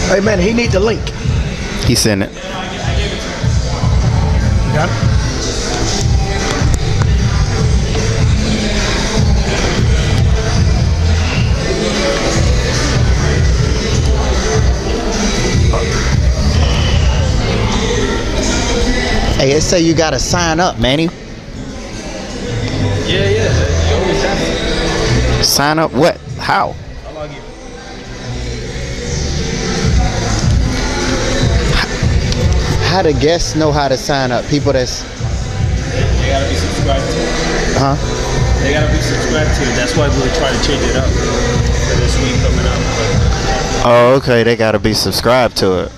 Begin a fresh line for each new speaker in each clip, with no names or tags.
Hey, man, he need the link.
He sent it.
Got it?
Hey, it say you gotta sign up, Manny.
Yeah. You always have to.
Sign up what? How?
I'll log in.
How do guests know how to sign up? People that's
They gotta be subscribed to it. They gotta be subscribed to it. That's why we're trying to change it up for this week coming up.
Oh, okay. They gotta be subscribed to it.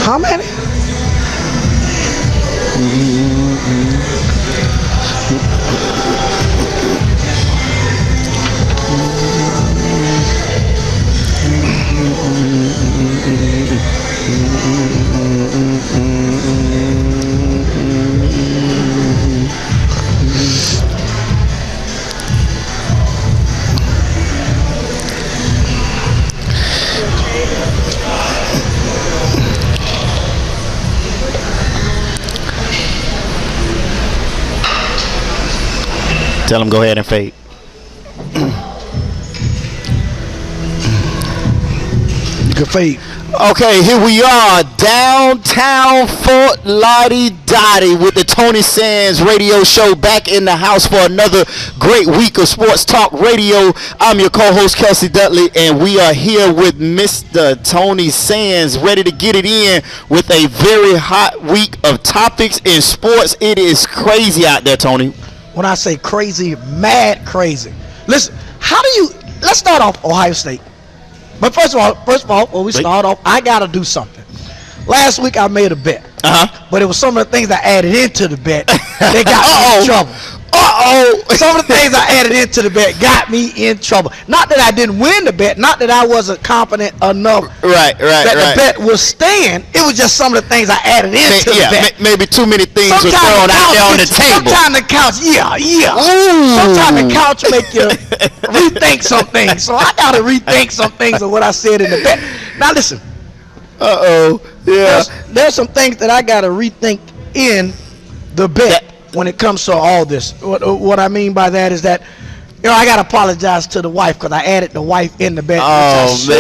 How many?
Tell them go ahead and fade.
You can fade.
Okay, here we are, downtown Fort Lauderdale with the Tony Sands radio show back in the house for another great week of sports talk radio. I'm your co-host, Kelsey Dudley, and we are here with Mr. Tony Sands, ready to get it in with a very hot week of topics in sports. It is crazy out there, Tony.
When I say crazy, mad crazy. Listen, let's start off Ohio State. But first of all, when we start off, I got to do something. Last week I made a bet. But it was some of the things I added into the bet that got me in trouble. Some of the things I added into the bet got me in trouble. Not that I didn't win the bet, not that I wasn't confident enough that the bet was staying. It was just some of the things I added into the bet.
Maybe too many things were thrown out there on the table.
Sometimes the couch, sometimes the couch make you rethink some things. So I got to rethink some things of what I said in the bet. Now listen. There's some things that I got to rethink in the bet. When it comes to all this, what I mean by that is that, I got to apologize to the wife because I added the wife in the bet. So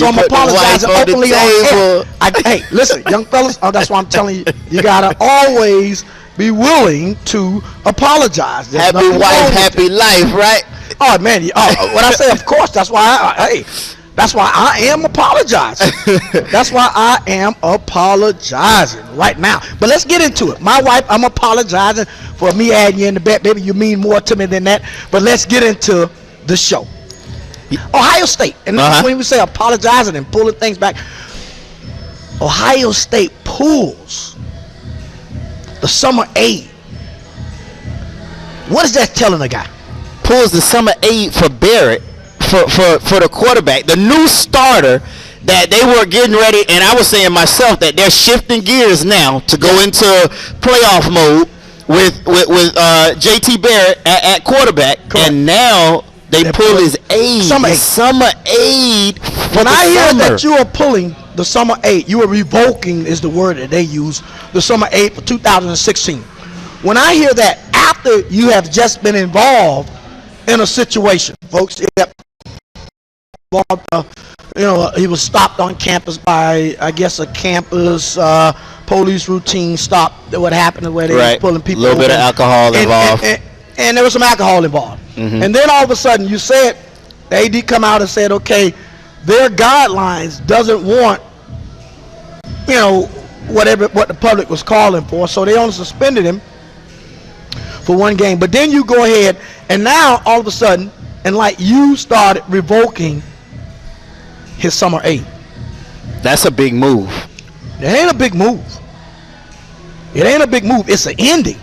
I'm apologizing openly on air. Hey, listen, young fellas, that's why I'm telling you, you got to always be willing to apologize. There's
happy wife, happy life, right?
Oh, man. When I say, of course, that's why that's why I am apologizing. That's why I am apologizing right now. But let's get into it. My wife, I'm apologizing for me adding you in the bet. Maybe you mean more to me than that. But let's get into the show. Ohio State. And when we say apologizing and pulling things back, Ohio State pulls the summer aid. What is that telling a guy?
Pulls the summer aid for Barrett. For the quarterback, the new starter that they were getting ready, and I was saying myself that they're shifting gears now to go into playoff mode with JT Barrett at quarterback. Correct. And now they pull his aid, summer aid.
When I hear that you are pulling the summer aid, you are revoking is the word that they use, the summer aid for 2016. When I hear that after you have just been involved in a situation, folks, he was stopped on campus by, I guess, a campus police routine stop. What happened where they were pulling people.
A little bit of alcohol involved.
And there was some alcohol involved. Mm-hmm. And then all of a sudden, you said, the AD come out and said, okay, their guidelines doesn't want, what the public was calling for. So they only suspended him for one game. But then you go ahead, and now all of a sudden, and like you started revoking his summer aid.
That's a big move.
It ain't a big move. It ain't a big move. It's an ending.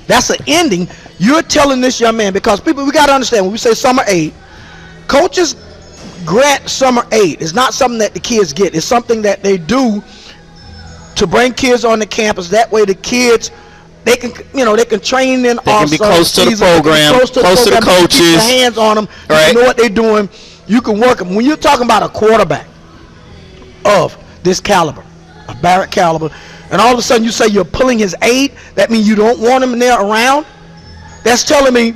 That's an ending. You're telling this young man, because we got to understand, when we say summer aid, coaches grant summer aid. It's not something that the kids get. It's something that they do to bring kids on the campus. That way the kids they can train in.
They can be close to the program, close to the coaches.
Keep your hands on them.
Right.
You know what they're doing. You can work them. When you're talking about a quarterback of this caliber, a Barrett caliber, and all of a sudden you say you're pulling his aid, that means you don't want him there around. That's telling me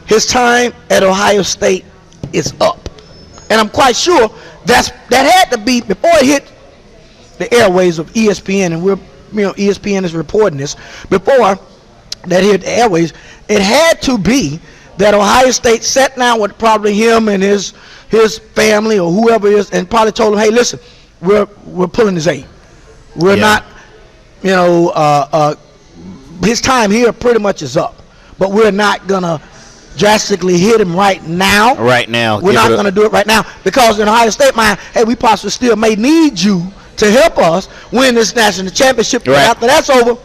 his time at Ohio State is up. And I'm quite sure that had to be before it hit the airways of ESPN, and ESPN is reporting this. Before that hit the airways, it had to be that Ohio State sat down with probably him and his family or whoever it is, and probably told him, hey, listen, we're pulling his aid. We're not, his time here pretty much is up, but we're not gonna drastically hit him right now.
Right now,
we're not gonna do it right now because in Ohio State mind, hey, we possibly still may need you to help us win this national championship.
Right.
After that's over,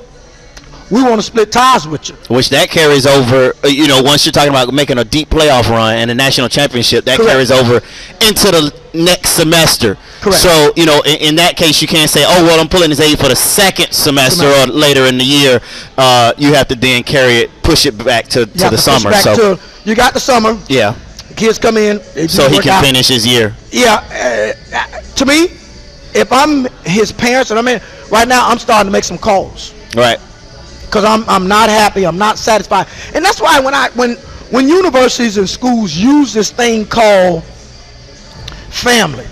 we want to split ties with you.
Which that carries over, once you're talking about making a deep playoff run and a national championship, that
Correct.
carries over into the next semester.
Correct.
So, in that case, you can't say, oh, well, I'm pulling this aid for the second semester or later in the year. You have to then push it back to the summer.
You got the summer.
Yeah.
Kids come in.
So he can finish his year.
Yeah. To me, if I'm his parents, and right now, I'm starting to make some calls.
Right.
Because I'm not happy, I'm not satisfied, and that's why when universities and schools use this thing called family,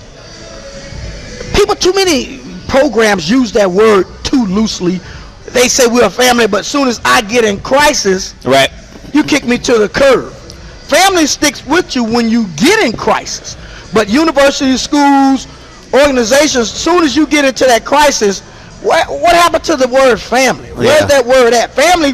too many programs use that word too loosely. They say we're a family, but as soon as I get in crisis,
right,
you kick me to the curb. Family sticks with you when you get in crisis, but universities, schools, organizations, as soon as you get into that crisis, what happened to the word family? Where's that word at? Family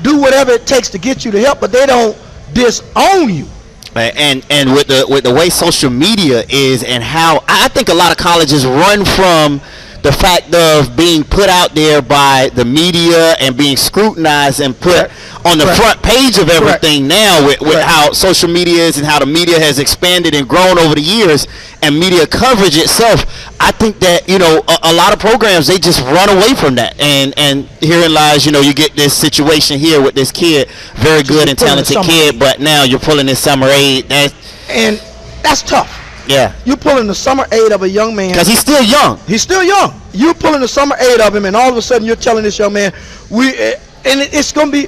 do whatever it takes to get you to help, but they don't disown you.
And with the way social media is, and how I think a lot of colleges run from the fact of being put out there by the media and being scrutinized and put on the front page of everything now with how social media is and how the media has expanded and grown over the years and media coverage itself. I think that, a lot of programs, they just run away from that. And herein lies, you get this situation here with this kid, very good and talented kid, but now you're pulling this summer aid.
And that's tough.
Yeah.
You're pulling the summer aid of a young man.
Because he's still young.
He's still young. You're pulling the summer aid of him, and all of a sudden you're telling this young man, it's going to be,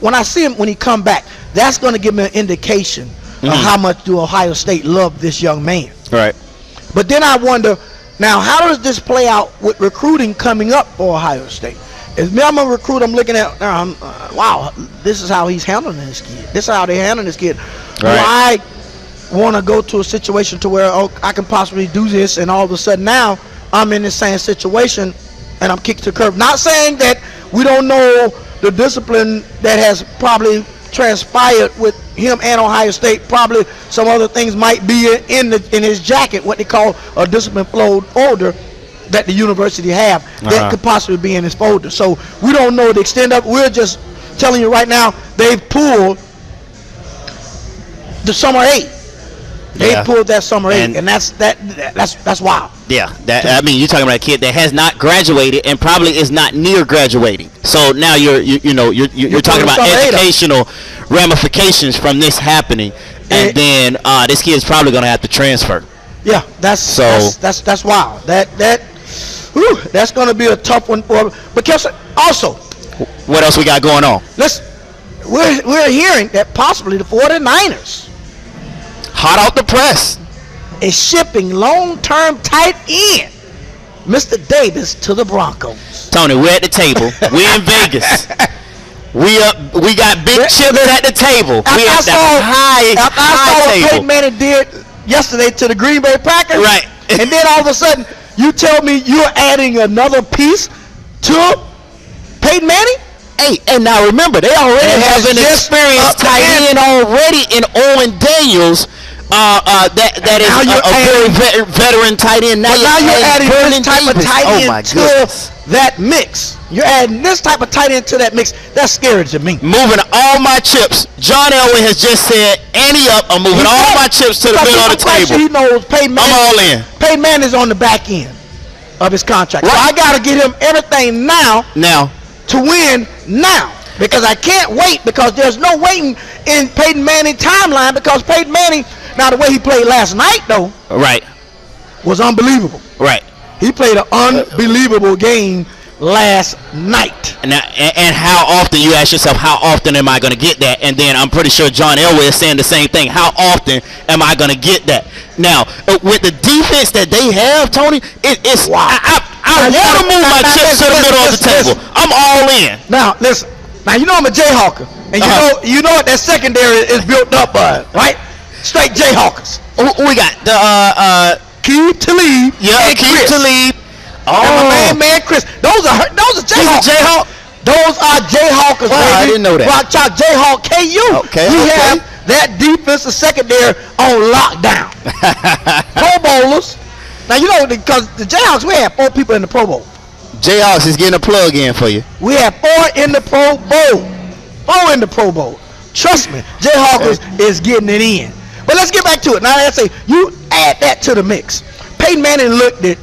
when I see him, when he come back, that's going to give me an indication of how much do Ohio State love this young man.
Right.
But then I wonder, now how does this play out with recruiting coming up for Ohio State? As me, I'm a recruit, I'm looking at, wow, this is how he's handling this kid. This is how they're handling this kid.
Right.
I want to go to a situation to where I can possibly do this, and all of a sudden now I'm in the same situation and I'm kicked to the curb. Not saying that we don't know the discipline that has probably transpired with him and Ohio State. Probably some other things might be in his jacket, what they call a discipline folder that the university have that could possibly be in his folder. So we don't know the extent of it. We're just telling you right now, they've pulled the summer aid. They pulled that summer aid, and that's wild.
Yeah, you're talking about a kid that has not graduated and probably is not near graduating. So now you're talking about educational ramifications from this happening, and then this kid's probably going to have to transfer.
Yeah, that's wild. That's going to be a tough one for him. But also,
what else we got going on?
Listen, we're hearing that possibly the 49ers,
hot out the press,
is shipping long-term tight end Mr. Davis to the Broncos.
Tony, we're at the table. We're in Vegas. We got big chips at the table. We at the high
table. What Peyton Manning did yesterday to the Green Bay Packers.
Right.
And then all of a sudden, you tell me you're adding another piece to Peyton Manning?
Hey, and now remember, they already have an experienced tight end already in Owen Daniels. That is a very veteran tight end. Now
you're adding this type of tight end
to
that mix. You're adding this type of tight end to that mix. That's scary to me.
Moving all my chips. John Elway has just said, "Ante up." I'm moving all my chips to the middle of the table.
He knows Peyton Manning.
I'm all in.
Peyton Manning is on the back end of his contract.
Right.
So I got to get him everything now.
To
to win now. Because I can't wait, because there's no waiting in Peyton Manning timeline, because Peyton Manning, now the way he played last night, though,
Right.
was unbelievable.
Right.
He played an unbelievable game last night.
And how often, you ask yourself, how often am I going to get that? And then I'm pretty sure John Elway is saying the same thing. How often am I going to get that? Now, with the defense that they have, Tony, it's
Wow.
I want to move my chips to the middle of the table. I'm all in.
Now, listen. Now, you know I'm a Jayhawker. And you know what that secondary is built up by, right? Straight Jayhawkers.
Who we got? The
Keep to lead.
yeah,
and
keep
Chris.
to lead.
And my man Chris. Those are Jayhawks.
Jayhawk?
Those are Jayhawkers,
Wow,
baby.
I didn't know that.
Rock Chalk Jayhawk KU.
Okay,
We
okay.
have that defensive secondary on lockdown. Pro Bowlers. Now, you know, because the Jayhawks, we have 4 people in the Pro Bowl.
Jayhawks is getting a plug in for you.
We have 4 in the Pro Bowl. 4 in the Pro Bowl. Trust me, Jayhawkers is getting it in. But let's get back to it. Now, let's say you add that to the mix. Peyton Manning looked at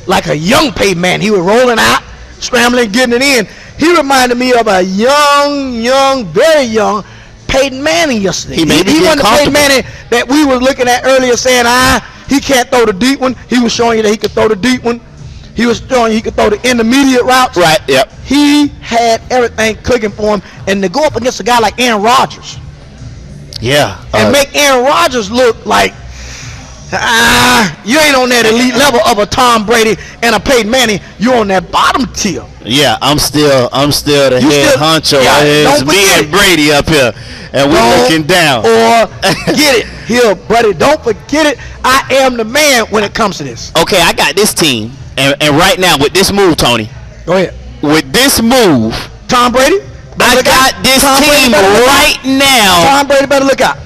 like a young Peyton Manning. He was rolling out, scrambling, getting it in. He reminded me of a young, very young Peyton Manning yesterday.
He made me
he
get
wasn't the Peyton
comfortable.
Manning that we were looking at earlier saying, he can't throw the deep one. He was showing you that he could throw the deep one. He was showing you he could throw the intermediate routes.
Right, yep.
He had everything clicking for him. And to go up against a guy like Aaron Rodgers
Yeah.
and make Aaron Rodgers look like you ain't on that elite level of a Tom Brady and a Peyton Manning. You're on that bottom tier.
Yeah, I'm still the
You
head
still-
honcho.
yeah,
It's
don't
me
forget
and
it.
Brady up here, and we're
Don't
looking down.
Or get it here, buddy. Don't forget it. I am the man when it comes to this.
Okay, I got this team, and right now with this move, Tony,
Go ahead.
with this move,
Tom Brady. better
I
look
got
out.
this
Tom Brady
team
better look out.
right now.
Tom Brady better look out.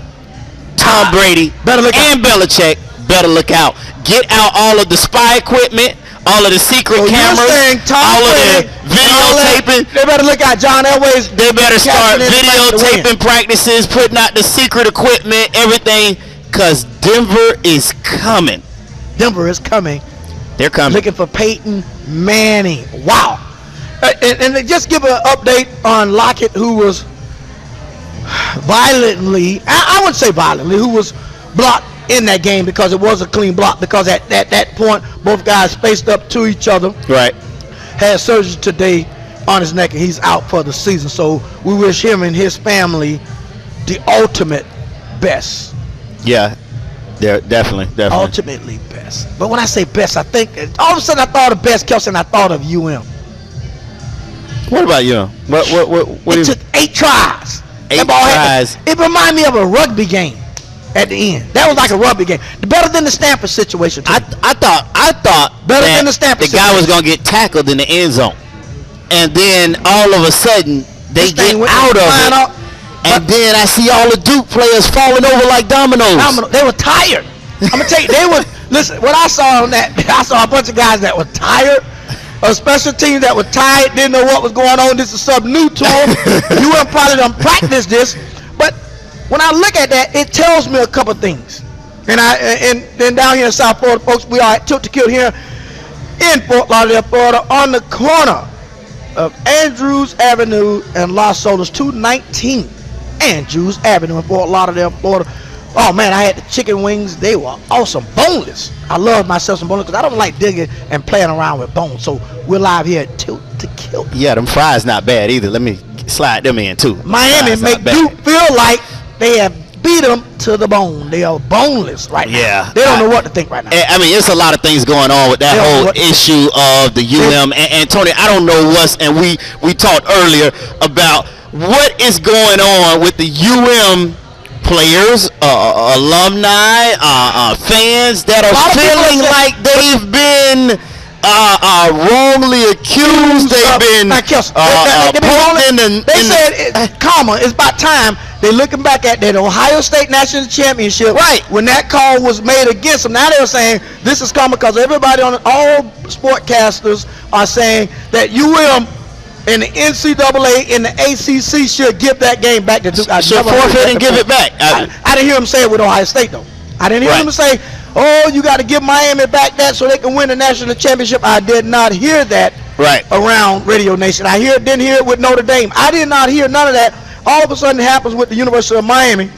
Tom Brady
Better look
and Belichick better look out. Get out all of the spy equipment, all of the secret
So you're
cameras,
saying Tom
all of
Brady
the
and all that,
videotaping.
They better look out. John Elway's.
They better start
captain in the fight to win.
videotaping practices, putting out the secret equipment, everything, because Denver is coming.
Denver is coming.
They're coming.
Looking for Peyton Manning. Wow. And just give an update on Lockett, who was violently, I wouldn't say violently, who was blocked in that game because it was a clean block, because at that point, both guys faced up to each other.
Right.
Had surgery today on his neck, and he's out for the season. So we wish him and his family the ultimate best.
Yeah. They're definitely.
Ultimately best. But when I say best, I think all of a sudden I thought of best, Kelson, I thought of UM.
What about you? What
It took 8 tries.
8
That ball
tries.
it reminded me of a rugby game at the end. That was like a rugby game. Better than the Stanford situation.
I thought
Better
that
than the Stanford
the guy was
situation.
gonna get tackled in the end zone, and then all of a sudden they
This thing
get
went
out of
flying
it,
off.
and then I see all the Duke players falling over like dominoes.
They were tired. I'm gonna tell you, they were. Listen, what I saw on that, I saw a bunch of guys that were tired. A special team that were tired, didn't know what was going on. This is something new to them. You wouldn't probably done practice this, but when I look at that, it tells me a couple things. And then down here in South Florida, folks, we are at Tilt to Kill here in Fort Lauderdale, Florida, on the corner of Andrews Avenue and Los Olas, 219 Andrews Avenue in Fort Lauderdale, Florida. Oh man, I had the chicken wings. They were awesome, boneless. I love myself some boneless because I don't like digging and playing around with bones. So we're live here at Tilt to Kill.
Yeah, them fries not bad either. Let me slide them in too.
Miami
Fries
make
not bad.
Duke feel like they have beat them to the bone. They are boneless right now.
Yeah.
They don't know what to think right now.
I mean, it's a lot of things going on with that
They don't know
whole
what to
issue of the UM. And Tony, I don't know what's, and we talked earlier about what is going on with the UM players, alumni, fans that
A lot
are
of people
feeling
say-
like they've been wrongly accused. They've been
Now, Kelsey,
put
they said, karma, it's about time. They're looking back at that Ohio State National Championship.
Right.
When that call was made against them, now they're saying this is karma because everybody on all sportcasters are saying that UM and the NCAA and the ACC should give that game back to Duke. I
should
never heard
forfeit
that
and give
before.
it back.
I didn't hear him say it with Ohio State though. I didn't hear
Right.
him say, "Oh, you got to give Miami back that so they can win the national championship." I did not hear that
Right.
around Radio Nation. Didn't hear it with Notre Dame. I did not hear none of that. All of a sudden it happens with the University of Miami,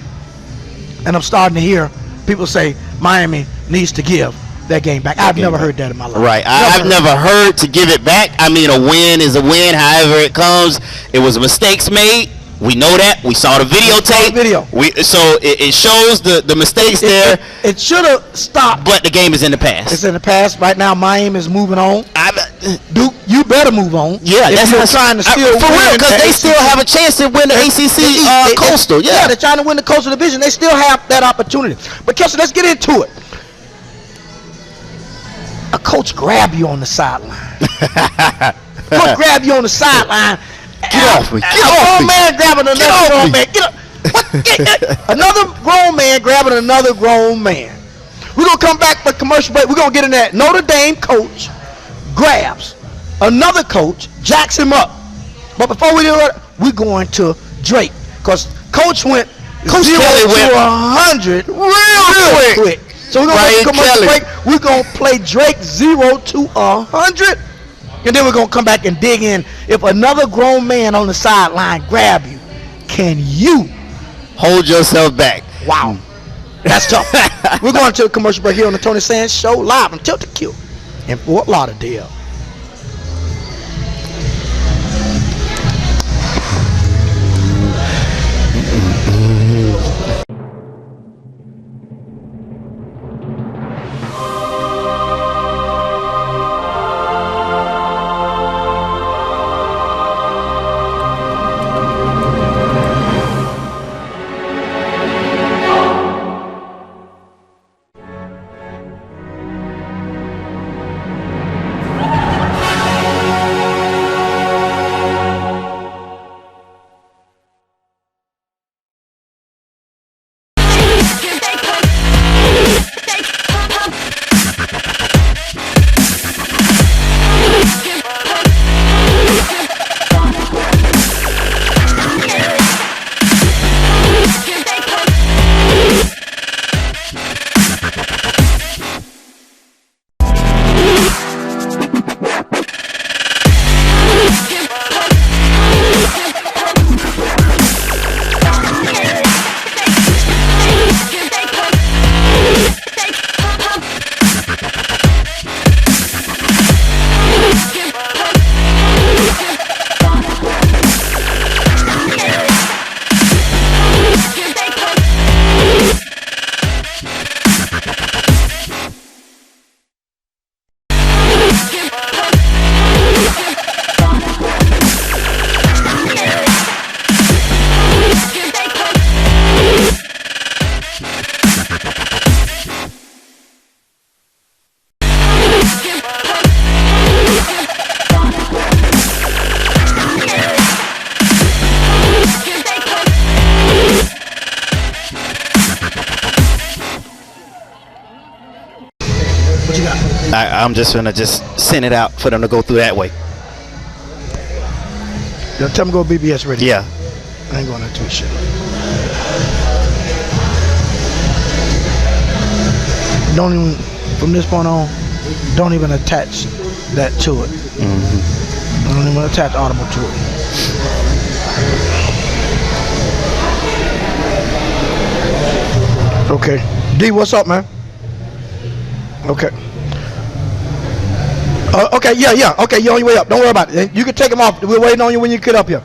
and I'm starting to hear people say Miami needs to give that game back. I've never heard that in my life.
Right. I've never heard to give it back. I mean, a win is a win, however it comes. It was mistakes made. We know that. We saw the videotape. So it shows the mistakes there.
It should have stopped.
But the game is in the past.
It's in the past. Right now, Miami is moving on. Duke, you better move on.
Yeah,
if you're trying to still
for
win
real, because they still have a chance to win the ACC Coastal.
Yeah, they're trying to win the Coastal Division. They still have that opportunity. But Kelsey, let's get into it. A coach grab you on the sideline. Coach grab you on the sideline.
Get off me. Get
off me. A grown man grabbing another grown man. Get up. Another grown man grabbing another grown man. We're going to come back for commercial break. We're going to get in that. Notre Dame coach grabs another coach, jacks him up. But before we do that, we're going to Drake. Because Coach went 0 to 100 real quick. So we're going to go commercial break. We're going to play Drake 0 to 100. And then we're going to come back and dig in. If another grown man on the sideline grab you, can you
hold yourself back?
Wow. That's tough. We're going to a commercial break here on the Tony Sands Show, live on Tilt to Kill in Fort Lauderdale.
I'm just gonna send it out for them to go through that way.
Yo, tell them go BBS ready.
Yeah.
I ain't going to tweet shit. Don't even, from this point on, don't even attach that to it. Mm-hmm. Don't even attach Audible to it. Okay. D, what's up, man? Okay. Okay, yeah. Okay, you're on your way up. Don't worry about it. You can take them off. We're waiting on you when you get up here.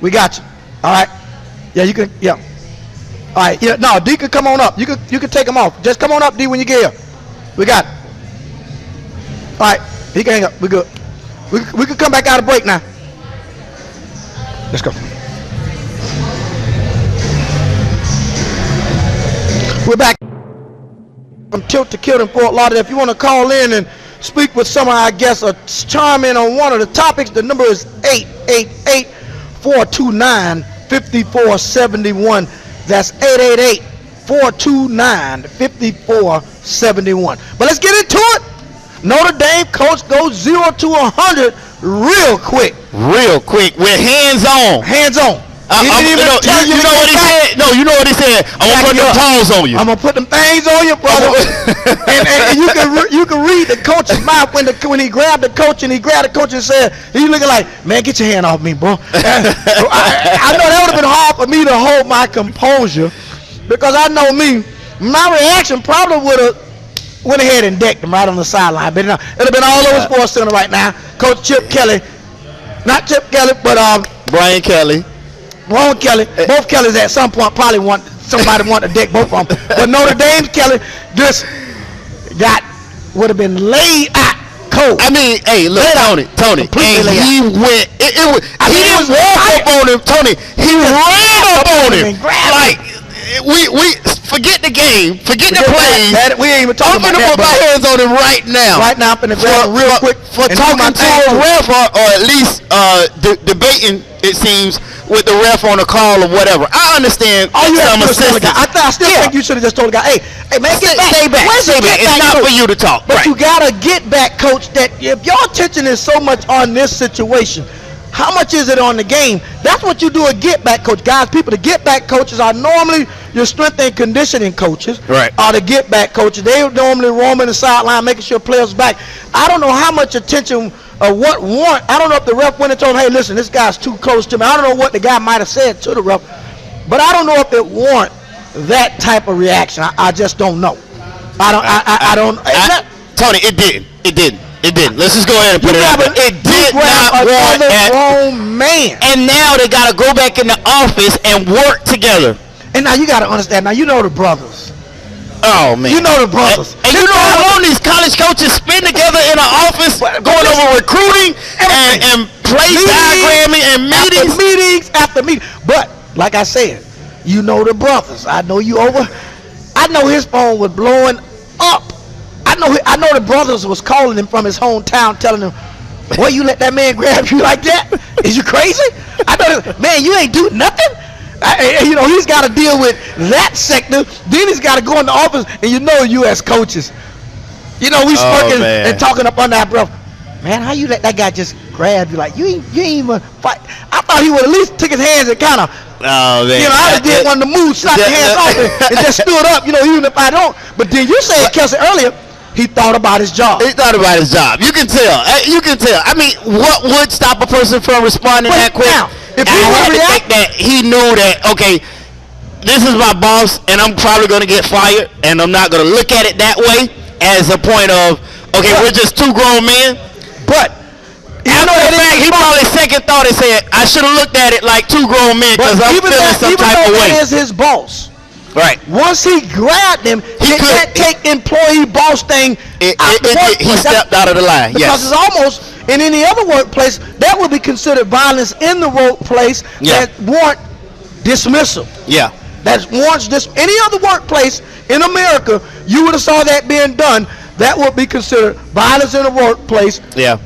We got you. All right. Yeah, you can. Yeah. All right. Yeah. No, D can come on up. You can take them off. Just come on up, D, when you get here. We got it. All right. He can hang up. We good. We can come back out of break now. Let's go. We're back from Tilt to Kill in Fort Lauderdale. If you want to call in and speak with some of our guests or chime in on one of the topics, the number is 888-429-5471. That's 888-429-5471. But let's get into it. Notre Dame coach goes 0 to 100 real quick.
Real quick. We're hands on.
Hands on.
You know what he said? No, you know what he said? I'm gonna put them paws on you.
I'm gonna put them things on you, brother. and you can read the coach's mouth when he grabbed the coach and said, he looking like, man, get your hand off me, bro. I know that would have been hard for me to hold my composure because I know me. My reaction probably would have went ahead and decked him right on the sideline. But it would have been all over Sports Center right now. Coach Chip Kelly, not Chip Kelly, but
Brian Kelly.
Ron Kelly, both Kellys at some point probably somebody want to deck both of them. But Notre Dame's Kelly just would have been laid out cold.
I mean, hey, look, Tony, and he went. He didn't walk up on him, Tony. He ran up on him. Like we forget the game, forget the plays.
We ain't even talking about that.
I'm gonna put my hands on him right now.
Right now, I'm gonna grab him real quick
for talking to a ref or at least debating. It seems with the ref on the call or whatever. I understand.
Oh, you have to tell the guy. I still think you should have just told the guy, hey man, get back.
Stay back.
Stay back.
It's not for you to talk.
But you gotta get back, coach. That if your attention is so much on this situation, how much is it on the game? That's what you do a get back coach. Guys, people, the get back coaches are normally your strength and conditioning coaches.
Right.
Are the get back coaches. They normally roaming the sideline, making sure players back. I don't know how much attention what warrant. I don't know if the ref went and told him, hey, listen, this guy's too close to me. I don't know what the guy might have said to the ref, but I don't know if it warrant that type of reaction. I just don't know. I don't.
Tony, it didn't. Let's just go ahead and put it out there. It did not warrant that.
Grown man.
And now they got to go back in the office and work together.
And now you got to understand. Now you know the brothers.
Oh man,
you know the brothers.
And you know how long these college coaches spend together in an office, going over recruiting and play diagramming and
after meetings. But like I said, you know the brothers. I know his phone was blowing up. I know the brothers was calling him from his hometown, telling him, "Boy, you let that man grab you like that? Is you crazy? I know, man, you ain't do nothing." He's got to deal with that sector. Then he's got to go in the office, and U.S. coaches. We smirking and talking up on that, bro. Man, how you let that guy just grab you like you ain't even fight? I thought he would at least take his hands and kind of.
Oh man.
I did one of the moves, slap your hands off and just stood up. Even if I don't. But then you said, Kelsey, earlier. He thought about his job.
You can tell. I mean, what would stop a person from responding that quick?
Now, if
I had to think that he knew that, okay, this is my boss, and I'm probably going to get fired, and I'm not going to look at it that way as a point of, okay, we're just two grown men.
But
after the fact, he probably second thought and said, I should have looked at it like two grown men because I'm feeling some type of way.
Even though that is his boss.
Right.
Once he grabbed him, he can't take employee boss thing out the workplace.
He stepped out of the line.
Because it's almost in any other workplace that would be considered violence in the workplace that warrant dismissal.
Yeah.
That warrants any other workplace in America, you would have saw that being done. That would be considered violence in the workplace.
Yeah.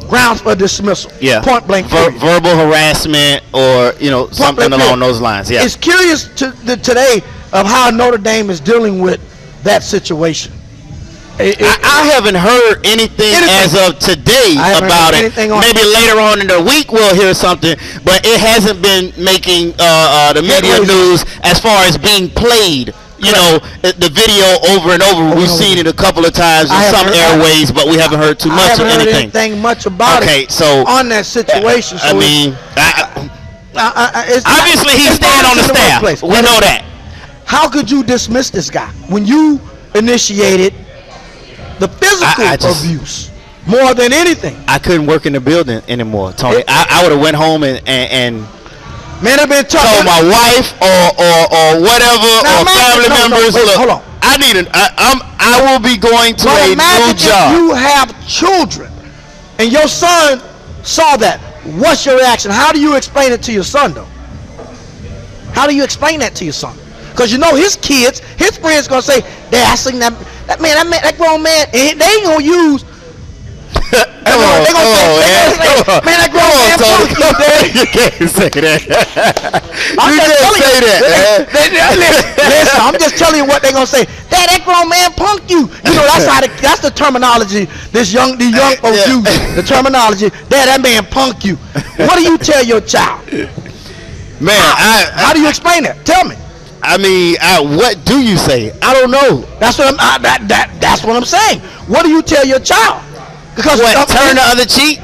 Grounds for dismissal.
Yeah.
Point blank.
Verbal harassment or something along those lines. Yeah.
It's curious today of how Notre Dame is dealing with that situation.
I haven't heard anything as of today about it. Maybe later on in the week we'll hear something, but it hasn't been making the media news as far as being played. The video over and over. We've seen it a couple of times in some airways, but we haven't heard too much of anything.
I haven't heard anything much about it on that situation. So
obviously he's staying on the staff. We know that.
How could you dismiss this guy when you initiated the physical abuse more than anything?
I couldn't work in the building anymore, Tony. I would have went home and
man, I've been talking.
Told my wife or whatever or family members. Look, hold on. I will be going to a new job.
If you have children and your son saw that, what's your reaction? How do you explain it to your son, though? How do you explain that to your son? Because his kids, his friends gonna say, "Dad, I seen that grown man, and they ain't gonna use." They gonna say, "Man, that grown man punked you, Dad."
You can't say that.
Listen, I'm just telling you what they gonna say. Dad, that grown man punked you. That's the terminology the young folks use. The terminology, Dad, that man punked you. What do you tell your child?
Man,
How do you explain that? Tell me.
I mean, what do you say? I don't know.
That's what that's what I'm saying. What do you tell your child? Because
Turn the other cheek?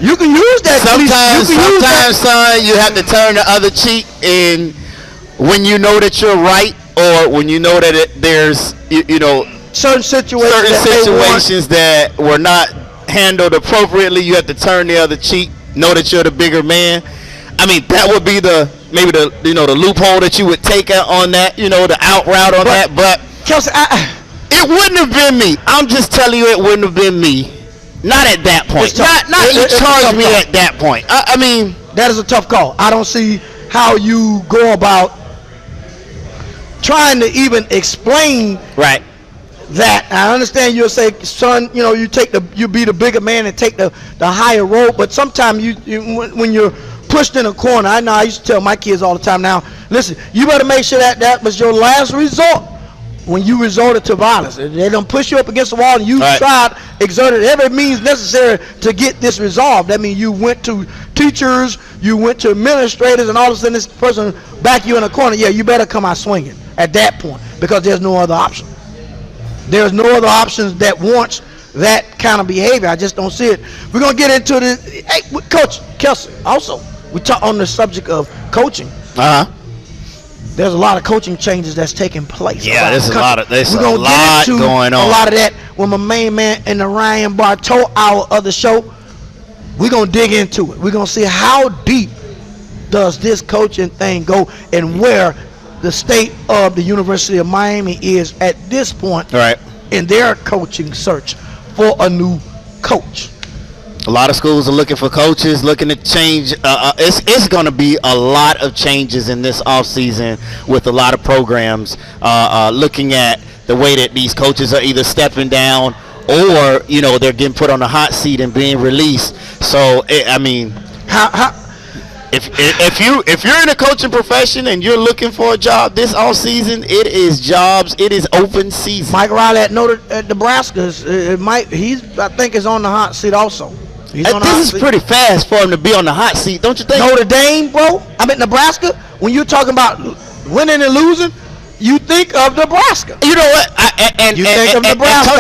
you can use that.
Sometimes, son, you have to turn the other cheek, and when you know that you're right, or when you know that there's
certain situations
that were not handled appropriately, you have to turn the other cheek. Know that you're the bigger man. I mean, that would be the loophole that you would take on that, the out route on that. But
Kelsey,
it wouldn't have been me. I'm just telling you, it wouldn't have been me. Not at that point. Not you charge me at that point. I mean,
that is a tough call. I don't see how you go about trying to even explain
right.
that. I understand you'll say, son, you be the bigger man and take the higher road, but sometimes when you're pushed in a corner, I know I used to tell my kids all the time, now listen, you better make sure that was your last resort when you resorted to violence. They don't push you up against the wall and you tried, exerted every means necessary to get this resolved. That means you went to teachers, you went to administrators, and all of a sudden this person back you in a corner. Yeah, you better come out swinging at that point, because there's no other option. There's no other options that warrants that kind of behavior. I just don't see it. We're going to get into this. Hey, Coach Kelsey, also, we talk on the subject of coaching. There's a lot of coaching changes that's taking place.
Yeah, there's a lot going on.
A lot of that when my main man in the Ryan Bartow hour of the show. We're going to dig into it. We're going to see how deep does this coaching thing go and where the state of the University of Miami is at this point in their coaching search for a new coach.
A lot of schools are looking for coaches, looking to change. It's going to be a lot of changes in this offseason with a lot of programs looking at the way that these coaches are either stepping down or, they're getting put on the hot seat and being released. So, if you're in a coaching profession and you're looking for a job this offseason, it is jobs. It is open season.
Mike Riley at Nebraska, I think is on the hot seat also.
This is pretty fast for him to be on the hot seat, don't you think?
Notre Dame, bro. I'm at Nebraska. When you're talking about winning and losing, you think of Nebraska.
You know what?
You think of Nebraska.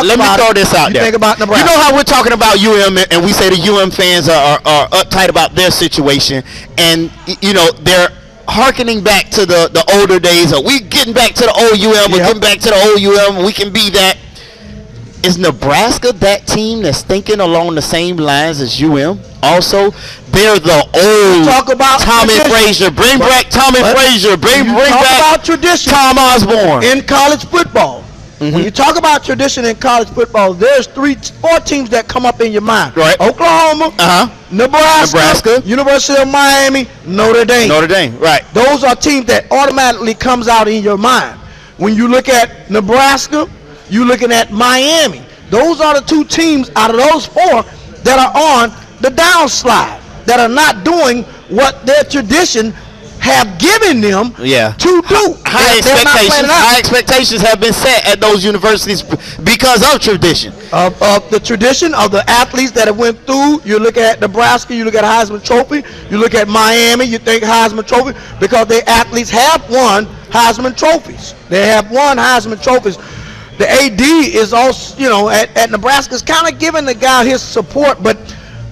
Let me throw this out there.
You think about Nebraska.
You know how we're talking about UM, and we say the UM fans are uptight about their situation, and they're hearkening back to the older days. Are we getting back to the old UM? We're getting back to the old UM. We can be that. Is Nebraska that team that's thinking along the same lines as UM? Also, they're the old
talk about
Tommy Frazier. Bring back Tommy Frazier. Bring back
tradition.
Tom Osborne.
In college football. When you talk about tradition in college football, there's 4 teams that come up in your mind.
Right.
Oklahoma, Nebraska, University of Miami, Notre Dame.
Notre Dame, right.
Those are teams that automatically comes out in your mind. When you look at Nebraska, you're looking at Miami. Those are the 2 teams out of those 4 that are on the downslide, that are not doing what their tradition have given them to do.
High expectations have been set at those universities because of tradition.
Of the tradition of the athletes that have went through. You look at Nebraska, you look at Heisman Trophy. You look at Miami, you think Heisman Trophy because their athletes have won Heisman Trophies. They have won Heisman Trophies. The AD is also, at Nebraska is kind of giving the guy his support, but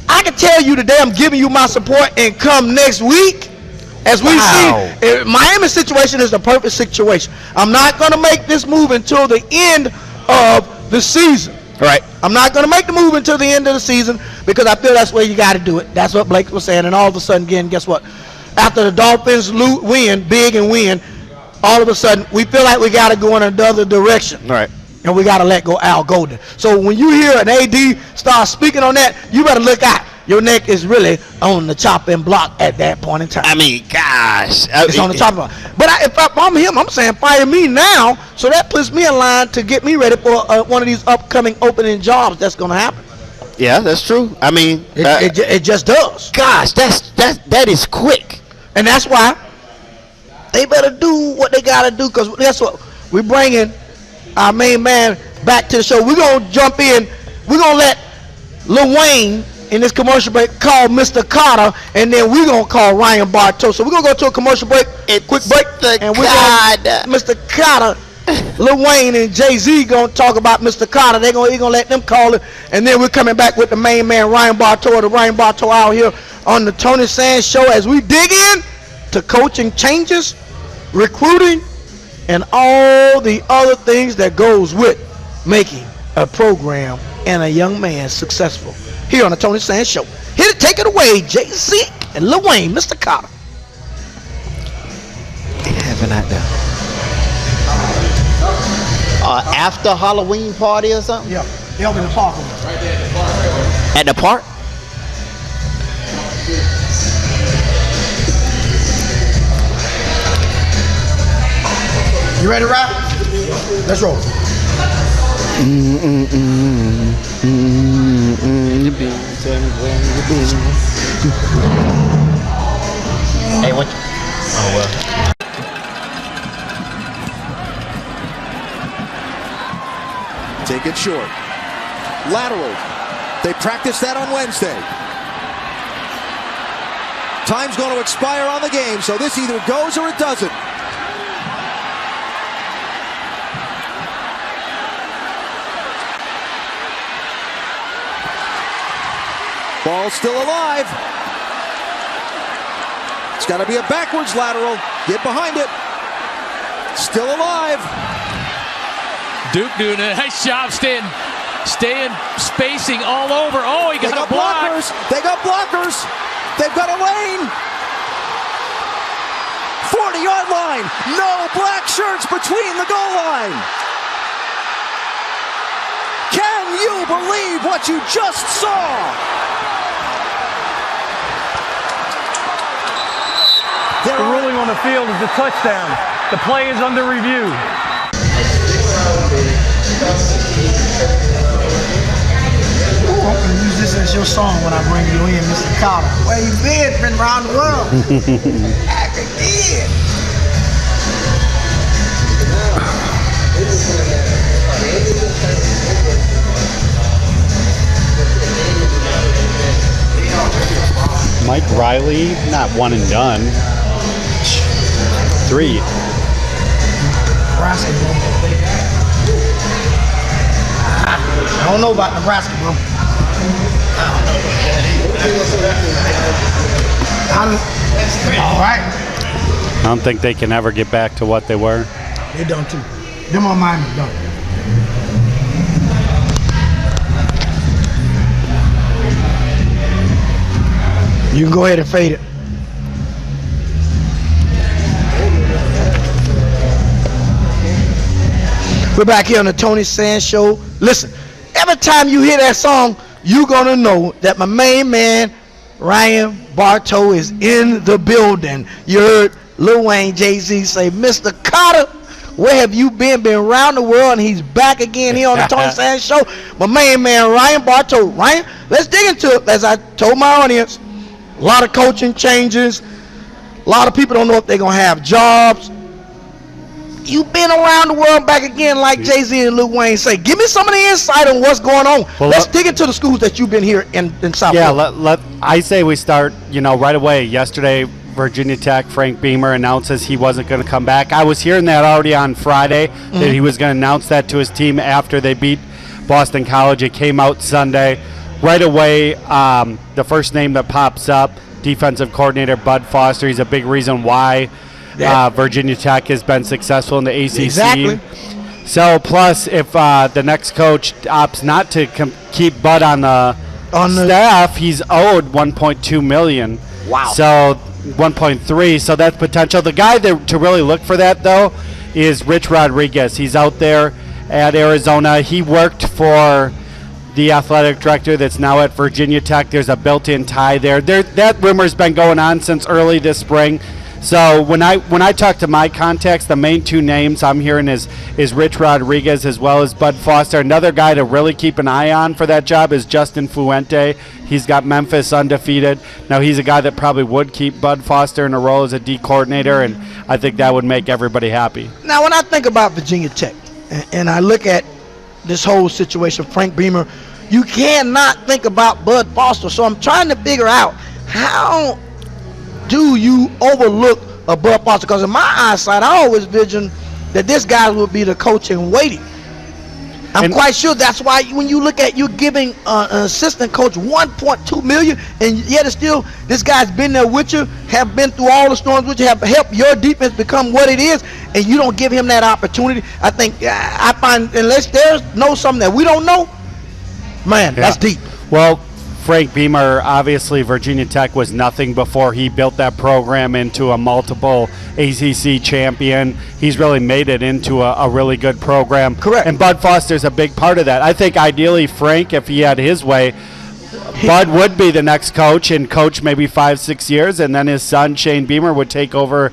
I can tell you today I'm giving you my support, and come next week, as we see, Miami's situation is the perfect situation. I'm not going to make this move until the end of the season.
Right.
I'm not going to make the move until the end of the season because I feel that's where you got to do it. That's what Blake was saying, and all of a sudden, again, guess what? After the Dolphins win big and win, all of a sudden, we feel like we got to go in another direction.
Right.
And we got to let go Al Golden. So when you hear an AD start speaking on that, you better look out. Your neck is really on the chopping block at that point in time.
I mean, gosh.
It's on the chopping block. But if I'm him, I'm saying fire me now, so that puts me in line to get me ready for one of these upcoming opening jobs that's going to happen.
Yeah, that's true. I mean,
it just does.
Gosh, that is quick.
And that's why they better do what they got to do, because that's what we're bringing our main man back to the show. We're going to jump in. We're going to let Lil Wayne in this commercial break called Mr. Carter, and then we're going to call Ryan Bartow. So we're going to go to a commercial break, quick break, and we're going to Mr. Carter. Lil Wayne and Jay-Z going to talk about Mr. Carter. They're going to let them call it, and then we're coming back with the main man, Ryan Bartow, the Ryan Bartow out here on the Tony Sands Show as we dig in to coaching changes, recruiting, and all the other things that goes with making a program and a young man successful here on the Tony Sands Show. Here to take it away, Jay-Z and Lil Wayne, Mr. Carter.
Having out there. After Halloween party or something?
Yeah, they're up in the park.
At the park?
You ready to rap? Let's roll.
Hey, what? Oh, well.
Take it short. Lateral. They practiced that on Wednesday. Time's going to expire on the game, so this either goes or it doesn't. Ball's still alive. It's got to be a backwards lateral. Get behind it. Still alive.
Duke doing a nice job staying spacing all over. Oh, he got a block.
Blockers. They got blockers. They've got a lane. 40-yard line. No black shirts between the goal line. Can you believe what you just saw?
The ruling on the field is a touchdown. The play is under review.
I'm going to use this as your song when I bring you in, Mr. Carter. Where you been around the world. Back again.
Mike Riley, not one and done. 3.
Nebraska, bro. I don't know about Nebraska, bro. All right.
I don't think they can ever get back to what they were.
They're done too. Them on Miami done. You can go ahead and fade it. We're back here on the Tony Sands Show. Listen, every time you hear that song, you're going to know that my main man, Ryan Bartow, is in the building. You heard Lil Wayne, Jay-Z say, Mr. Carter, where have you been? Been around the world, and he's back again here on the Tony Sands Show. My main man, Ryan Bartow. Ryan, let's dig into it. As I told my audience, a lot of coaching changes. A lot of people don't know if they're going to have jobs. You've been around the world back again, like Jay-Z and Lil Wayne say. Give me some of the insight on what's going on.
Well,
let's dig into the schools that you've been here in South Florida.
Yeah, I say we start, right away. Yesterday, Virginia Tech, Frank Beamer announces he wasn't going to come back. I was hearing that already on Friday, that he was going to announce that to his team after they beat Boston College. It came out Sunday. Right away, the first name that pops up, defensive coordinator Bud Foster. He's a big reason why Virginia Tech has been successful in the ACC.
Exactly.
So, plus, if the next coach opts not to keep Bud on the staff, he's owed $1.2 million.
Wow.
So, 1.3. So that's potential. The guy to really look for that, though, is Rich Rodriguez. He's out there at Arizona. He worked for the athletic director that's now at Virginia Tech. There's a built-in tie there. That rumor's been going on since early this spring. So when I talk to my contacts, the main two names I'm hearing is Rich Rodriguez as well as Bud Foster. Another guy to really keep an eye on for that job is Justin Fuente. He's got Memphis undefeated. Now he's a guy that probably would keep Bud Foster in a role as a D coordinator, and I think that would make everybody happy.
Now when I think about Virginia Tech and I look at this whole situation, Frank Beamer you cannot think about Bud Foster. So I'm trying to figure out, how do you overlook a Bud Foster? Because in my eyesight, I always vision that this guy would be the coach in waiting. I'm quite sure that's why when you look at, you're giving an assistant coach $1.2 million, and yet it's still, this guy's been there with you, have been through all the storms with you, have helped your defense become what it is, and you don't give him that opportunity. I think, I find, unless there's something that we don't know, man, that's deep.
Well, Frank Beamer, obviously Virginia Tech was nothing before he built that program into a multiple ACC champion. He's really made it into a really good program.
Correct.
And Bud Foster's a big part of that. I think ideally Frank, if he had his way, Bud would be the next coach and coach maybe 5-6 years, and then his son Shane Beamer would take over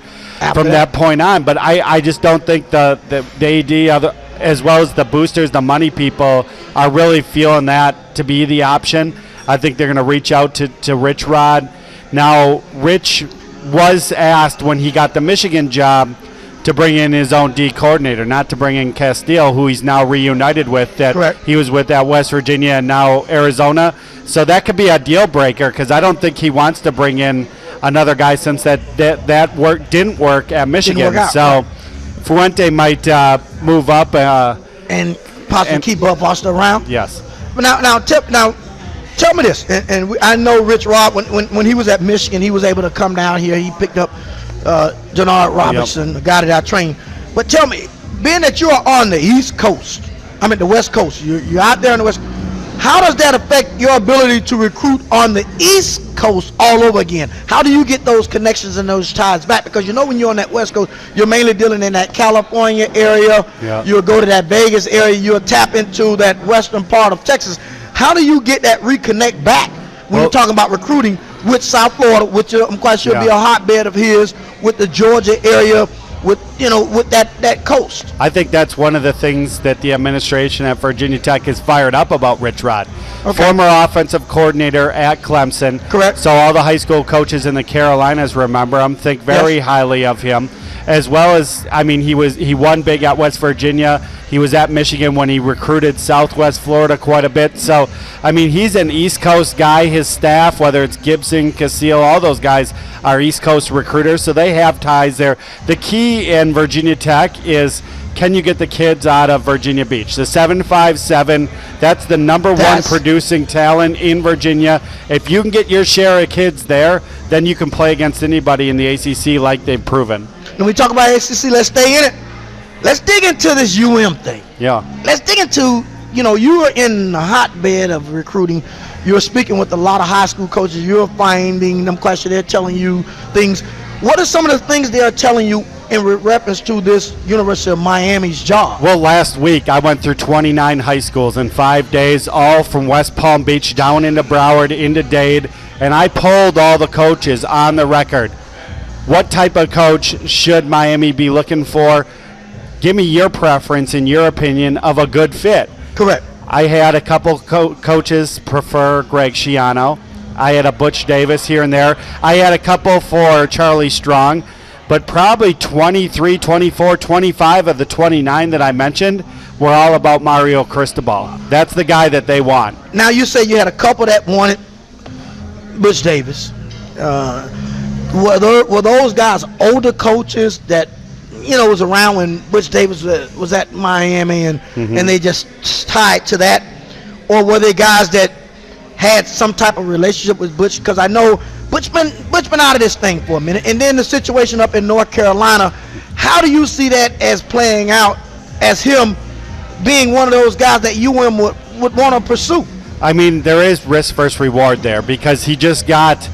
from that point on. But I just don't think the AD, as well as the boosters, the money people, are really feeling that to be the option. I think they're going to reach out to Rich Rod. Now, Rich was asked when he got the Michigan job to bring in his own D coordinator, not to bring in Castile, who he's now reunited with, that
Correct.
he was with at West Virginia and now Arizona. So that could be a deal breaker, because I don't think he wants to bring in another guy, since that work didn't work at Michigan.
Work out,
so Fuente might move up.
And possibly keep Bud Foster around.
Yes.
But now tell me this, and I know Rich Rod, when he was at Michigan, he was able to come down here. He picked up Jannard Robinson, the guy that I trained. But tell me, being that you are on the East Coast, the West Coast, you're out there on the West, how does that affect your ability to recruit on the East Coast all over again? How do you get those connections and those ties back? Because when you're on that West Coast, you're mainly dealing in that California area.
Yeah.
You'll go to that Vegas area. You'll tap into that western part of Texas. How do you get that reconnect back when you're talking about recruiting with South Florida, which I'm quite sure be a hotbed of his, with the Georgia area, with that coast?
I think that's one of the things that the administration at Virginia Tech is fired up about Rich Rod.
Okay.
Former offensive coordinator at Clemson.
Correct.
So all the high school coaches in the Carolinas remember him, think very highly of him. As well as, he won big at West Virginia. He was at Michigan when he recruited Southwest Florida quite a bit. So, he's an East Coast guy. His staff, whether it's Gibson, Casile, all those guys are East Coast recruiters, so they have ties there. The key in Virginia Tech is, can you get the kids out of Virginia Beach? The 757, that's the number one producing talent in Virginia. If you can get your share of kids there, then you can play against anybody in the ACC like they've proven.
When we talk about ACC, let's stay in it. Let's dig into this UM thing.
Yeah.
Let's dig into, you are in the hotbed of recruiting. You're speaking with a lot of high school coaches. You're finding them questions. They're telling you things. What are some of the things they are telling you in reference to this University of Miami's job?
Well, last week I went through 29 high schools in 5 days, all from West Palm Beach down into Broward, into Dade, and I polled all the coaches on the record. What type of coach should Miami be looking for? Give me your preference and your opinion of a good fit.
Correct.
I had a couple coaches prefer Greg Schiano. I had a Butch Davis here and there. I had a couple for Charlie Strong, but probably 23, 24, 25 of the 29 that I mentioned were all about Mario Cristobal. That's the guy that they want.
Now, you say you had a couple that wanted Butch Davis. Were those guys older coaches that was around when Butch Davis was at Miami and they just tied to that? Or were they guys that had some type of relationship with Butch? Because I know Butch been out of this thing for a minute. And then the situation up in North Carolina, how do you see that as playing out, as him being one of those guys that UM would want to pursue?
There is risk versus reward there, because he just got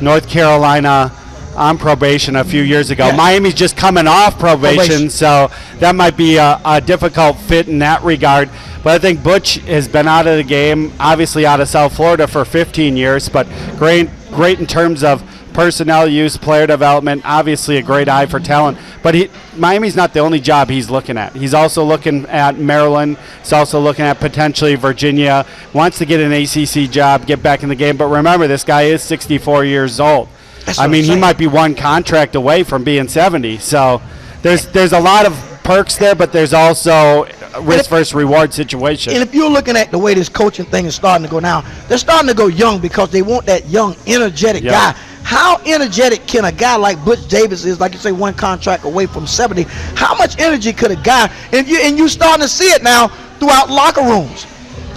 North Carolina on probation a few years ago.
Yes.
Miami's just coming off probation, so that might be a difficult fit in that regard. But I think Butch has been out of the game, obviously out of South Florida for 15 years, but great in terms of personnel use, player development, obviously a great eye for talent. But Miami's not the only job he's looking at. He's also looking at Maryland. He's also looking at potentially Virginia. Wants to get an ACC job, get back in the game. But remember, this guy is 64 years old. He might be one contract away from being 70. So there's a lot of perks there, but there's also risk versus reward situation.
And if you're looking at the way this coaching thing is starting to go now, they're starting to go young because they want that young, energetic guy. How energetic can a guy like Butch Davis is, like you say, one contract away from 70? How much energy could a guy, and you're starting to see it now throughout locker rooms.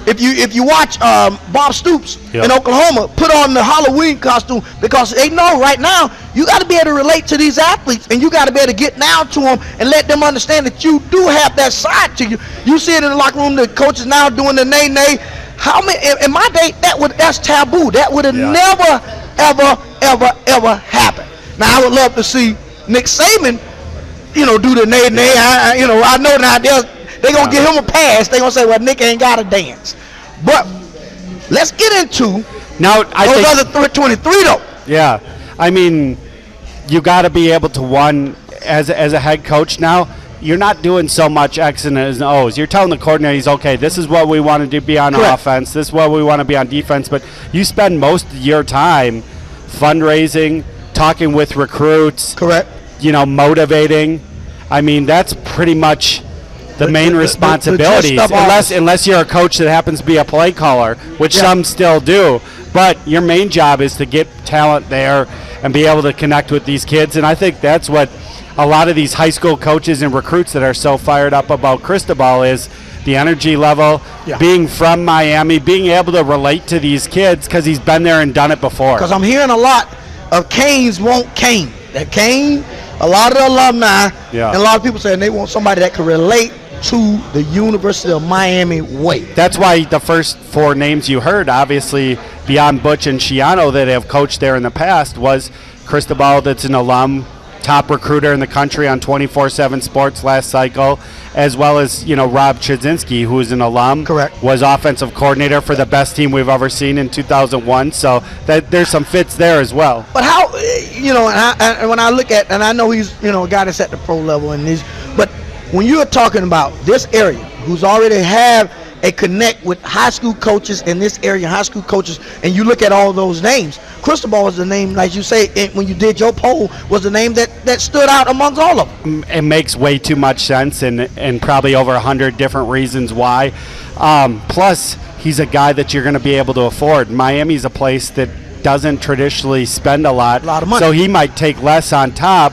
If you watch Bob Stoops in Oklahoma put on the Halloween costume, because they know right now you got to be able to relate to these athletes, and you got to be able to get down to them and let them understand that you do have that side to you. You see it in the locker room. The coaches now doing the nay. How many in my day that's taboo. That would have never ever happened. Now I would love to see Nick Saban, do the nay. I know now they're going to give him a pass. They're going to say, well, Nick ain't got to dance. But let's get into those other 23, though.
Yeah. I mean, you got to be able to, as a head coach now, you're not doing so much X and O's. You're telling the coordinators, okay, this is what we want to be on offense. This is what we want to be on defense. But you spend most of your time fundraising, talking with recruits.
Correct.
Motivating. I mean, that's pretty much the main responsibilities, unless you're a coach that happens to be a play caller, which some still do. But your main job is to get talent there and be able to connect with these kids. And I think that's what a lot of these high school coaches and recruits that are so fired up about Cristobal is the energy level, being from Miami, being able to relate to these kids because he's been there and done it before.
Because I'm hearing a lot of Canes want Kane. That Kane, a lot of the alumni, and a lot of people saying they want somebody that can relate to the University of Miami way.
That's why the first four names you heard, obviously, beyond Butch and Shiano that have coached there in the past, was Cristobal, that's an alum, top recruiter in the country on 24/7 Sports last cycle, as well as Rob Chudzinski, who is an alum, was offensive coordinator for the best team we've ever seen in 2001. So there's some fits there as well.
But how and when I look at, and I know he's a guy that's at the pro level, but when you're talking about this area, who's already have a connect with high school coaches in this area, high school coaches, and you look at all those names, Cristobal was the name, like you say, when you did your poll, was the name that stood out amongst all of them.
It makes way too much sense, and probably over 100 different reasons why. Plus, he's a guy that you're going to be able to afford. Miami's a place that doesn't traditionally spend a lot
of money.
So he might take less on top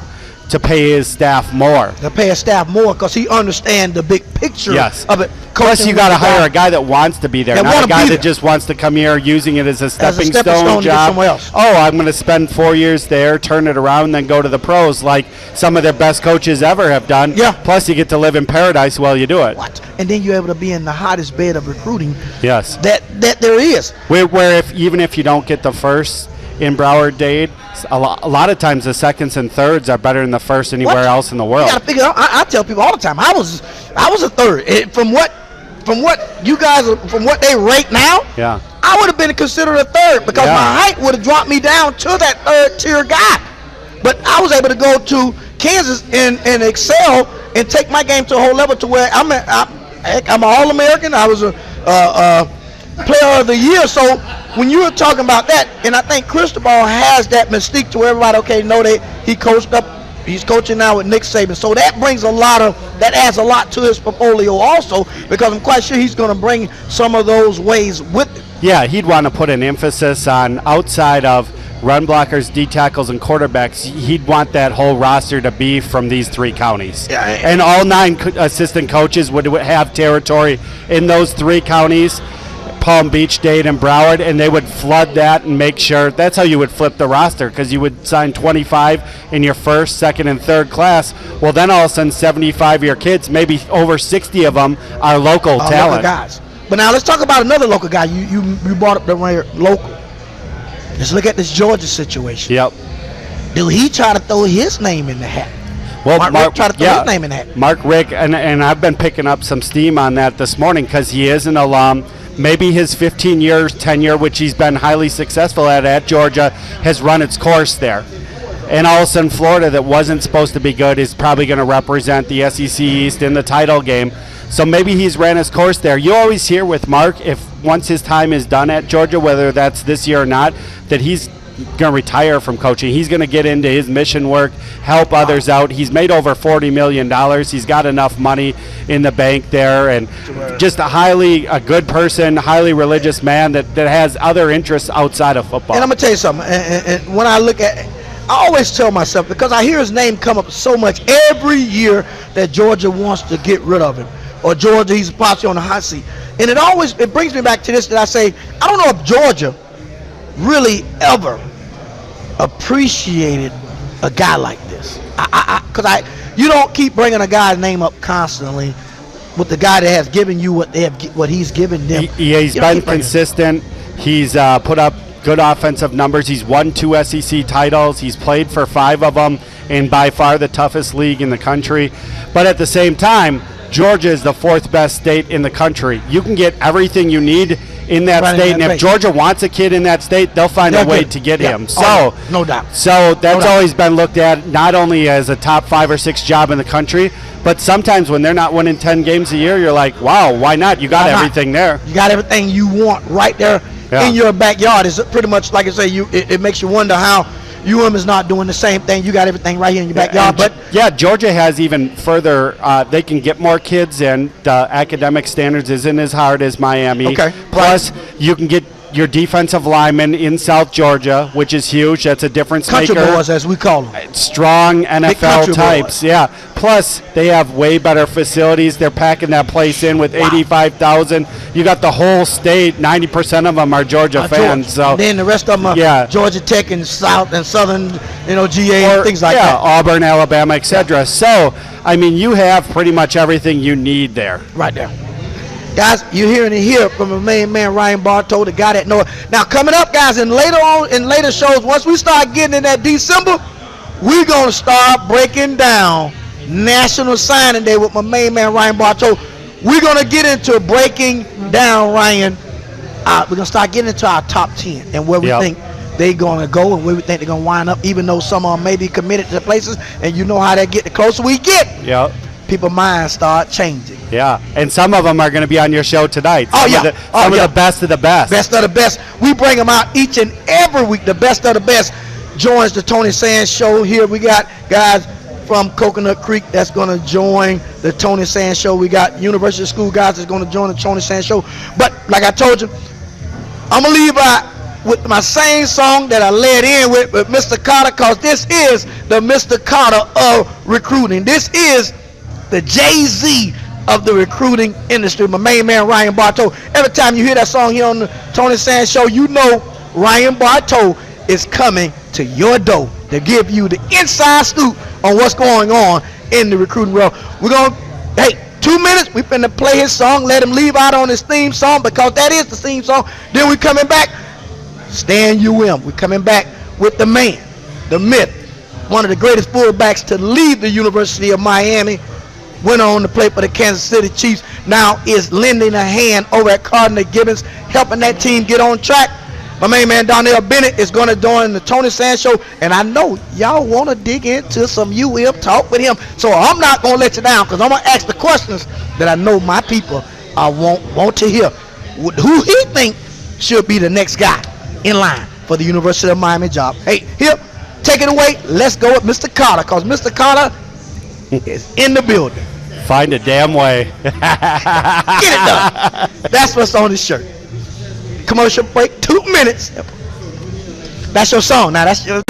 to pay his staff more.
To pay his staff more because he understands the big picture of it.
Plus, you got to hire a guy that wants to be there, not a guy that just wants to come here using it as a stepping stone job. Oh, I'm going to spend 4 years there, turn it around, and then go to the pros like some of their best coaches ever have done.
Yeah.
Plus, you get to live in paradise while you do it.
And then you're able to be in the hottest bed of recruiting.
Yes.
That there is.
Where even if you don't get the first in Broward Dade, a lot of times the seconds and thirds are better than the first anywhere else in the world.
You gotta figure out. I tell people all the time, I was a third. From what you guys, from what they rate now, I would have been considered a third because my height would have dropped me down to that third tier guy. But I was able to go to Kansas and excel and take my game to a whole level to where I'm an All-American. I was a Player of the Year. So when you were talking about that, and I think Cristobal has that mystique to where everybody know that he coached up. He's coaching now with Nick Saban, so that adds a lot to his portfolio also, because I'm quite sure he's going to bring some of those ways with it.
Yeah, he'd want to put an emphasis on outside of run blockers, D tackles, and quarterbacks. He'd want that whole roster to be from these three counties.
Yeah,
and all 9 assistant coaches would have territory in those 3 counties. Palm Beach, Dade, and Broward, and they would flood that and make sure. That's how you would flip the roster, because you would sign 25 in your first, second, and third class. Well, then all of a sudden 75 of your kids, maybe over 60 of them are local talent.
Local guys. But now let's talk about another local guy. You brought up the word local. Let's look at this Georgia situation.
Yep.
Do he try to throw his name in the hat?
Well,
Mark Richt tried to throw his name in the hat.
Mark Richt, and I've been picking up some steam on that this morning because he is an alum. Maybe his 15 years tenure, which he's been highly successful at Georgia, has run its course there. And all of a sudden, Florida, that wasn't supposed to be good, is probably going to represent the SEC East in the title game. So maybe he's ran his course there. You always hear with Mark, if once his time is done at Georgia, whether that's this year or not, that he's going to retire from coaching. He's going to get into his mission work, help others out. He's made over $40 million. He's got enough money in the bank there, and just a good person, highly religious man that has other interests outside of football.
And I'm going to tell you something. And when I look at I always tell myself, because I hear his name come up so much every year that Georgia wants to get rid of him, or Georgia, he's possibly on the hot seat. And it brings me back to this, that I say, I don't know if Georgia really ever appreciated a guy like this. Because you don't keep bringing a guy's name up constantly with the guy that has given you what he's given them.
He's been consistent. He's put up good offensive numbers. He's won 2 SEC titles. He's played for 5 of them in by far the toughest league in the country. But at the same time, Georgia is the 4th best state in the country. You can get everything you need in that state, and if Georgia wants a kid in that state, they'll find a way to get him. So,
no doubt.
So that's always been looked at not only as a top 5 or 6 job in the country, but sometimes when they're not winning 10 games a year, you're like, wow, why not? You got everything there.
You got everything you want right there in your backyard. Is pretty much like I say, it makes you wonder how UM is not doing the same thing. You got everything right here in your backyard. But
Georgia has even further. They can get more kids in. The academic standards isn't as hard as Miami.
Okay.
Plus, you can get your defensive linemen in South Georgia, which is huge. That's a difference
country
maker.
boys, as we call them.
Strong NFL types.
Boys.
Yeah. Plus, they have way better facilities. They're packing that place in with 85,000. You got the whole state. 90% of them are Georgia fans. So
and then the rest of them are Georgia Tech and South and Southern, GA and things like that.
Auburn, Alabama, etc. So, I mean, you have pretty much everything you need there.
Right there. Guys, you're hearing it here from the main man, Ryan Bartow, the guy that knows. Now, coming up, guys, in later shows, once we start getting in that December, we're going to start breaking down National Signing Day with my main man, Ryan Bartow. We're going to get into breaking down, Ryan. We're going to start getting into our top 10 and where we think they're going to go and where we think they're going to wind up, even though some of them may be committed to places, and you know how they get the closer we get.
Yep.
People's minds start changing.
Yeah, and some of them are going to be on your show tonight.
Some of
the best of the best.
Best of the best. We bring them out each and every week. The best of the best joins the Tony Sands Show. Here we got guys from Coconut Creek that's going to join the Tony Sands Show. We got University School guys that's going to join the Tony Sands Show. But like I told you, I'm going to leave out with my same song that I led in with Mr. Carter, because this is the Mr. Carter of recruiting. This is the Jay-Z of the recruiting industry, my main man, Ryan Bartow. Every time you hear that song here on the Tony Sands Show, you know Ryan Bartow is coming to your door to give you the inside scoop on what's going on in the recruiting world. We're going to, 2 minutes, we finna play his song, let him leave out on his theme song, because that is the theme song. Then we coming back, Stan UM. We're coming back with the man, the myth, one of the greatest fullbacks to leave the University of Miami, went on to play for the Kansas City Chiefs, now is lending a hand over at Cardinal Gibbons, helping that team get on track. My main man, Donnell Bennett, is going to join the Tony Sands Show, and I know y'all want to dig into some UM talk with him, so I'm not going to let you down, because I'm going to ask the questions that I know my people want to hear. Who he think should be the next guy in line for the University of Miami job. Hey, here, take it away. Let's go with Mr. Carter, because Mr. Carter is in the building.
Find a damn way.
Get it done. That's what's on his shirt. Commercial break, 2 minutes. That's your song. Now that's your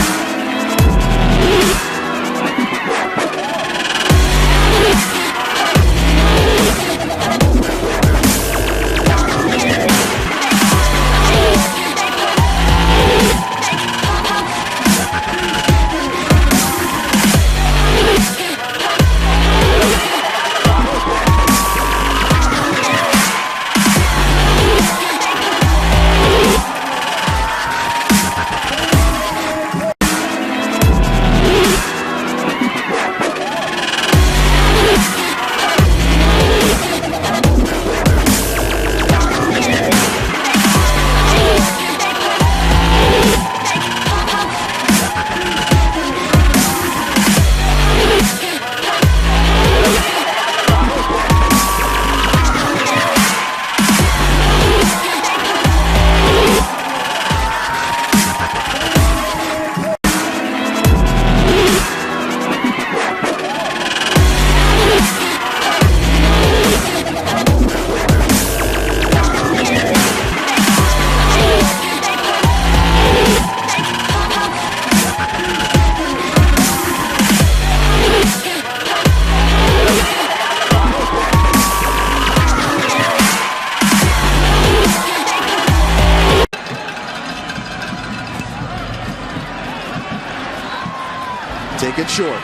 short.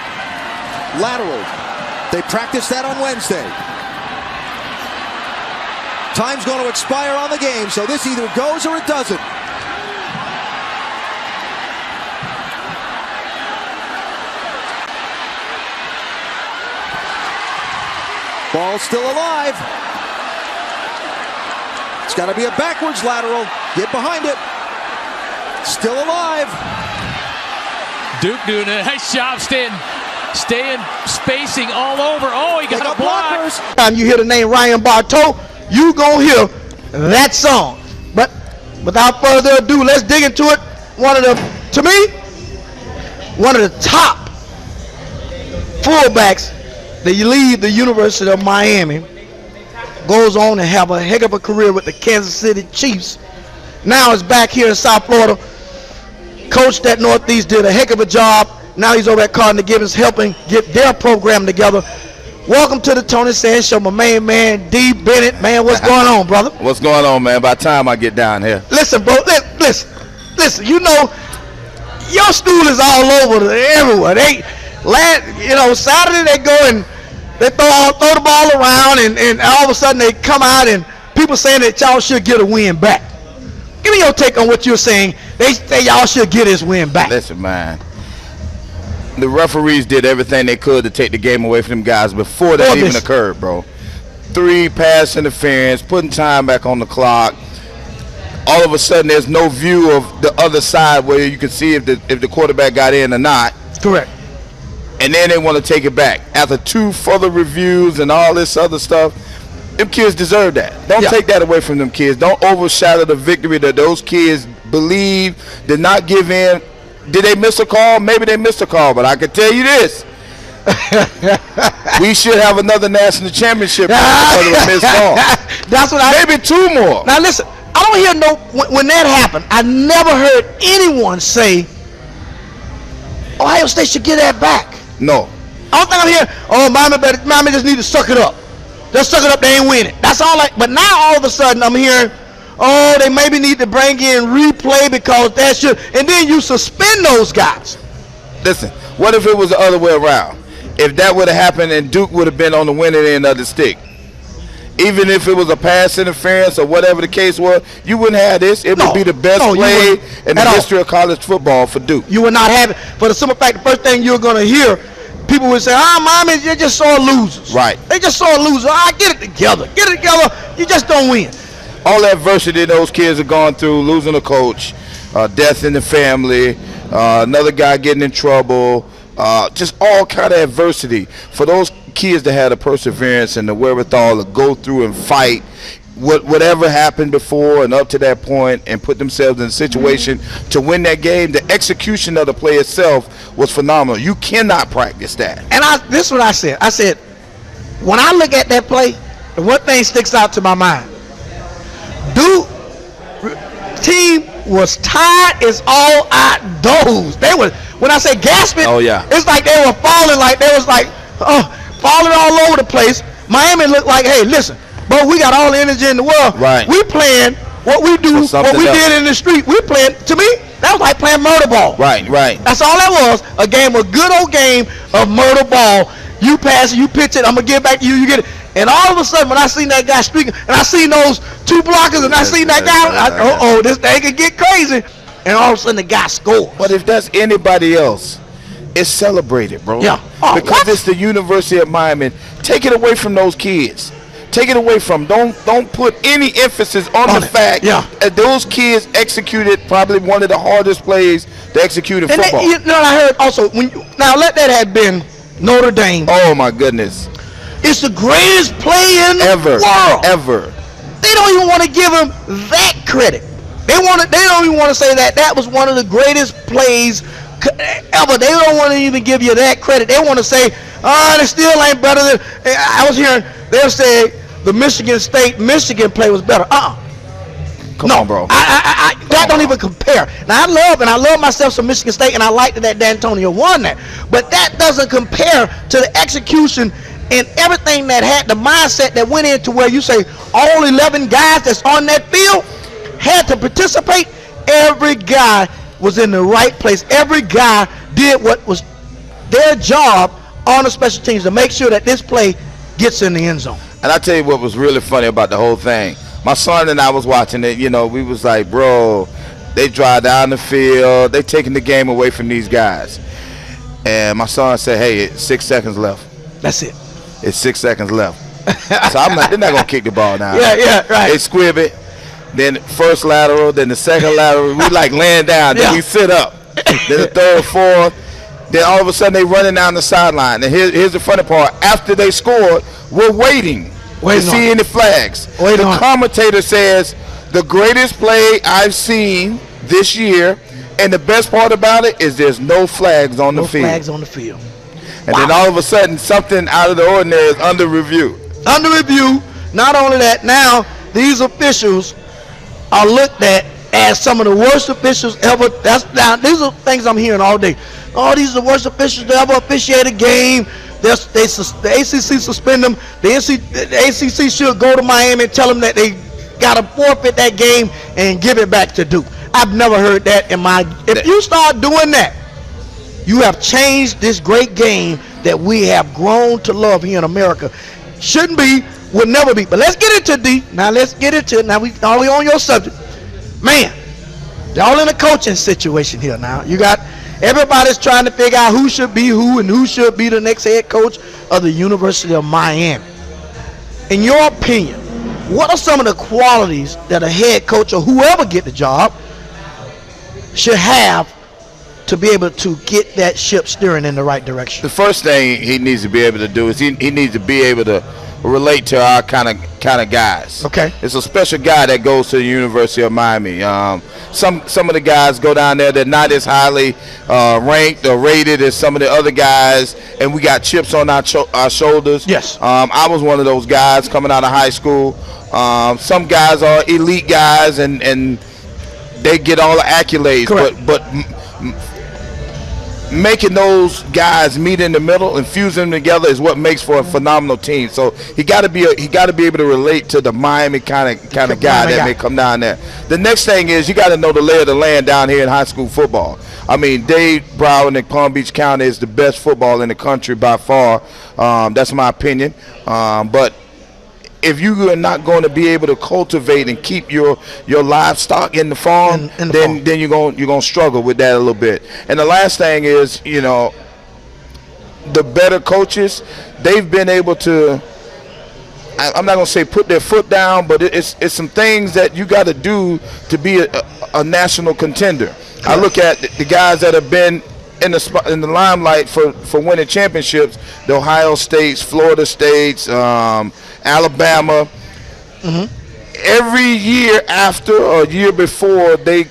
Lateral. They practiced that on Wednesday. Time's going to expire on the game, so this either goes or it doesn't. Ball still alive. It's got to be a backwards lateral. Get behind it. Still alive.
Duke doing a nice job staying spacing all over. Oh, he got a block.
Blockers.
Time you hear the name Ryan Bartow, you gonna hear that song. But without further ado, let's dig into it. To me, one of the top fullbacks that you leave the University of Miami, goes on to have a heck of a career with the Kansas City Chiefs. Now is back here in South Florida. Coached at Northeast, did a heck of a job. Now he's over at Cardinal Gibbons helping get their program together. Welcome to the Tony Sands Show, my main man, D. Bennett. Man, what's going on, brother?
What's going on, man? By the time I get down here.
Listen, bro, listen, you know, your stool is all over everywhere. Saturday they go and they throw the ball around, and all of a sudden they come out and people saying that y'all should get a win back. Give me your take on what you're saying. They say y'all should get this win back.
Listen, man. The referees did everything they could to take the game away from them guys before that even occurred, bro. 3 pass interference, putting time back on the clock. All of a sudden, there's no view of the other side where you can see if the quarterback got in or not.
Correct.
And then they want to take it back. After 2 further reviews and all this other stuff, them kids deserve that. Don't take that away from them kids. Don't overshadow the victory that those kids believe, did not give in. Did they miss a call? Maybe they missed a call, but I can tell you this. We should have another national championship because of a missed call.
That's what
maybe 2 more.
Now listen, I don't hear when that happened, I never heard anyone say Ohio State should get that back.
No.
I don't think I'm hearing, Miami just need to suck it up. Just suck it up, they ain't winning. That's all but now all of a sudden I'm hearing, they maybe need to bring in replay because that should, and then you suspend those guys.
Listen, what if it was the other way around? If that would have happened and Duke would have been on the winning end of the stick. Even if it was a pass interference or whatever the case was, you wouldn't have this. It would be the best play in the history of college football for Duke.
You would not have it. For the simple fact, the first thing you're going to hear, people would say, Miami, they just sore losers.
Right.
They just sore losers. Get it together. Get it together. You just don't win.
All that adversity those kids have gone through, losing a coach, death in the family, another guy getting in trouble, just all kind of adversity. For those kids that had the perseverance and the wherewithal to go through and fight whatever happened before and up to that point and put themselves in a situation to win that game, the execution of the play itself was phenomenal. You cannot practice that.
And this is what I said. I said, when I look at that play, the one thing sticks out to my mind. Duke team was tired as all outdoors. They were, when I say gasping, it's like they were falling, like they was like falling all over the place. Miami looked like, hey, listen, but we got all the energy in the world.
Right.
We playing what we do, what we did in the street. We playing, to me, that was like playing murder ball.
Right.
That's all that was, a good old game of murder ball. You pass it, you pitch it, I'm going to give it back to you, you get it. And all of a sudden, when I seen that guy streaking, and I seen those 2 blockers, and I seen that guy, this thing could get crazy. And all of a sudden, the guy scored.
But if that's anybody else, it's celebrated, bro.
Yeah.
Because it's the University of Miami. Take it away from those kids. Take it away from them. Don't put any emphasis on the fact that those kids executed probably one of the hardest plays to execute in football.
You know what I heard also? Now, let that have been Notre Dame.
Oh, my goodness.
It's the greatest play in the world.
Ever.
They don't even want to give him that credit. They don't even want to say that was one of the greatest plays ever. They don't want to even give you that credit. They want to say, they still ain't better than. I was hearing they'll say the Michigan play was better.
Come on, bro.
That don't even compare. Now I love myself some Michigan State, and I liked that D'Antonio won that. But that doesn't compare to the execution and everything that had the mindset that went into where you say all 11 guys that's on that field had to participate. Every guy was in the right place. Every guy did what was their job on the special teams to make sure that this play gets in the end zone.
And I tell you what was really funny about the whole thing. My son and I was watching it. You know, we was like, bro, they drive down the field. They taking the game away from these guys. And my son said, hey, it's 6 seconds left.
That's it.
It's 6 seconds left. So I'm like, they're not going to kick the ball now.
Yeah, right.
They squib it. Then first lateral, then the second lateral. We like laying down. Then we sit up. Then the third, fourth. Then all of a sudden they running down the sideline. And here's the funny part. After they scored, we're waiting to see any flags. The commentator says, the greatest play I've seen this year, and the best part about it is there's no flags on the field.
No flags on the field.
And then all of a sudden, something out of the ordinary is under review.
Under review. Not only that, now these officials are looked at as some of the worst officials ever. These are things I'm hearing all day. Oh, these are the worst officials to ever officiate a game. The ACC suspend them. The ACC should go to Miami and tell them that they got to forfeit that game and give it back to Duke. I've never heard that in my. If you start doing that, you have changed this great game that we have grown to love here in America. Shouldn't be, will never be. But let's get into D. Now let's get into it. Now we on your subject. Man, they're all in a coaching situation here now. You got everybody's trying to figure out who should be who and who should be the next head coach of the University of Miami. In your opinion, what are some of the qualities that a head coach or whoever get the job should have to be able to get that ship steering in the right direction?
The first thing he needs to be able to do is he needs to be able to relate to our kind of guys.
Okay.
It's a special guy that goes to the University of Miami. Some of the guys go down there, they're not as highly ranked or rated as some of the other guys, and we got chips on our shoulders.
Yes.
I was one of those guys coming out of high school. Some guys are elite guys, and they get all the accolades.
Correct.
But making those guys meet in the middle and fuse them together is what makes for a phenomenal team. So he got to be able to relate to the Miami kind of guy that may come down there. The next thing is you got to know the lay of the land down here in high school football. I mean, Dave Brown in Palm Beach County is the best football in the country by far. That's my opinion. But if you are not going to be able to cultivate and keep your livestock in the farm, then you're going to struggle with that a little bit. And the last thing is, you know, the better coaches, they've been able to, I'm not going to say put their foot down, but it's some things that you got to do to be a national contender. I look at the guys that have been in the limelight for winning championships, the Ohio States, Florida States, Alabama. Every year after or a year before they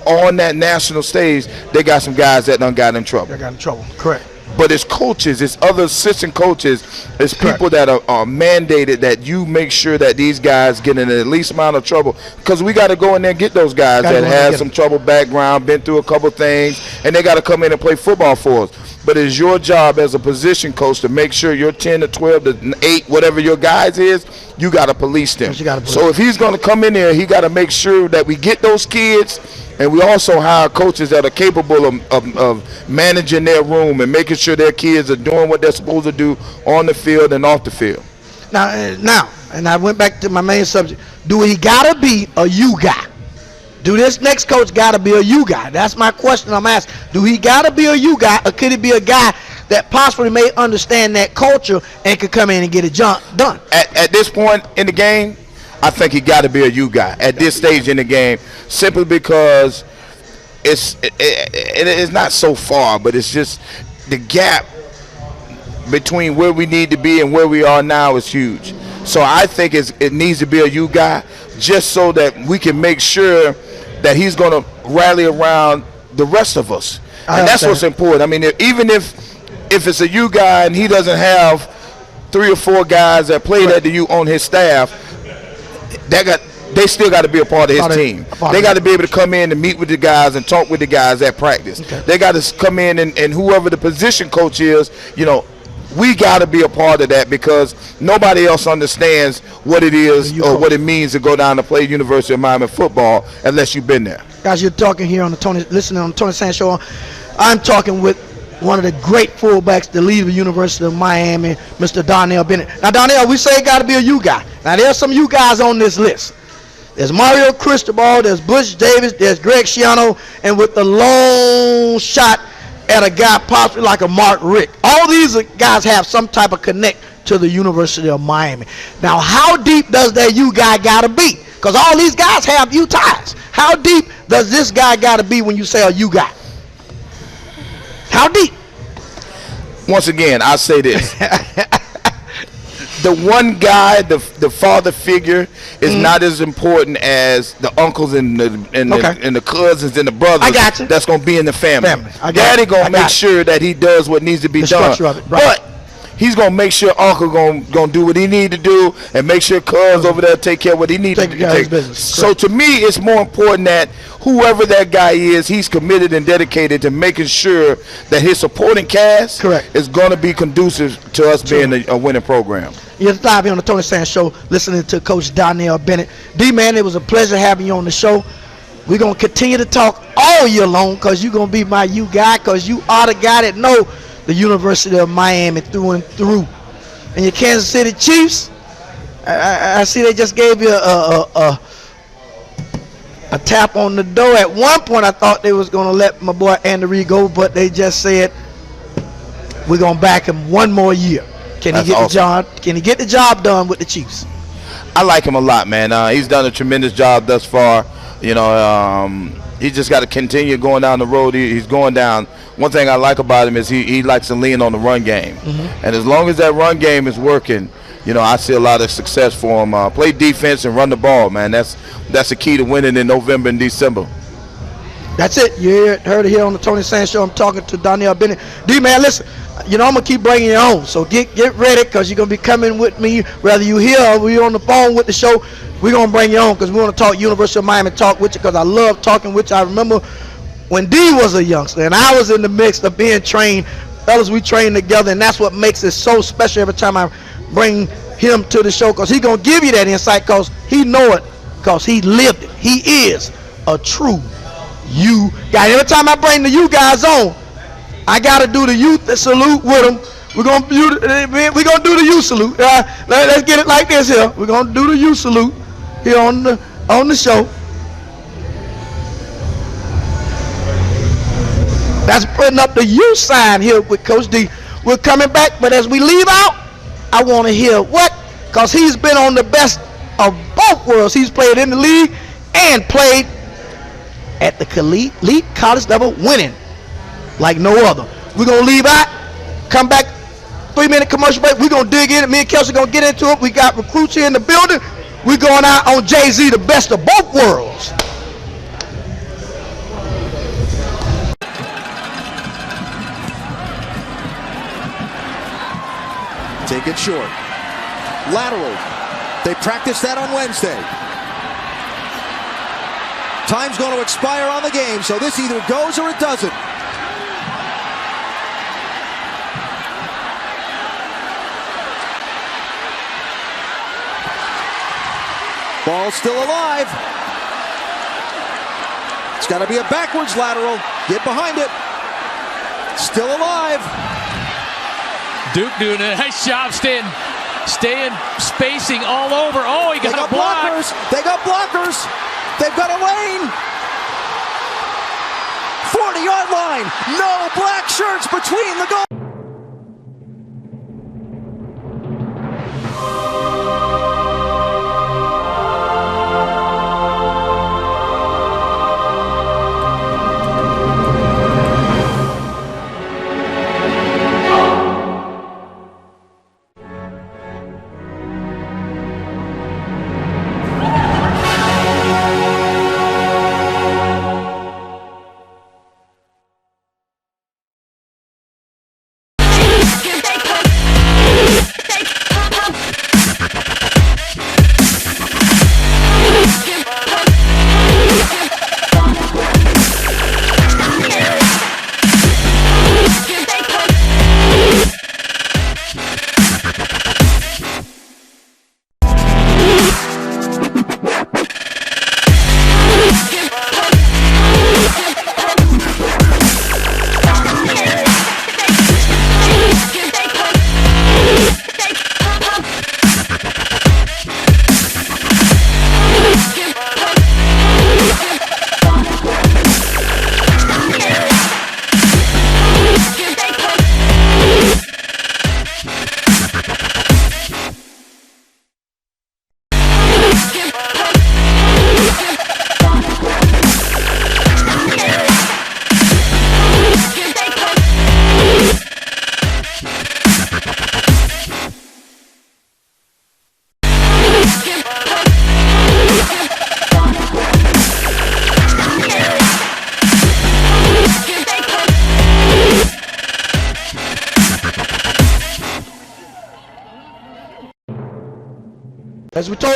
on that national stage, they got some guys that done got in trouble.
They got in trouble, correct.
But it's coaches, it's other assistant coaches, it's people that are mandated that you make sure that these guys get in the least amount of trouble, because we got to go in there and get those guys that have some trouble background, been through a couple things, and they got to come in and play football for us. But it's your job as a position coach to make sure your 10 to 12 to 8, whatever your guys is, you got to police them. So if he's going to come in there, he got to make sure that we get those kids. And we also hire coaches that are capable of managing their room and making sure their kids are doing what they're supposed to do on the field and off the field.
Now, and I went back to my main subject. Do he got to be a you guy? Do this next coach got to be a you guy? That's my question I'm asking. Do he got to be a you guy, or could he be a guy that possibly may understand that culture and could come in and get it done?
At this point in the game, I think he got to be a you guy at this stage in the game, simply because it's not so far, but it's just the gap between where we need to be and where we are now is huge. So I think it needs to be a you guy, just so that we can make sure that he's going to rally around the rest of us. And that's what's important. I mean, even if it's a you guy and he doesn't have 3 or 4 guys that played at the U on his staff, they still got to be a part of his team. They got to be able to come in and meet with the guys and talk with the guys at practice. Okay. They got to come in and whoever the position coach is, you know, we got to be a part of that, because nobody else understands what it is or what it means to go down to play University of Miami football unless you've been there.
Guys, you're talking here on listening on the Tony Sands Show. I'm talking with one of the great fullbacks to leave the University of Miami, Mr. Darnell Bennett. Now, Darnell, we say it got to be a U guy. Now, there's some U guys on this list. There's Mario Cristobal, there's Butch Davis, there's Greg Schiano, and with the long shot at a guy possibly like a Mark Richt. All these guys have some type of connect to the University of Miami. Now, how deep does that U guy got to be? Because all these guys have U ties. How deep does this guy got to be when you say a U guy? How deep?
Once again, I say this. The one guy, the father figure, is not as important as the uncles and the cousins and the brothers.
I got you.
That's gonna be in the family. Daddy gonna make sure that he does what needs to be done.
Structure of it, right.
But he's gonna make sure uncle gonna do what he need to do, and make sure cuz over there take care of what he needs to
Take care of his business.
So to me, it's more important that whoever that guy is, he's committed and dedicated to making sure that his supporting cast is going to be conducive to us being a winning program.
You're live here on the Tony Sands Show, listening to Coach Darnell Bennett. D-Man, it was a pleasure having you on the show. We're going to continue to talk all year long because you're going to be my U guy, because you are the guy that know the University of Miami through and through. And your Kansas City Chiefs, I see they just gave you a tap on the door. At one point, I thought they was going to let my boy Andy Reid go, but they just said, we're going to back him one more year. Can he get the job? Can he get the job done with the Chiefs?
I like him a lot, man. He's done a tremendous job thus far. You know, he just got to continue going down the road. He's going down. One thing I like about him is he likes to lean on the run game, and as long as that run game is working, you know, I see a lot of success for him. Play defense and run the ball, man. That's the key to winning in November and December.
That's it. You heard it here on the Tony Sands Show. I'm talking to Darnell Bennett. D-Man, listen, you know I'm going to keep bringing you on, so get ready, because you're going to be coming with me, whether you here or we're on the phone with the show. We're going to bring you on because we want to talk University of Miami, talk with you, because I love talking with you. I remember when D was a youngster and I was in the mix of being trained. Fellas, we train together, and that's what makes it so special every time I bring him to the show, because he's going to give you that insight, because he know it, because he lived it. He is a true U guy. Every time I bring the U guys on, I got to do the youth salute with them. We're going to do the U salute. Let's get it like this here. We're going to do the U salute here on the show. That's putting up the U sign here with Coach D. We're coming back, but as we leave out, I want to hear what, because he's been on the best of both worlds. He's played in the league and played at the elite college level, winning like no other. We're going to leave out, come back, 3-minute commercial break. We're going to dig in. Me and Kelsey going to get into it. We got recruits here in the building. We're going out on Jay-Z, the best of both worlds.
Take it short. Lateral. They practiced that on Wednesday. Time's going to expire on the game, so this either goes or it doesn't. Ball still alive. It's got to be a backwards lateral. Get behind it. Still alive.
Duke doing a nice job staying spacing all over. Oh, he got a block.
Blockers. They got blockers. They've got a lane. 40-yard line. No black shirts between the goals.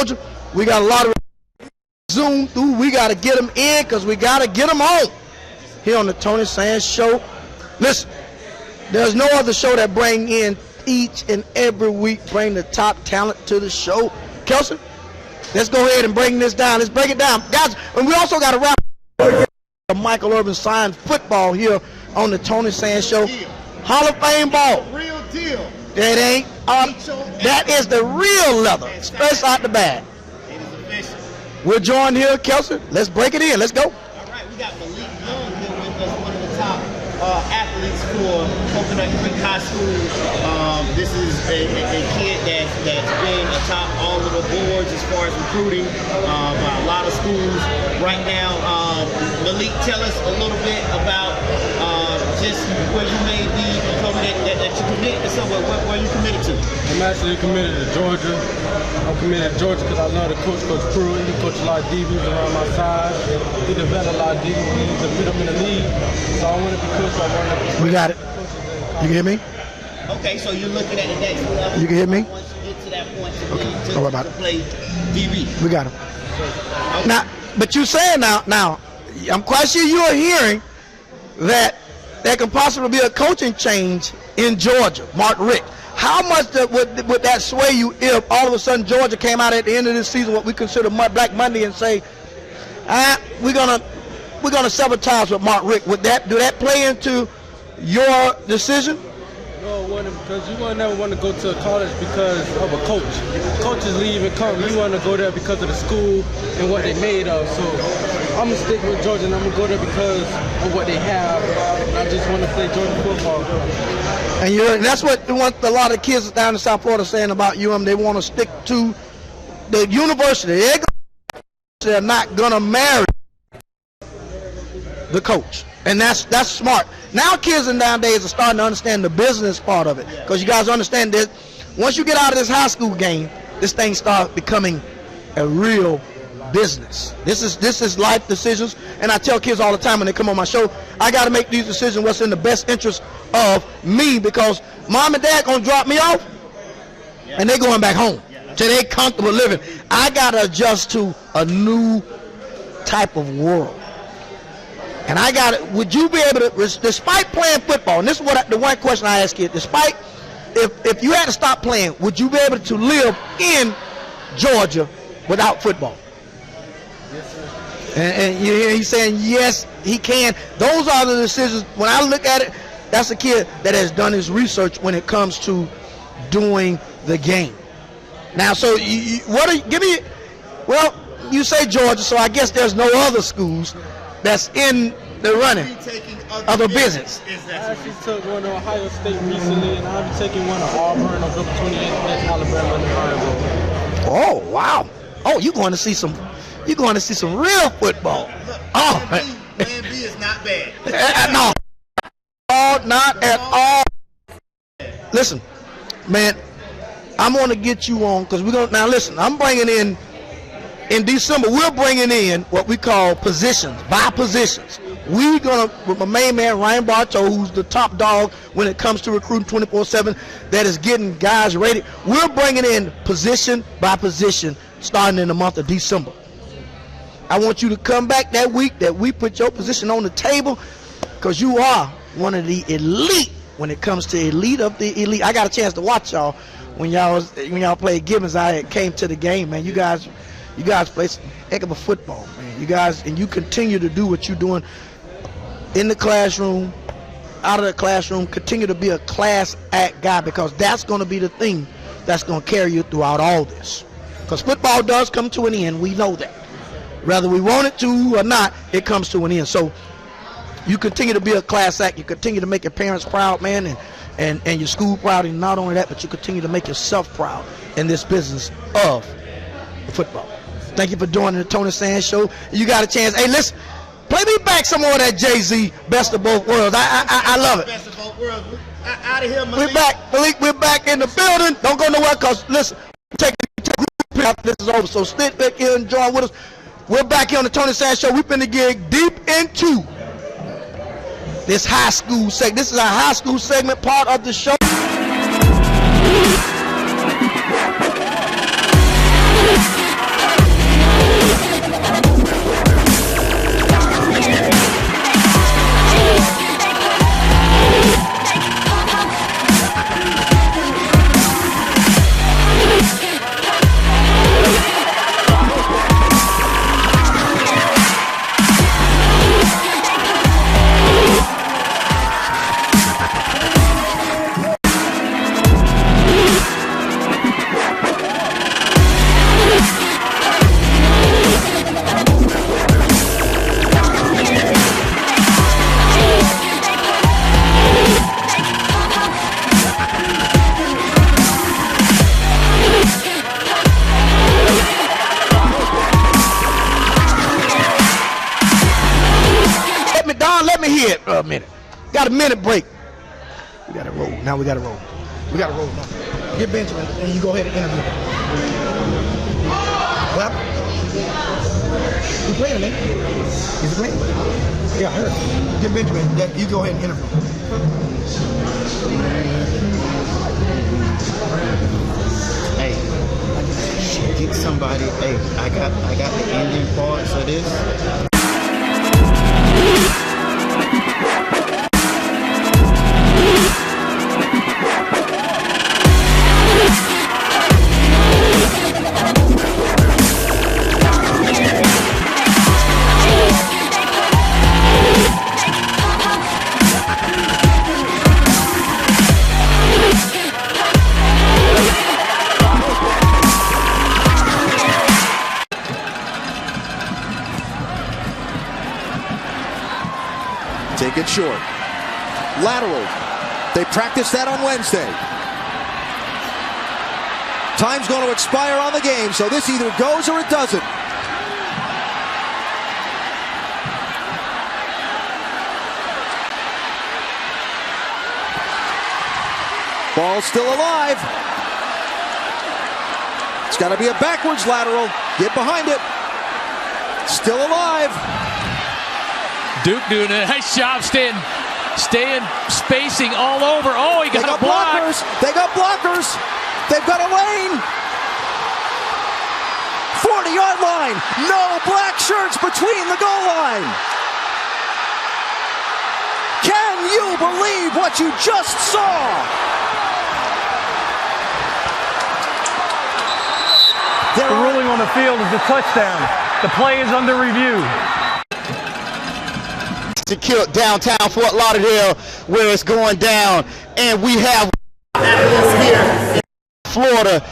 Georgia. We got a lot of Zoom through. We got to get them in because we got to get them on here on the Tony Sands Show. Listen, there's no other show that bring in each and every week, bring the top talent to the show. Kelsey, let's go ahead and bring this down. Let's break it down. Guys, and we also got to wrap up Michael Irvin signed football here on the Tony Sands Show. Hall of Fame ball.
Real deal.
That ain't, that is the real leather, fresh out the bag.
It is official.
We're joined here, Kelsey. Let's break it in. Let's go.
All right, we got Malik Young here with us, one of the top athletes for Coconut Creek High School. This is a kid that's been atop all of the boards as far as recruiting by a lot of schools right now. Malik, tell us a little bit about just where you may be, that you committed to somewhere. Where you committed to?
I'm actually committed to Georgia. I'm committed to Georgia because I love the coach, Coach Pruitt. He coached a lot of DBs around my side. He developed a lot of DBs to put them in the league. So I want to be coached by one of the
We got it. You can hear me?
Okay, so you're looking at the next level.
You can hear me?
Once you get to that point
Don't worry about
to
it.
play DB.
We got him. Now, but you saying now, I'm quite sure you are hearing that there can possibly be a coaching change in Georgia, Mark Richt. How much would that sway you if all of a sudden Georgia came out at the end of this season, what we consider Black Monday, and say, we're gonna sabotage with Mark Richt? Do that play into your decision?
No, because you never want to go to college because of a coach. Coaches leave and come. You want to go there because of the school and what they made of. So I'm going to stick with Georgia, and I'm going to go there because of what they have. I just want to play Georgia football.
And that's what a lot of kids down in South Florida saying about UM. They want to stick to the university. They're not going to marry the coach. And that's smart. Now kids in nowadays are starting to understand the business part of it. Because you guys understand that once you get out of this high school game, this thing starts becoming a real business. This is life decisions. And I tell kids all the time when they come on my show, I got to make these decisions what's in the best interest of me, because mom and dad going to drop me off and they going back home to their comfortable living. I got to adjust to a new type of world. And would you be able to, despite playing football, and this is the one question I ask you, despite, if you had to stop playing, would you be able to live in Georgia without football?
Yes, sir.
And he's saying, yes, he can. Those are the decisions. When I look at it, that's a kid that has done his research when it comes to doing the game. Now, so you say Georgia, so I guess there's no other schools that's in the running of the business.
I actually took one to Ohio State recently, and I'll be taking one to Auburn on November 28th against Alabama in the Iron Bowl.
Oh, wow. Oh, you're going to see some real football.
Man B is not bad.
No. Not at all. Listen, man, I'm going to get you on, because now listen, I'm bringing in December, we're bringing in what we call positions, by positions. We're going to, with my main man, Ryan Bartow, who's the top dog when it comes to recruiting 24/7, that is getting guys ready. We're bringing in position by position starting in the month of December. I want you to come back that week that we put your position on the table, because you are one of the elite when it comes to elite of the elite. I got a chance to watch y'all when y'all played Gibbons. I came to the game, man. You guys play some heck of a football, man. You guys, and you continue to do what you're doing in the classroom, out of the classroom. Continue to be a class act guy, because that's going to be the thing that's going to carry you throughout all this. Because football does come to an end. We know that. Whether we want it to or not, it comes to an end. So you continue to be a class act. You continue to make your parents proud, man, and your school proud. And not only that, but you continue to make yourself proud in this business of football. Thank you for doing the Tony Sands Show. You got a chance. Hey, listen, play me back some more of that Jay-Z Best of Both Worlds. I love it.
Best of both worlds. Out of here, Malik.
We're back, Malik. We're back in the building. Don't go nowhere, because listen, take a group after this is over. So stick back here and join with us. We're back here on the Tony Sands Show. We're finna get deep into this high school segment. This is our high school segment part of the show. for a minute. Got a minute break. We got to roll. Now we got to roll. We got to roll now. Get Benjamin, and you go ahead and interview him. Well, he's playing, man. He's playing. Yeah, I heard. Get Benjamin. You go ahead and interview him.
Hey, get somebody. Hey, I got the ending parts of this.
Take it short. Lateral. They practiced that on Wednesday. Time's going to expire on the game, so this either goes or it doesn't. Ball's still alive. It's got to be a backwards lateral. Get behind it. Still alive.
Duke doing a nice job staying spacing all over. Oh, he got a block.
Blockers. They got blockers. They've got a lane. 40-yard line. No black shirts between the goal line. Can you believe what you just saw?
The ruling on the field is a touchdown. The play is under review.
Secure downtown Fort Lauderdale where it's going down, and we have here in Florida.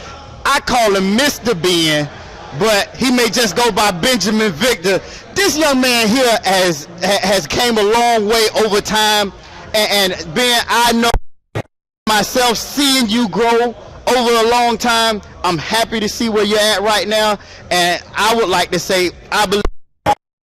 I call him Mr. Ben, but he may just go by Benjamin Victor. This young man here has came a long way over time, and Ben, I know myself seeing you grow over a long time. I'm happy to see where you're at right now, and I would like to say I believe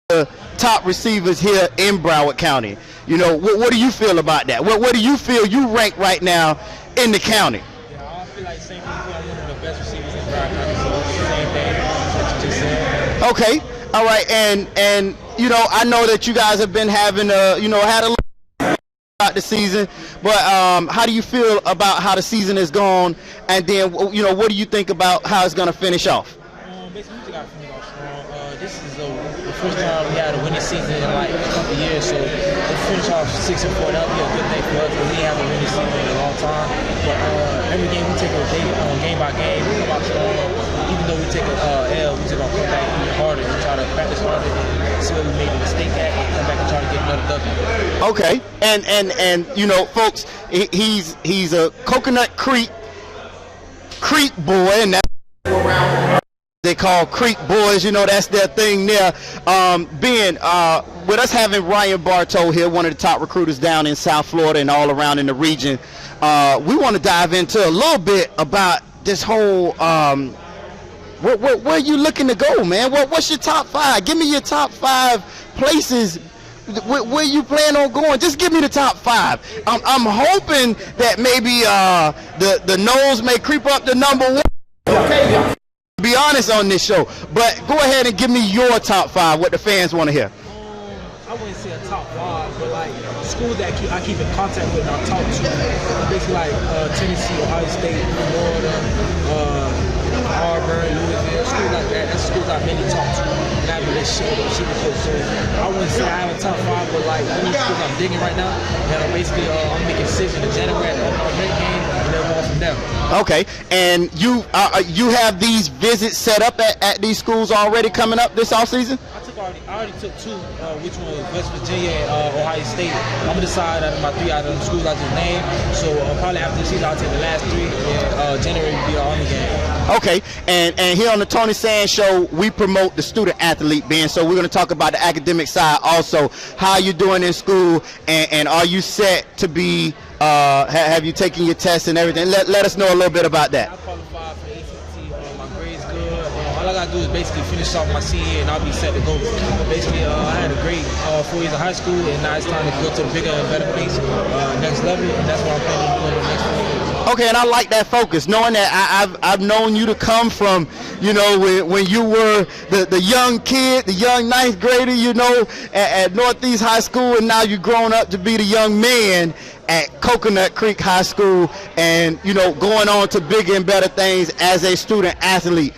the top receivers here in Broward County. You know, what do you feel about that? What do you feel you rank right now in the county?
Yeah, I feel like same thing. I'm one of the best receivers in Broward County, so it's the same thing that you just said.
Okay, all right, and you know, I know that you guys have been having had a little about the season, but how do you feel about how the season has gone, and then what do you think about how it's going to finish off?
Basically, we got to finish off strong. This is the first time we had a winning season in like a couple years, so to finish off 6-4, that'll be a good thing for us because we haven't winning season in a long time. But every game we take a day, game by game, we come out strong. Even though we take a L, we just gonna come back even harder. We try to practice harder and see where we made a mistake at, and come back and try to get another W.
Okay, and folks, he's a Coconut Creek boy, and that's they call Creek boys. That's their thing there. Ben, with us having Ryan Bartow here, one of the top recruiters down in South Florida and all around in the region, we want to dive into a little bit about this whole where are you looking to go, man? What's your top 5? Give me your top 5 places where you plan on going. Just give me the top 5. I'm hoping that maybe the nose may creep up to number 1. Okay, be honest on this show, but go ahead and give me your top 5. What the fans want to hear.
I wouldn't say a top 5, but like schools that I keep in contact with and I talk to, basically like Tennessee, Ohio State, Florida, Auburn, Louisville, schools like that. That's schools I mainly talk to and I have a relationship with receiver coach. So I wouldn't say I have a top 5, but like these schools I'm digging right now, and I'm basically I'm making decisions in January at the opening game, and then on from there.
Okay, and you have these visits set up at these schools already coming up this offseason?
I already took 2, which one was West Virginia and Ohio State. I'm going to decide out of my 3 out of the schools I just named. So probably after the season, I'll take the last 3, and January will be our only game.
Okay, and here on the Tony Sands Show, we promote the student athlete, Ben. So we're going to talk about the academic side also. How you doing in school, and are you set to be, have you taken your tests and everything? Let us know a little bit about that.
I qualified for the ACT. My grades good. All I got I do is basically finish off my senior year and I'll be set to go. Basically, I had a great 4 years of high school, and now it's time to go to the bigger and better place, next level, and that's what I'm planning to do in the next 4 years.
Okay, and I like that focus, knowing that I've known you to come from, you know, when you were the young kid, the young ninth grader, you know, at Northeast High School, and now you've grown up to be the young man at Coconut Creek High School, and, you know, going on to bigger and better things as a student athlete.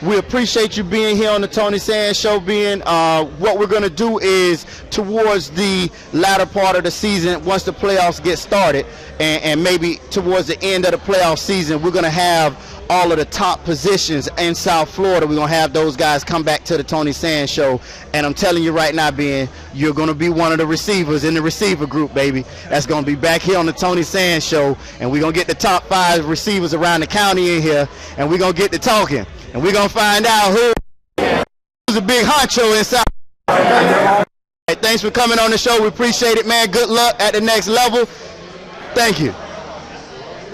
We appreciate you being here on the Tony Sands Show. What we're going to do is, towards the latter part of the season, once the playoffs get started, and maybe towards the end of the playoff season, we're going to have all of the top positions in South Florida. We're going to have those guys come back to the Tony Sands Show. And I'm telling you right now, Ben, you're going to be one of the receivers in the receiver group, baby. That's going to be back here on the Tony Sands Show. And we're going to get the top 5 receivers around the county in here. And we're going to get to talking. And we're going to find out who's a big honcho in South Florida. Hey, thanks for coming on the show. We appreciate it, man. Good luck at the next level. Thank you.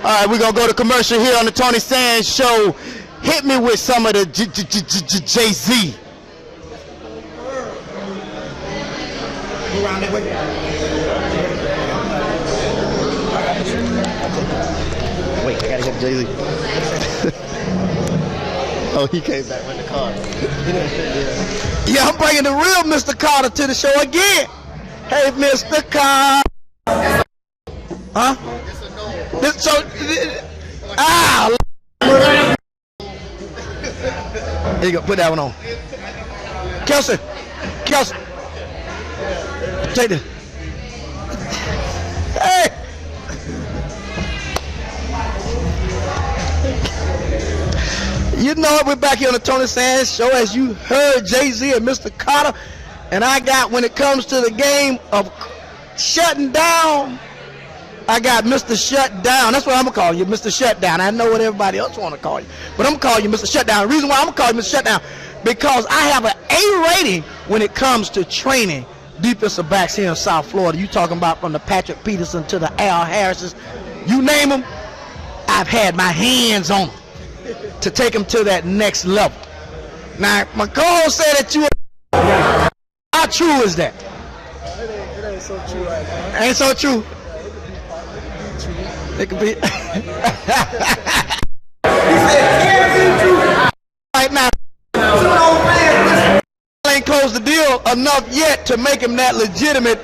All right, we're going to go to commercial here on the Tony Sands Show. Hit me with some of the Jay-Z.
Go around that way.
Wait, I got to get Jay-Z. Oh, he came back with the car.
Yeah, I'm bringing the real Mr. Carter to the show again. Hey, Mr. Carter. Huh? So, there you go. Put that one on. Kelsey, take this. Hey. You know it, we're back here on the Tony Sands Show. As you heard, Jay-Z and Mr. Carter, and I got, when it comes to the game of shutting down, I got Mr. Shutdown. That's what I'm going to call you, Mr. Shutdown. I know what everybody else want to call you, but I'm going to call you Mr. Shutdown. The reason why I'm going to call you Mr. Shutdown, because I have an A rating when it comes to training defensive backs here in South Florida. You talking about from the Patrick Peterson to the Al Harrises, you name them, I've had my hands on them to take them to that next level. Now, my co-host said that you are, how true is that?
It ain't so true right now.
Ain't so true. It could be. Right now, ain't closed the deal enough yet to make him that legitimate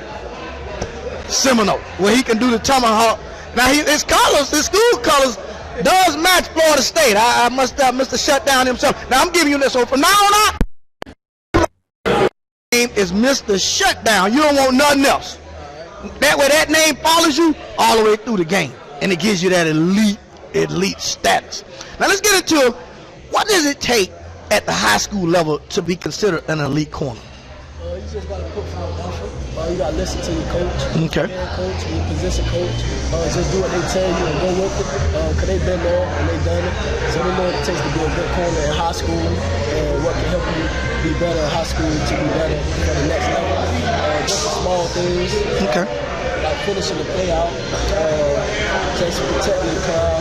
Seminole, where he can do the tomahawk. Now, his colors, his school colors, does match Florida State. I must have Mr. Shutdown himself. Now, I'm giving you this. So from now on out, name is Mr. Shutdown. You don't want nothing else. That way, that name follows you all the way through the game, and it gives you that elite status. Now, let's get into what does it take at the high school level to be considered an elite corner?
You just got to put forth effort. You got to listen to your coach,
Okay.
your coach, your position coach. Just do what they tell you and go with it. Because they've been there and they've done it. So they know what it takes to be a good corner in high school and what can help you be better in high school to be better for the next level. Just the small things.
Okay.
Like finishing the play out, just protecting the crowd,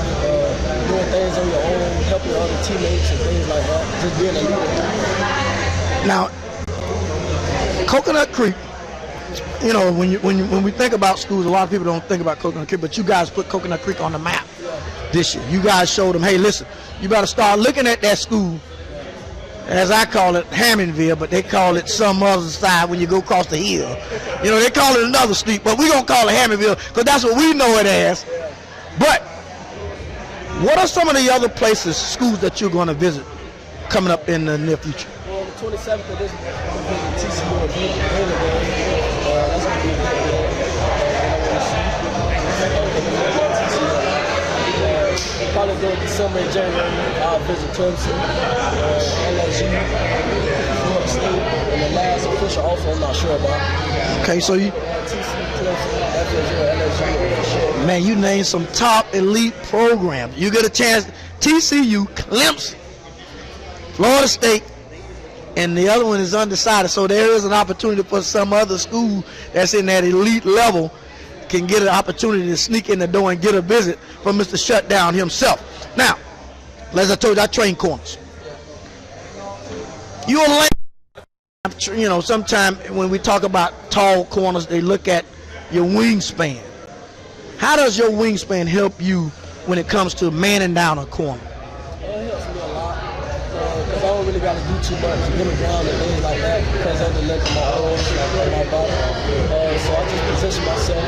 doing things on your own, helping other teammates and things like that. Just being a leader.
Now, Coconut Creek, you know, when we think about schools, a lot of people don't think about Coconut Creek, but you guys put Coconut Creek on the map this year. You guys showed them, hey, listen, you better start looking at that school, as I call it, Hammondville, but they call it some other side when you go across the hill. You know, they call it another street, but we're going to call it Hammondville because that's what we know it as. But what are some of the other places, schools that you're going to visit coming up in the near future?
Well, the 27th of this month, we're visit TCU and Baylor game. That's going to be a good game. Probably during December and January, I'll visit Clemson, LSU, Florida State, and the last official offer I'm not sure about.
Okay, so you, man, you named some top elite programs. You get a chance, TCU, Clemson, Florida State, and the other one is undecided. So there is an opportunity for some other school that's in that elite level can get an opportunity to sneak in the door and get a visit from Mr. Shutdown himself. Now, as I told you, I train corners. you're a you know, sometimes when we talk about tall corners, they look at your wingspan. How does your wingspan help you when it comes to manning down a corner?
It helps me a lot because I don't really got to do too much getting down and things like that because of the length of my arms and my body. So I just position myself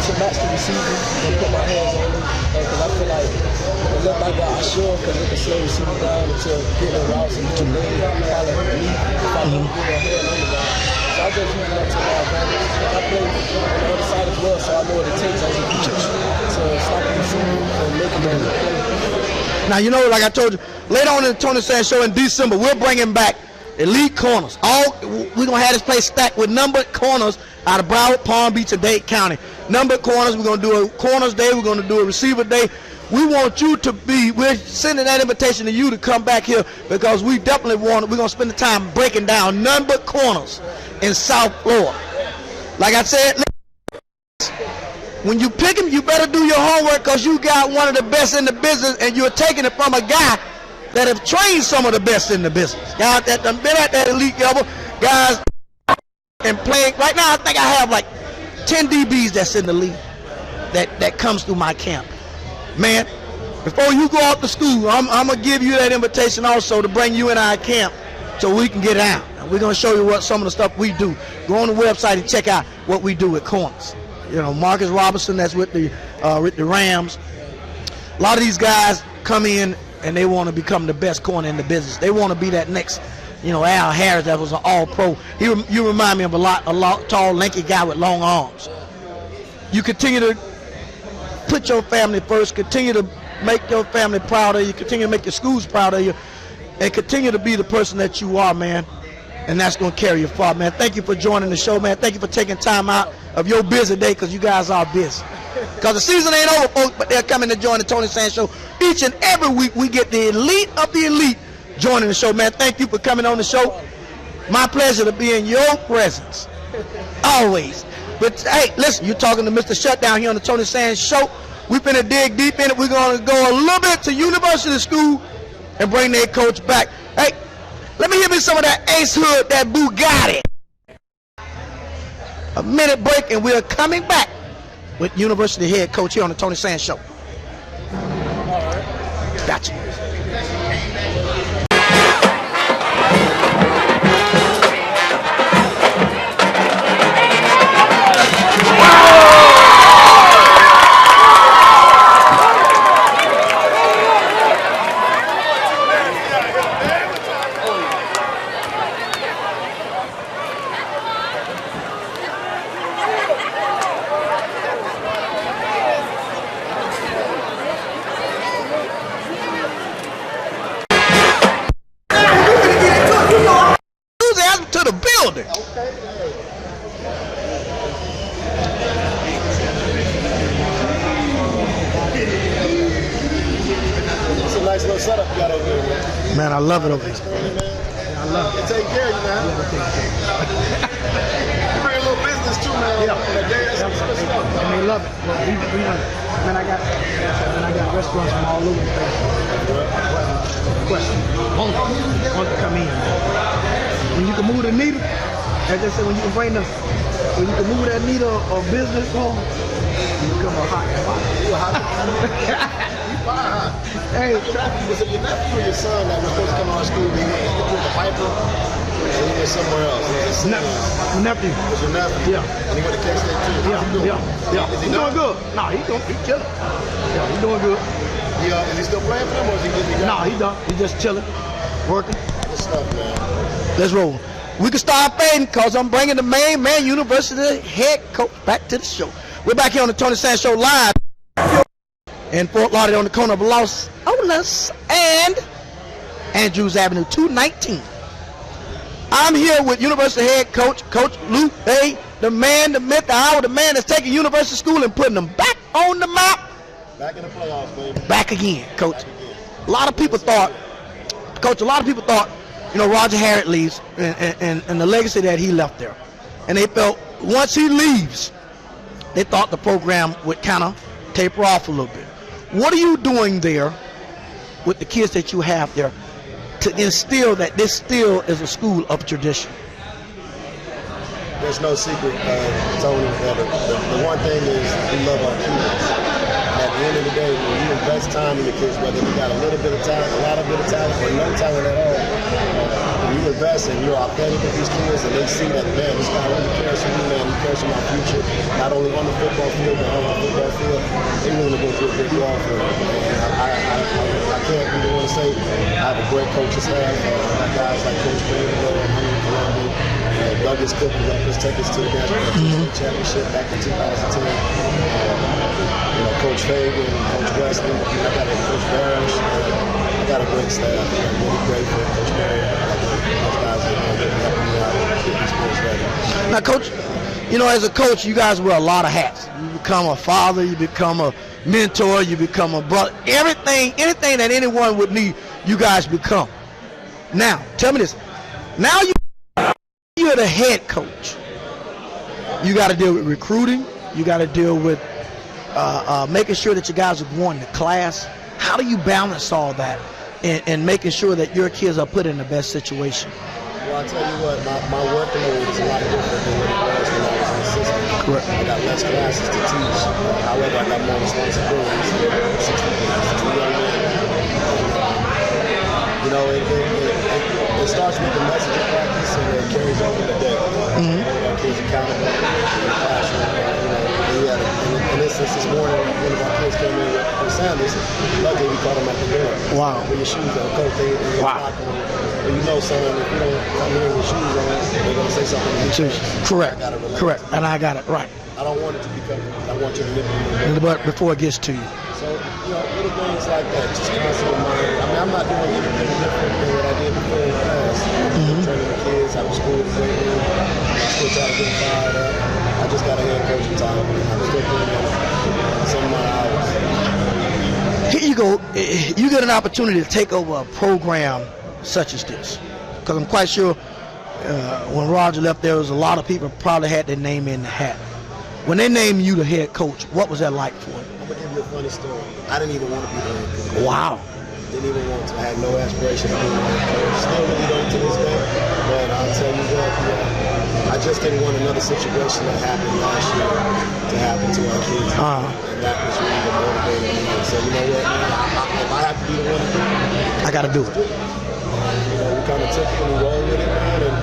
to match the receiver and put my hands on it because I feel like it look like I should because it can slow the receiver down until getting routes and to lay follow me if I don't get a hand on the guy. So I just use that to my advantage. I play on the other side as well, so I know what it takes as a teacher to stop the receiver and make him play.
Now, you know, like I told you, later on in the Tony Sands Show in December, we're bringing back elite corners. We're going to have this place stacked with numbered corners out of Broward, Palm Beach, and Dade County. Numbered corners. We're going to do a corners day. We're going to do a receiver day. We want you to be, we're sending that invitation to you to come back here because we definitely we're going to spend the time breaking down numbered corners in South Florida. Like I said, when you pick him, you better do your homework because you got one of the best in the business and you're taking it from a guy that have trained some of the best in the business. Guys that have been at that elite level, guys and playing. Right now, I think I have like 10 DBs that's in the league that comes through my camp. Man, before you go off to school, I'm going to give you that invitation also to bring you in our camp so we can get out. And we're going to show you what some of the stuff we do. Go on the website and check out what we do with corners. You know, Marcus Robinson, that's with the Rams. A lot of these guys come in and they want to become the best corner in the business. They want to be that next, you know, Al Harris that was an all-pro. You remind me of a tall, lanky guy with long arms. You continue to put your family first, continue to make your family proud of you, continue to make your schools proud of you, and continue to be the person that you are, man. And that's going to carry you far, man. Thank you for joining the show, man. Thank you for taking time out of your busy day because you guys are busy. Because the season ain't over, folks, but they're coming to join the Tony Sands Show. Each and every week, we get the elite of the elite joining the show, man. Thank you for coming on the show. My pleasure to be in your presence. Always. But, hey, listen, you're talking to Mr. Shutdown here on the Tony Sands Show. We're finna dig deep in it. We're going to go a little bit to University School and bring their coach back. Hey, let me hear me some of that Ace Hood, that Bugatti. A minute break, and we're coming back with University head coach here on the Tony Sands Show. Gotcha. Man, I love it over here. I love it.
Take care of you, man. You bring a little business too, man.
Yeah. And they love it. Man, I got restaurants from all over the place. Question. Want to come in. When you can move the needle, as they say, when you can move that needle of business on, you become a hot spot.
Hey, was it your nephew or your son that was supposed to come to our school? He went to Piper, and he went somewhere else.
My nephew.
It was your nephew?
Yeah.
And he went to K-State too?
Yeah. Is he doing good? No, he's chilling. Yeah, he's doing good.
Is he still playing for them, or is he just...
No, he's done. He's just chilling, working.
Good stuff, man.
Let's roll. We can start fading because I'm bringing the main man, University head coach, back to the show. We're back here on the Tony Sands Show live in Fort Lauderdale on the corner of Los Olas and Andrews Avenue 219. I'm here with University head coach, Coach Lou Hay, the man, the myth, the hour, the man that's taking University School and putting them back on the map.
Back in the playoffs, baby.
Back again, Coach. A lot of people thought, you know, Roger Harrod leaves and the legacy that he left there. And they felt once he leaves, they thought the program would kind of taper off a little bit. What are you doing there with the kids that you have there to instill that this still is a school of tradition?
There's no secret, Tony. The one thing is we love our kids. At the end of the day, when you invest time in the kids, whether you got a little bit of talent, a lot of bit of talent, or no talent at all, when you invest and you're authentic with these kids and they see that, man, this guy really cares for me, man, he cares for my future, not only on the football field, but on the football field, they're willing to go through a big wall for it. I can't even want to say I have a great coaching staff. Guys like Coach Greenwood, Henry Columbia, Douglas Cook, who helped us take us to the national championship back in 2010. Coach Fagan, Coach Wesley, I got a Coach Barish, I got a great staff. I'm really grateful for Coach Barry. Those guys are really helping me out and get these boys ready.
Now, Coach, as a coach, you guys wear a lot of hats. You become a father, you become a mentor, you become a brother. Anything that anyone would need, you guys become. Now, tell me this. Now you're the head coach. You got to deal with recruiting. You got to deal with making sure that you guys are going to class. How do you balance all that and making sure that your kids are put in the best situation?
Well, I'll tell you what, my workload is a lot different than what it was when I was an assistant. Correct. I got less classes to teach. However, I got more responsibilities. 60 young men. It starts with the message of practice and it carries over the day. Our kids accountable in the classroom. In instance, this morning, one of our kids came in with Sanders. Luckily, we caught him at the door.
Wow.
With your shoes on, coach. Wow. But son, if you don't come here with shoes on, they're going to say something to you.
Correct. And I got it right.
I don't want it to become, I want you to nip it.
But before it gets to you.
So, little things like that, just constantly mind. I mean, I'm not doing anything different than what I did before in class. Training the kids, after school, still try to get fired up. I just got a head coaching time. I'm still putting in some of my hours.
Here you go. You get an opportunity to take over a program such as this. Because I'm quite sure when Roger left, there was a lot of people probably had their name in the hat. When they named you the head coach, what was that like for you?
I'm going to give you a funny story. I didn't even want to be the head coach.
Wow.
Didn't even want to. I had no aspiration of being a head coach. Still really don't to this day. But I'll tell you what, I just didn't want another situation that happened last year to happen to our kids. And that was really the motivating me. So you know what, man? If I have to be the one to do it,
I got to do it.
We kind of took it and we rolled with it, man. And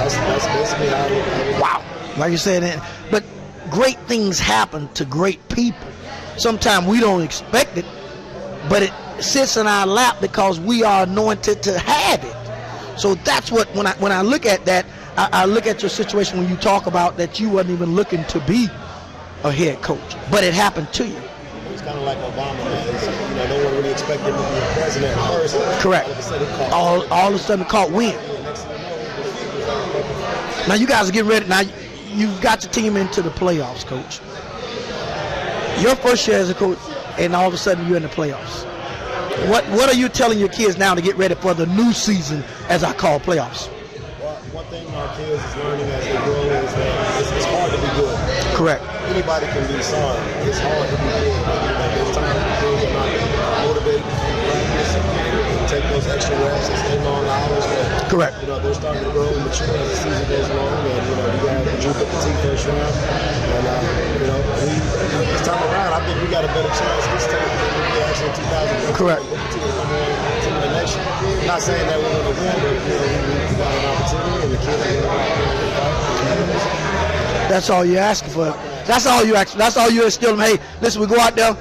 that's basically how it.
Wow. Like you said, but great things happen to great people. Sometimes we don't expect it, but it sits in our lap because we are anointed to have it. So that's what, when I look at that, I look at your situation when you talk about that you wasn't even looking to be a head coach, but it happened to you.
It's kind of like Obama, man. No one really expected him to be a president first.
Correct. All of a sudden caught wind. Now you guys are getting ready. Now you've got your team into the playoffs, Coach. Your first year as a coach, and all of a sudden you're in the playoffs. What are you telling your kids now to get ready for the new season, as I call playoffs?
Well, one thing our kids is learning as they grow is that it's hard to be good.
Correct.
Anybody can be sorry. It's hard to be good. There's times when kids are not motivated to practice and take those extra reps and stay long hours. But,
correct.
They're starting to grow and mature as the season goes along. And, you got Drew put the team first round. And, this time around, I think we got a better chance this time than we did actually in 2000.
Correct.
Not saying that we're going to win, but we got an opportunity and the kids are going to fight.
That's all you're asking for. That's all you ask. That's all you instill them. Hey, listen, we go out there,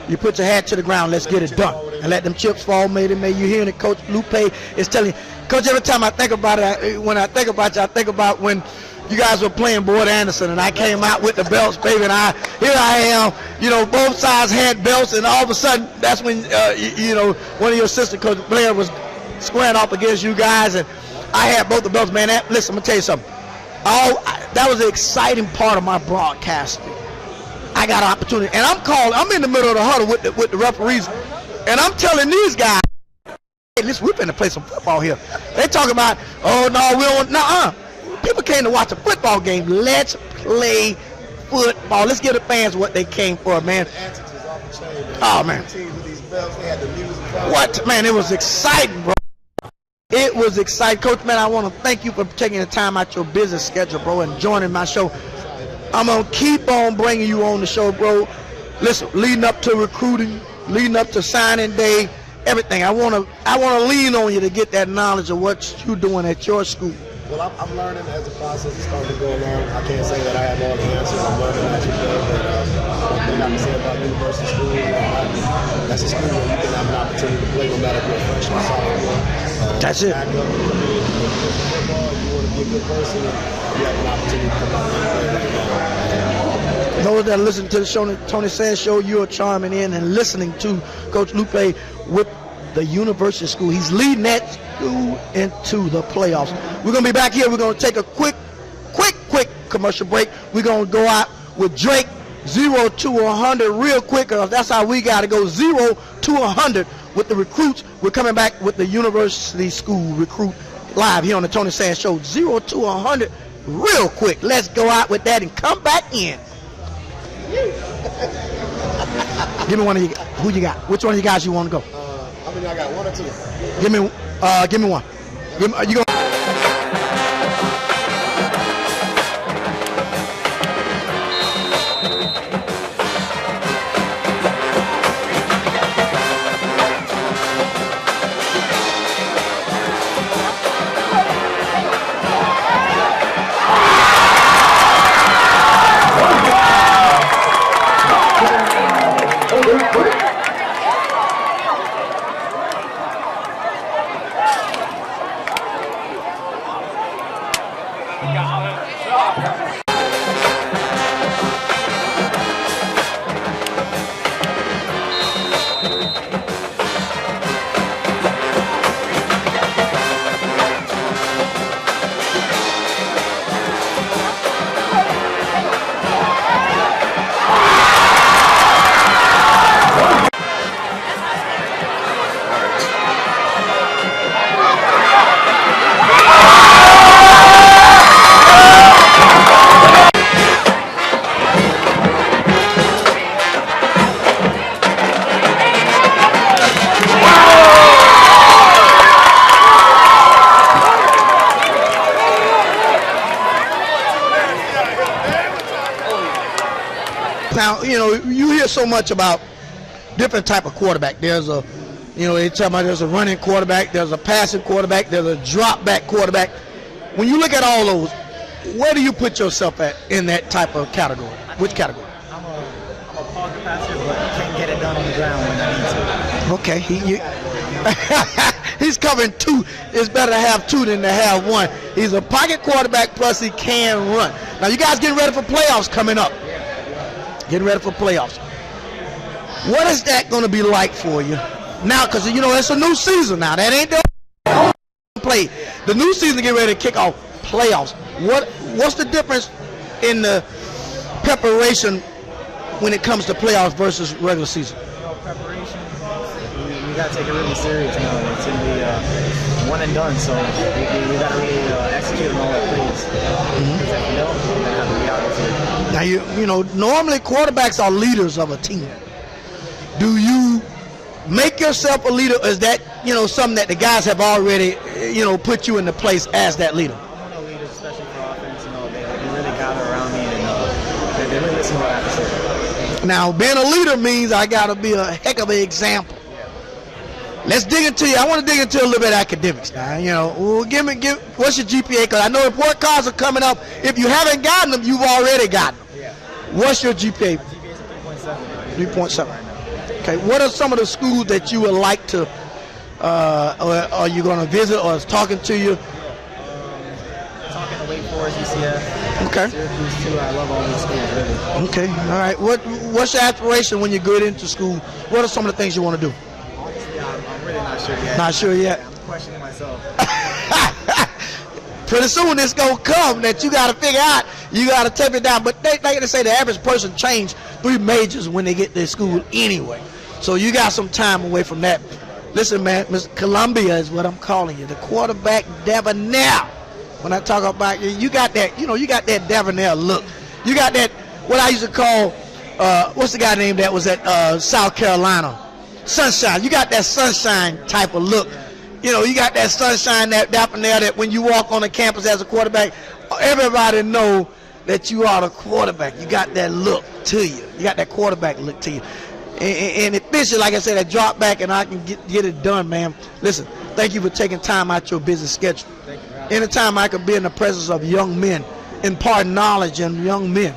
you put your hat to the ground, let's get it done. And let them chips fall, may you hearing it. Coach Lupe is telling you. Coach, every time I think about it, when I think about you, I think about when you guys were playing Boyd Anderson and I came out with the belts, baby, and here I am, both sides had belts, and all of a sudden, that's when, one of your assistant coach, Blair, was squaring off against you guys, and I had both the belts, man. Listen, I'm going to tell you something. That was the exciting part of my broadcasting. I got an opportunity, and I'm in the middle of the huddle with the referees, and I'm telling these guys, hey, listen, we're finna play some football here. They talking about, oh, no, we don't, nuh-uh. People came to watch a football game. Let's play football. Let's give the fans what they came for, man.
The antics was off the chain, man.
Oh, man.
Teams with these belts, they had the music
What, man, it was exciting, bro. It was exciting. Coach, man, I want to thank you for taking the time out your business schedule, bro, and joining my show. I'm going to keep on bringing you on the show, bro. Listen, leading up to recruiting, leading up to signing day, everything. I want to lean on you to get that knowledge of what you're doing at your school.
Well, I'm learning as the process is starting to go along. I can't say that I have all the answers. I'm learning as you go. But one thing I can say about university school, that's a school where you can have an opportunity to play no matter if you're a freshman, sophomore.
That's it.
Back up, you come in, you play football, you want to be a good person, and you have an opportunity to come out and play right now.
Those that listen to the show, Tony Sands Show, you're chiming in and listening to Coach Lupe with the university school. He's leading that school into the playoffs. We're going to be back here. We're going to take a quick commercial break. We're going to go out with Drake 0 to 100 real quick. That's how we got to go 0 to 100 with the recruits. We're coming back with the university school recruit live here on the Tony Sands Show. 0 to 100 real quick. Let's go out with that and come back in. Give me one of you. Who you got? Which one of you guys you want to go?
How many I got? One or two?
Give me one. You go. Now, you hear so much about different type of quarterback. There's a, they tell about there's a running quarterback, there's a passing quarterback, there's a drop back quarterback. When you look at all those, where do you put yourself at in that type of category? Which category?
I'm a pocket passer, but can't get it done on the ground when I need to.
Okay, he's covering two. It's better to have two than to have one. He's a pocket quarterback, plus he can run. Now, you guys getting ready for playoffs coming up. Getting ready for playoffs. What is that going to be like for you now? Because it's a new season now. That ain't the play. The new season get ready to kick off playoffs. What's the difference in the preparation when it comes to playoffs versus regular season?
Preparation. We got to take it really serious now. It's going to be one and done. So we got to really execute on all our plays. Because if we don't, we're going to have to be out of here.
Now, normally quarterbacks are leaders of a team. Do you make yourself a leader? Or is that, something that the guys have already, put you in the place as that leader?
I'm a leader, especially for offense. They really gather around me and they really listen to what I have to say.
Now, being a leader means I got to be a heck of an example. Let's dig into you. I want to dig into a little bit of academics now. Give what's your GPA? Because I know report cards are coming up. If you haven't gotten them, you've already gotten them.
Yeah.
What's your GPA?
My GPA is 3.7.
3.7. Okay. What are some of the schools that you would like to, or are you going to visit, or is talking to you?
Talking to Wake Forest, UCF.
Okay.
Syracuse too. I love all these schools, really.
Okay. All right. What's your aspiration when you get into school? What are some of the things you want to do?
I'm really not sure yet.
Not sure yet?
I'm questioning myself.
Pretty soon it's going to come that you got to figure out. You got to tape it down. But they say the average person change 3 majors when they get to school anyway. So you got some time away from that. Listen, man, Miss Columbia is what I'm calling you. The quarterback debonair. When I talk about you got that, you got that debonair look. You got that, what I used to call, what's the guy name that was at South Carolina? sunshine. You got that sunshine type of look. You know, you got that sunshine that up in there that when you walk on the campus as a quarterback, everybody know that you are the quarterback. You got that look to you. You got that quarterback look to you. And efficient, like I said, that drop back and I can get it done, man. Listen, thank you for taking time out your busy schedule. Anytime I could be in the presence of young men, impart knowledge in young men,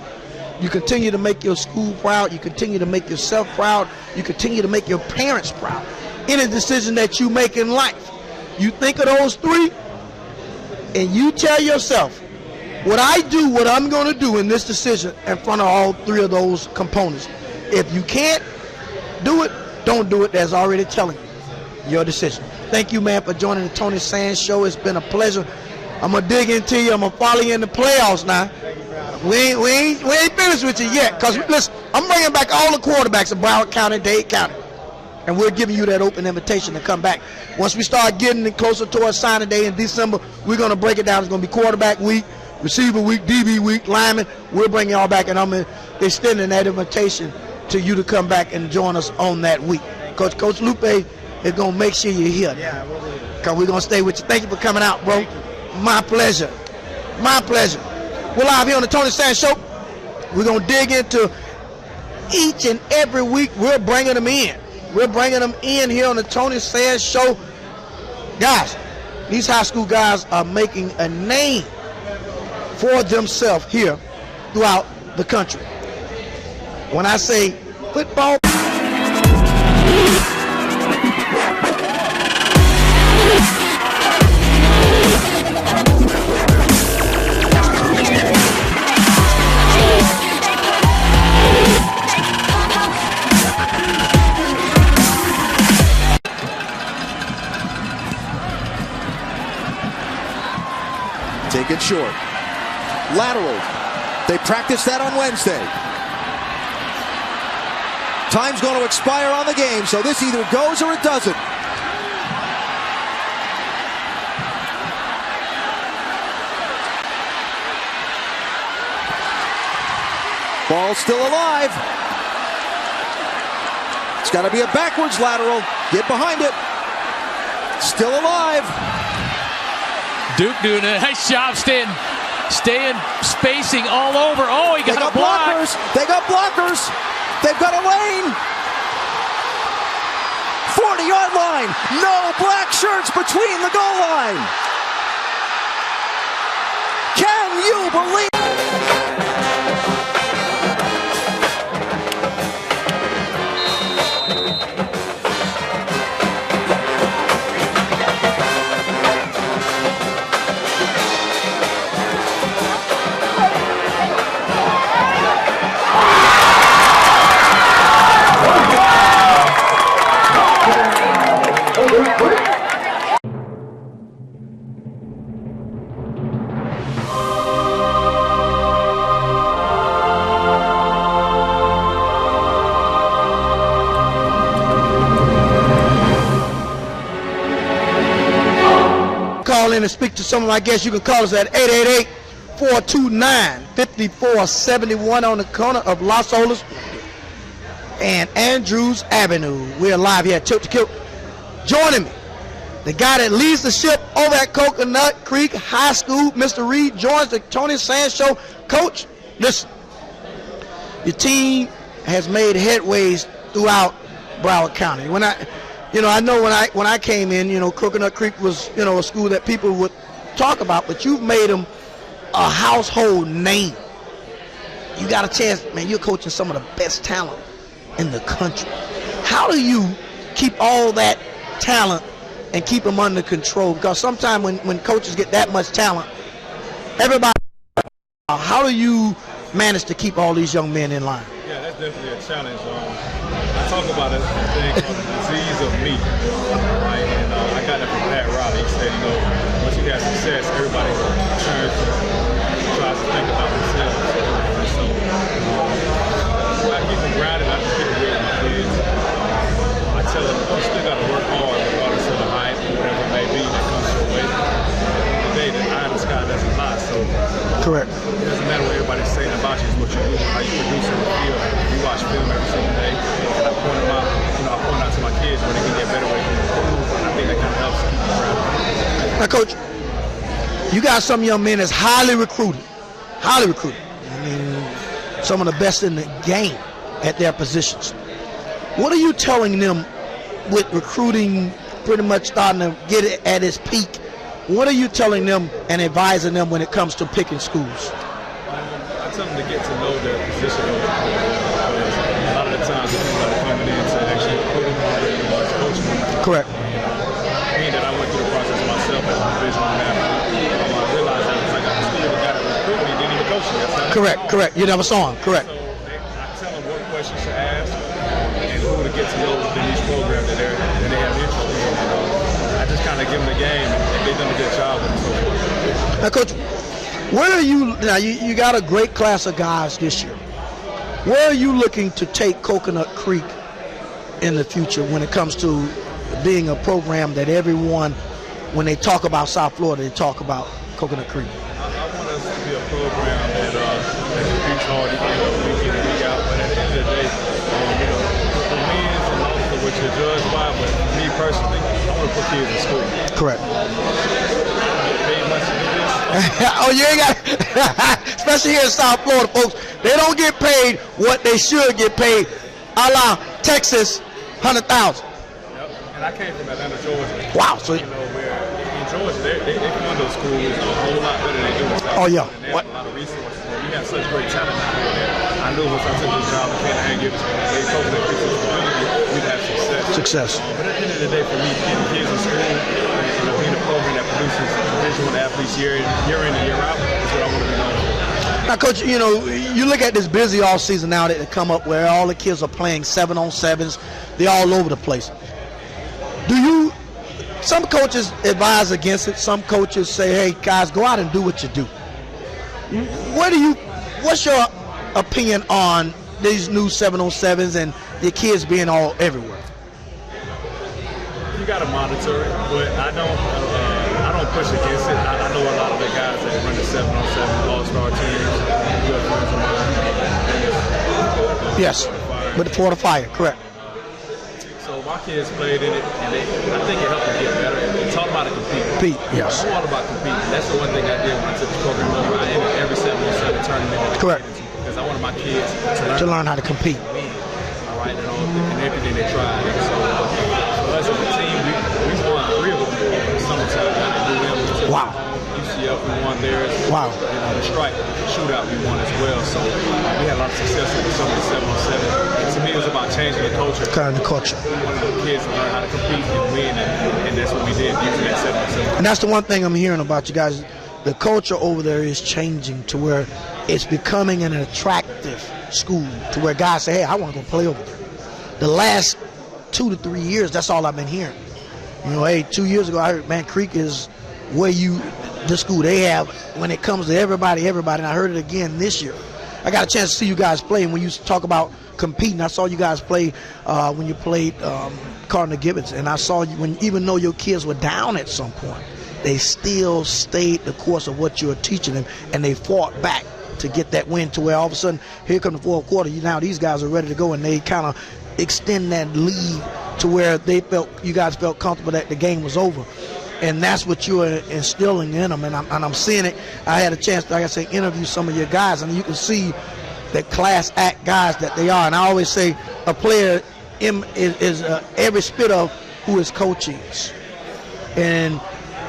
you continue to make your school proud, you continue to make yourself proud, you continue to make your parents proud. Any decision that you make in life, you think of those three, and you tell yourself, what I do, what I'm going to do in this decision in front of all three of those components. If you can't do it, don't do it. That's already telling you your decision. Thank you, man, for joining the Tony Sands Show. It's been a pleasure. I'm going to dig into you. I'm going to follow you in the playoffs now. We ain't finished with you yet. Because, listen, I'm bringing back all the quarterbacks of Broward County, Dade County. And we're giving you that open invitation to come back. Once we start getting closer towards signing day in December, we're going to break it down. It's going to be quarterback week, receiver week, DB week, lineman. We'll bring y'all back, and I'm extending that invitation to you to come back and join us on that week. Coach Lupe is going to make sure you're here.
Yeah, we'll be here.
Because we're going to stay with you. Thank you for coming out, bro. My pleasure. My pleasure. We're live here on the Tony Sands Show. We're going to dig into each and every week. We're bringing them in. We're bringing them in here on the Tony Sands Show. Guys, these high school guys are making a name for themselves here throughout the country. When I say football,
take it short. Lateral. They practiced that on Wednesday. Time's going to expire on the game, so this either goes or it doesn't. Ball still alive. It's got to be a backwards lateral. Get behind it. Still alive.
Duke doing a nice job staying spacing all over. Oh, he got a block.
Blockers. They got blockers. They've got a lane. 40-yard line. No black shirts between the goal line. Can you believe?
Call in and speak to someone. I guess you can call us at 888-429-5471 on the corner of Los Olas and Andrews Avenue. We're live here at Tilt to Kilt. Joining me, the guy that leads the ship over at Coconut Creek High School, Mr. Reed, joins the Tony Sands Show. Coach, listen, your team has made headways throughout Broward County. I know when I came in, Coconut Creek was, a school that people would talk about, but you've made them a household name. You got a chance, man, you're coaching some of the best talent in the country. How do you keep all that talent and keep them under control? Because sometimes when coaches get that much talent, everybody, how do you manage to keep all these young men in line?
Yeah, that's definitely a challenge. I talk about a thing called the disease of me, right? And I got that from Pat Riley. He said, once you have success, everybody tries to think about themselves. And so I keep them grounded. I just keep it real with my kids. I tell them, you still got to work hard regardless of the hype or whatever it may be that comes your way. Today, the eye in the sky doesn't lie. So
correct.
It doesn't matter what everybody's saying about you. It's what you do, how you produce in the field. You watch film every single day. And I point out to my kids
Now, Coach, you got some young men that's highly recruited. Highly recruited. I mean, some of the best in the game at their positions. What are you telling them with recruiting pretty much starting to get it at its peak? What are you telling them and advising them when it comes to picking schools?
I tell them to get to know their position. A lot of the times, people are coming in to actually put them on their coaching.
Correct.
Being that I went through the process myself as a division athlete, I realized that it's like I'm still the guy that recruited me, didn't even coach me.
Correct. You never saw him. Correct.
So I tell them what questions to ask and who to get to know within each program that they have interest in. I just kind of give them the game and they've done a good job with it so far.
Now, Coach, where are you now? You got a great class of guys this year. Where are you looking to take Coconut Creek in the future when it comes to being a program that everyone, when they talk about South Florida, they talk about Coconut Creek?
I want us to be a program that competes hard week in and week out. But at the end of the day, the wins and losses are what you're judged by. But me personally, I want to put kids in school.
Correct.
Paid much to do this.
Oh, you ain't got, especially here in South Florida, folks. They don't get paid what they should get paid. A la Texas, $100,000.
Yep. And I came from Atlanta, Georgia.
Wow. So
where in Georgia, they fund those schools a whole lot better than they do in South
Oh, yeah.
Florida. They have a lot of resources. We have such great talent out here that I knew once I took this job in Canada and give it to Coconut Creek community, we'd have success. But at the end of the day, for me, getting kids in school and being a program that produces Division I athletes year in and year out is what I want to be known for.
Now, Coach, you look at this busy off season now that they come up where all the kids are playing 7-on-7s. They're all over the place. Some coaches advise against it. Some coaches say, hey, guys, go out and do what you do. What's your opinion on these new 7-on-7s and the kids being all everywhere?
You got to monitor it, but I don't push against it. I know a lot of the guys that run the 7-on-7 all-star teams. Good friends of mine.
Yes, with the Florida Fire, correct.
So my kids played in it, and I think it helped them get better. They taught them how to compete.
Yes.
I'm all about competing. That's the one thing I did when I took this program over. I entered every 7-on-7 tournament.
Correct.
Because I wanted my kids
to learn how to compete.
All right, and everything they tried. And so for us as a team, we won 3 of them in the summertime.
Wow.
UCF, we won theirs.
Wow.
And the strike, the shootout, we won as well. So we had a lot of success with some of the 7-on-7. And to me, it was about changing the culture.
Kind of the culture.
We wanted the kids to learn how to compete and win, and that's what we did using that 7-on-7.
And that's the one thing I'm hearing about you guys. The culture over there is changing to where it's becoming an attractive school to where guys say, hey, I want to go play over there. The last 2 to 3 years, that's all I've been hearing. Hey, 2 years ago, I heard, man, Creek is where the school they have when it comes to everybody, and I heard it again this year. I got a chance to see you guys play, and when you talk about competing, I saw you guys play when you played Cardinal Gibbons, and I saw you even though your kids were down at some point, they still stayed the course of what you were teaching them, and they fought back to get that win to where all of a sudden, here come the fourth quarter, now these guys are ready to go, and they kind of extend that lead to where you guys felt comfortable that the game was over. And that's what you're instilling in them, and I'm seeing it. I had a chance to, like I say, interview some of your guys, and you can see the class act guys that they are. And I always say a player is every spit of who his coach is. And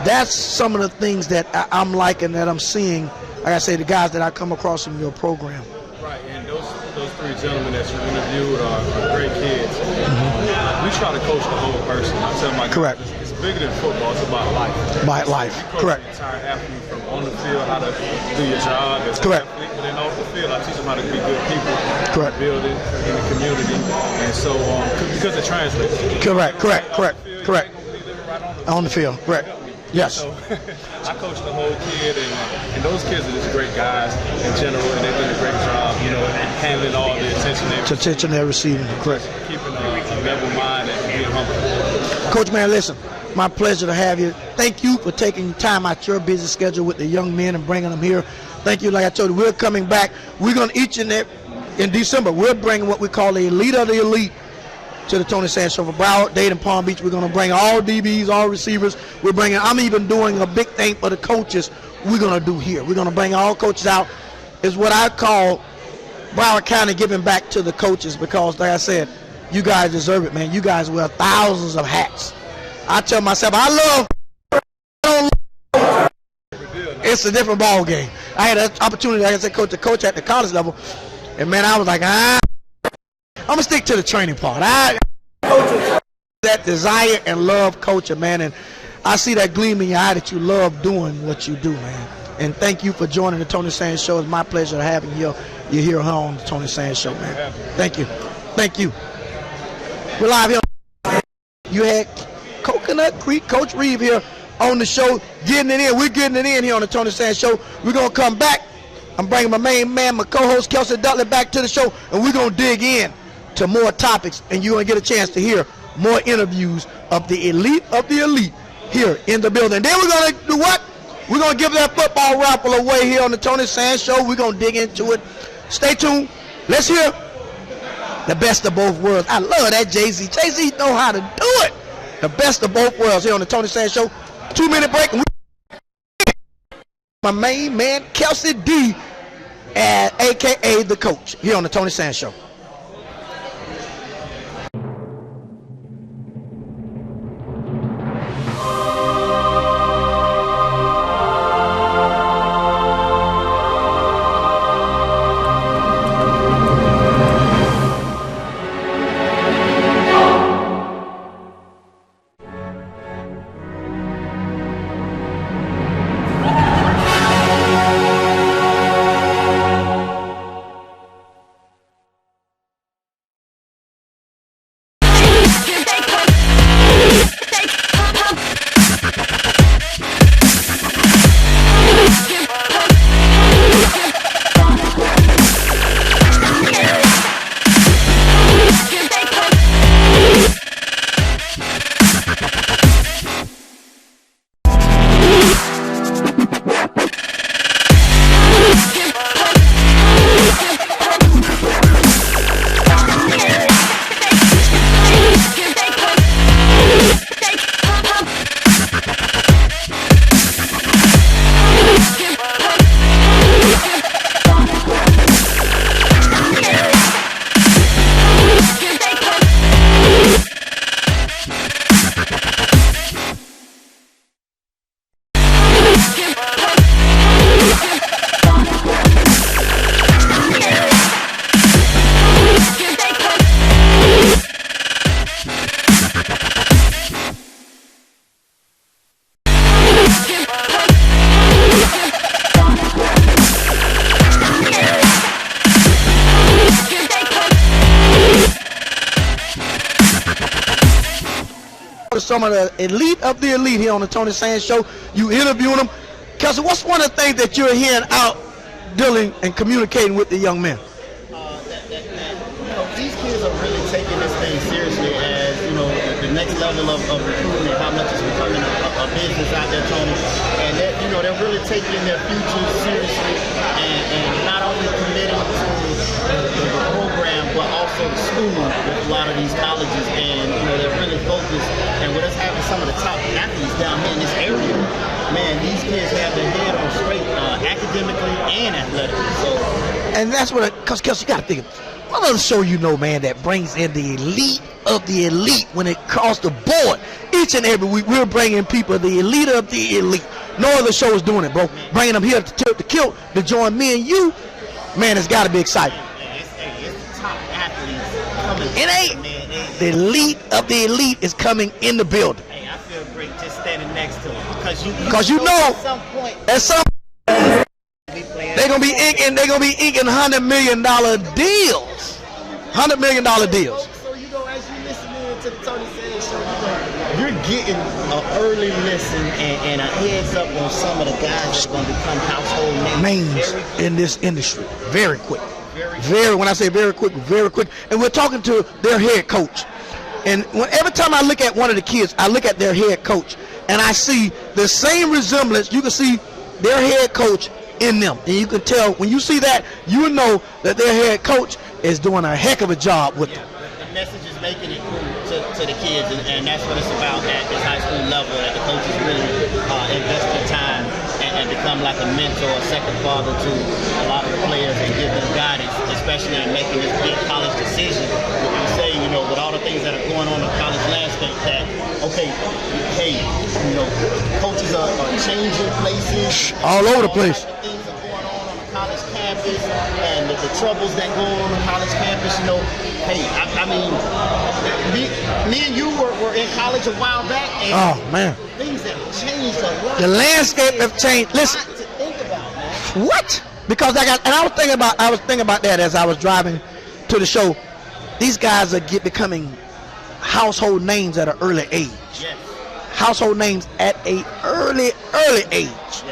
that's some of the things that I'm liking, that I'm seeing, like I say, the guys that I come across in your program.
Right, and those 3 gentlemen that you interviewed are great kids. We try to coach the whole person. I tell my
correct.
It's bigger than football. It's about life.
About life. Correct.
The entire athlete from on the field, how to do your job as
correct.
An athlete, but then off the field, I teach them how to be good people.
Correct.
Build it in the community, and so because it translates.
Correct. On the field. Correct. Yes.
So I coach the whole kid, and those kids are just great guys in general, and they do a great job, handling all the attention
they're receiving. Correct.
Keeping a level mind and being humble.
Coach, man, listen, my pleasure to have you. Thank you for taking time out your busy schedule with the young men and bringing them here. Thank you. Like I told you, we're coming back. We're going to in December, we're bringing what we call the elite of the elite to the Tony Sands Show for Broward, Dade, and Palm Beach. We're going to bring all DBs, all receivers. I'm even doing a big thing for the coaches we're going to do here. We're going to bring all coaches out. It's what I call Broward County giving back to the coaches because, like I said, you guys deserve it, man. You guys wear thousands of hats. I tell myself, I don't love. It's a different ball game. I had an opportunity, like I said, to coach at the college level, and man, I was like, I'm gonna stick to the training part. That desire and love coaching, man, and I see that gleam in your eye that you love doing what you do, man. And thank you for joining the Tony Sands Show. It's my pleasure having you here on the Tony Sands Show, man. Thank you. Thank you. We're live here. You had Coconut Creek, Coach Reeve here on the show, getting it in. We're getting it in here on the Tony Sands Show. We're going to come back. I'm bringing my main man, my co-host, Kelsey Dudley, back to the show, and we're going to dig in to more topics, and you're going to get a chance to hear more interviews of the elite here in the building. Then we're going to do what? We're going to give that football raffle away here on the Tony Sands Show. We're going to dig into it. Stay tuned. Let's hear the best of both worlds. I love that Jay-Z. Jay-Z know how to do it. The best of both worlds here on the Tony Sands Show. 2-minute break. And my main man, Kelsey D, a.k.a. the coach, here on the Tony Sands Show. Some of the elite of the elite here on the Tony Sands Show. You interviewing them. Kelsey, what's one of the things that you're hearing out dealing and communicating with the young men?
These kids are really taking this thing seriously as, the next level of recruitment, how much it's becoming a business out there, Tony. And they're really taking their future seriously and not only committing to the program, but also the school with a lot of these colleges. And, they're really focused. And with us having some of the top athletes down here in this area, man, these kids have their head on straight academically and athletically.
And that's what, because Kelsey, you got to think of what other show man, that brings in the elite of the elite when it across the board. Each and every week, we're bringing people, the elite of the elite. No other show is doing it, bro. Bringing them here to tilt the kilt to join me and you, man, it's got to be exciting.
It's top athletes coming.
It ain't. The elite of the elite is coming in the building.
Hey, I feel great just standing next to them
because you know at some point they're gonna be inking $100 million deals. $100 million deals.
So as you listen to the Tony Sands Show, you're getting an early listen and a heads up on some of the guys that are going to become household
names in this industry. Very quick. Very, when I say very quick, very quick. And we're talking to their head coach. And every time I look at one of the kids, I look at their head coach, and I see the same resemblance. You can see their head coach in them. And you can tell, when you see that, you know that their head coach is doing a heck of a job with them.
The message is making it to the kids, and that's what it's about at this high school level, that the coaches really invest their time and become like a mentor, a second father to a lot of the players and give them guidance, especially in making this big college decision. You say, you know, with all the things that are going on in the college landscape, that, okay, hey, you know, coaches are changing places.
All over the place.
Things are going on the college campus, and the troubles that go on the college campus, you know. Hey, I mean, me and you were in college a while back, and
oh man,
things have changed a lot.
The landscape have changed. Listen,
to think about, man.
What? Because I was thinking about that as I was driving to the show. These guys are becoming household names at an early age.
Yes.
Household names at a early age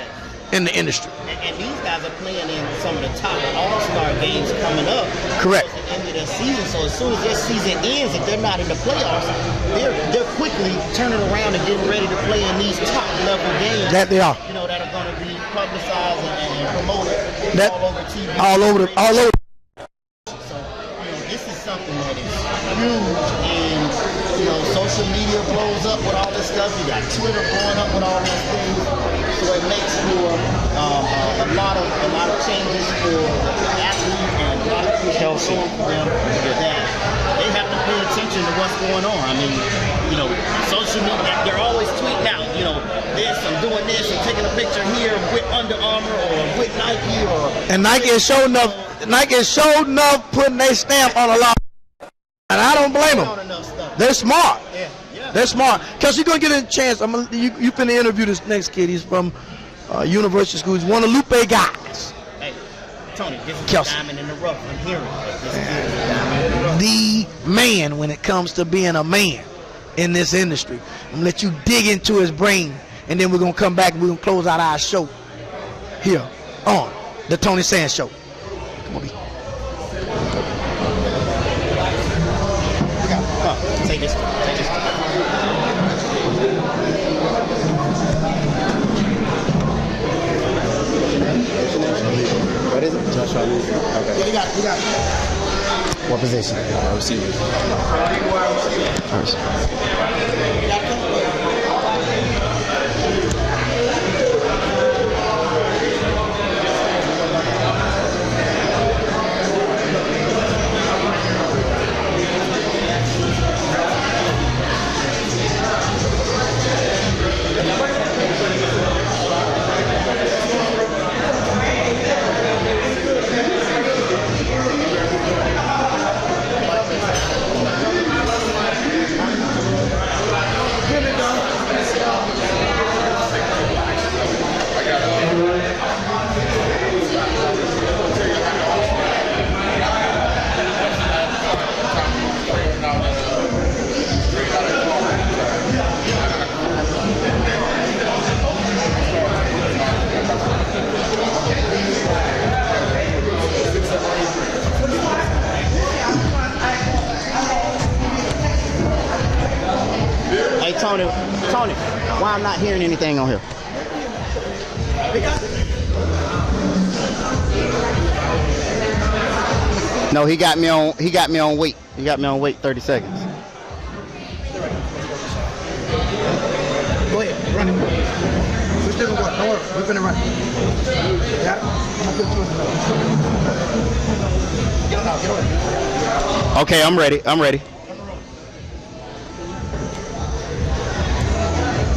in the industry.
And these guys are playing in some of the top all-star games coming up.
Correct.
At the end of their season, so as soon as their season ends, if they're not in the playoffs, they're quickly turning around and getting ready to play in these top-level games.
That they are.
You know, that are going to be publicized and promoted all over TV.
All over.
So, you know, this is something that is huge, and you know, social media blows up with all this stuff. You got Twitter blowing up with all these things, so it makes for a lot of changes for the athlete and a lot of people for them that they have to pay attention to what's going on. I mean, you know, social media, they're always tweeting out, you know, this, I'm doing this, I'm taking a picture here with Under Armour or with Nike or.
And Nike is showing enough putting their stamp on a lot. And I don't blame them. They're smart.
Yeah.
They're smart. Because you're going to get a chance. You finna interview this next kid. He's from University School. He's one of Lupe guys.
Hey, Tony, this is
Kelsey.
a diamond in the rough. I'm hearing it. This kid is a diamond in the rough.
The man when it comes to being a man in this industry. I'm going to let you dig into his brain. And then we're going to come back and we're going to close out our show here on the Tony Sands Show. Come on, B.
Take this.
What is it?
Joshua Lee. Okay.
Yeah, you got it.
What position? Receiver. First.
Hey, Tony, why I'm not hearing anything on here? No, he got me on wait. He got me on wait 30 seconds.
Go ahead, run it. We're still going. Don't worry, we're finna run. Got it? I'm gonna put you in the middle. Get on out, get on.
Okay, I'm ready.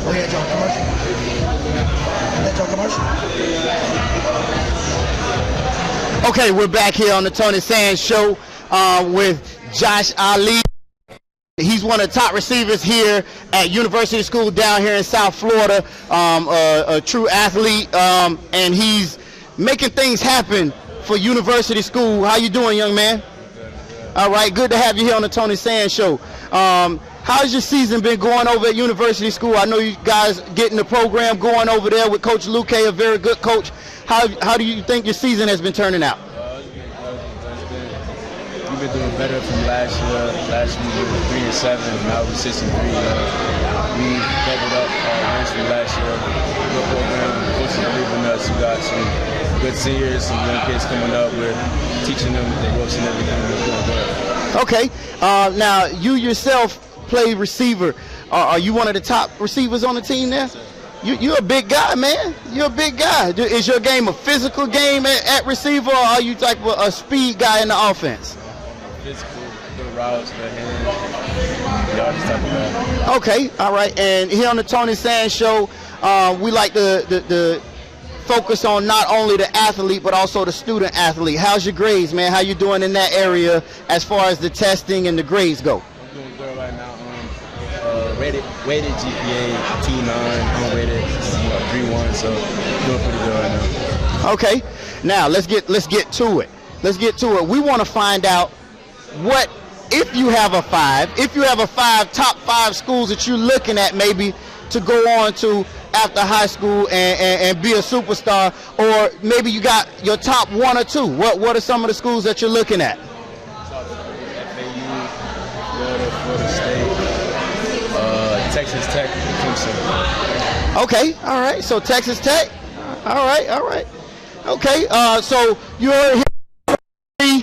Go ahead, John. Commercial. That's your commercial.
Okay, we're back here on the Tony Sands Show with Josh Ali. He's one of the top receivers here at University School down here in South Florida, a true athlete, and he's making things happen for University School. How you doing, young man? All right, good to have you here on the Tony Sands Show. How's your season been going over at University School? I know you guys getting the program going over there with Coach Luque, a very good coach. How do you think your season has been turning out?
We've been doing better from last year. Last year we were 3-7, now we're 6-3. We doubled up wins from last year. Good program, coaches are leaving us. We got some good seniors, some young kids coming up. We're teaching them the ropes and everything. We're doing good.
Okay, now you yourself play receiver. Are you one of the top receivers on the team there? You're a big guy, man. You're a big guy. Is your game a physical game at receiver, or are you like a speed guy in the offense?
Physical, good routes, good hands. Y'all just talking about.
Okay, all right. And here on the Tony Sands Show, we like to focus on not only the athlete but also the student athlete. How's your grades, man? How you doing in that area as far as the testing and the grades go?
I'm doing good right now. Weighted GPA 2.9, unweighted 3.1, so doing pretty good right now.
Okay, now let's get to it. Let's get to it. We want to find out what, if you have a 5, top 5 schools that you're looking at maybe to go on to after high school and be a superstar, or maybe you got your top 1 or 2. What are some of the schools that you're looking at?
Florida State, Texas Tech, Clemson.
Okay, all right. So Texas Tech. All right. Okay. So you heard here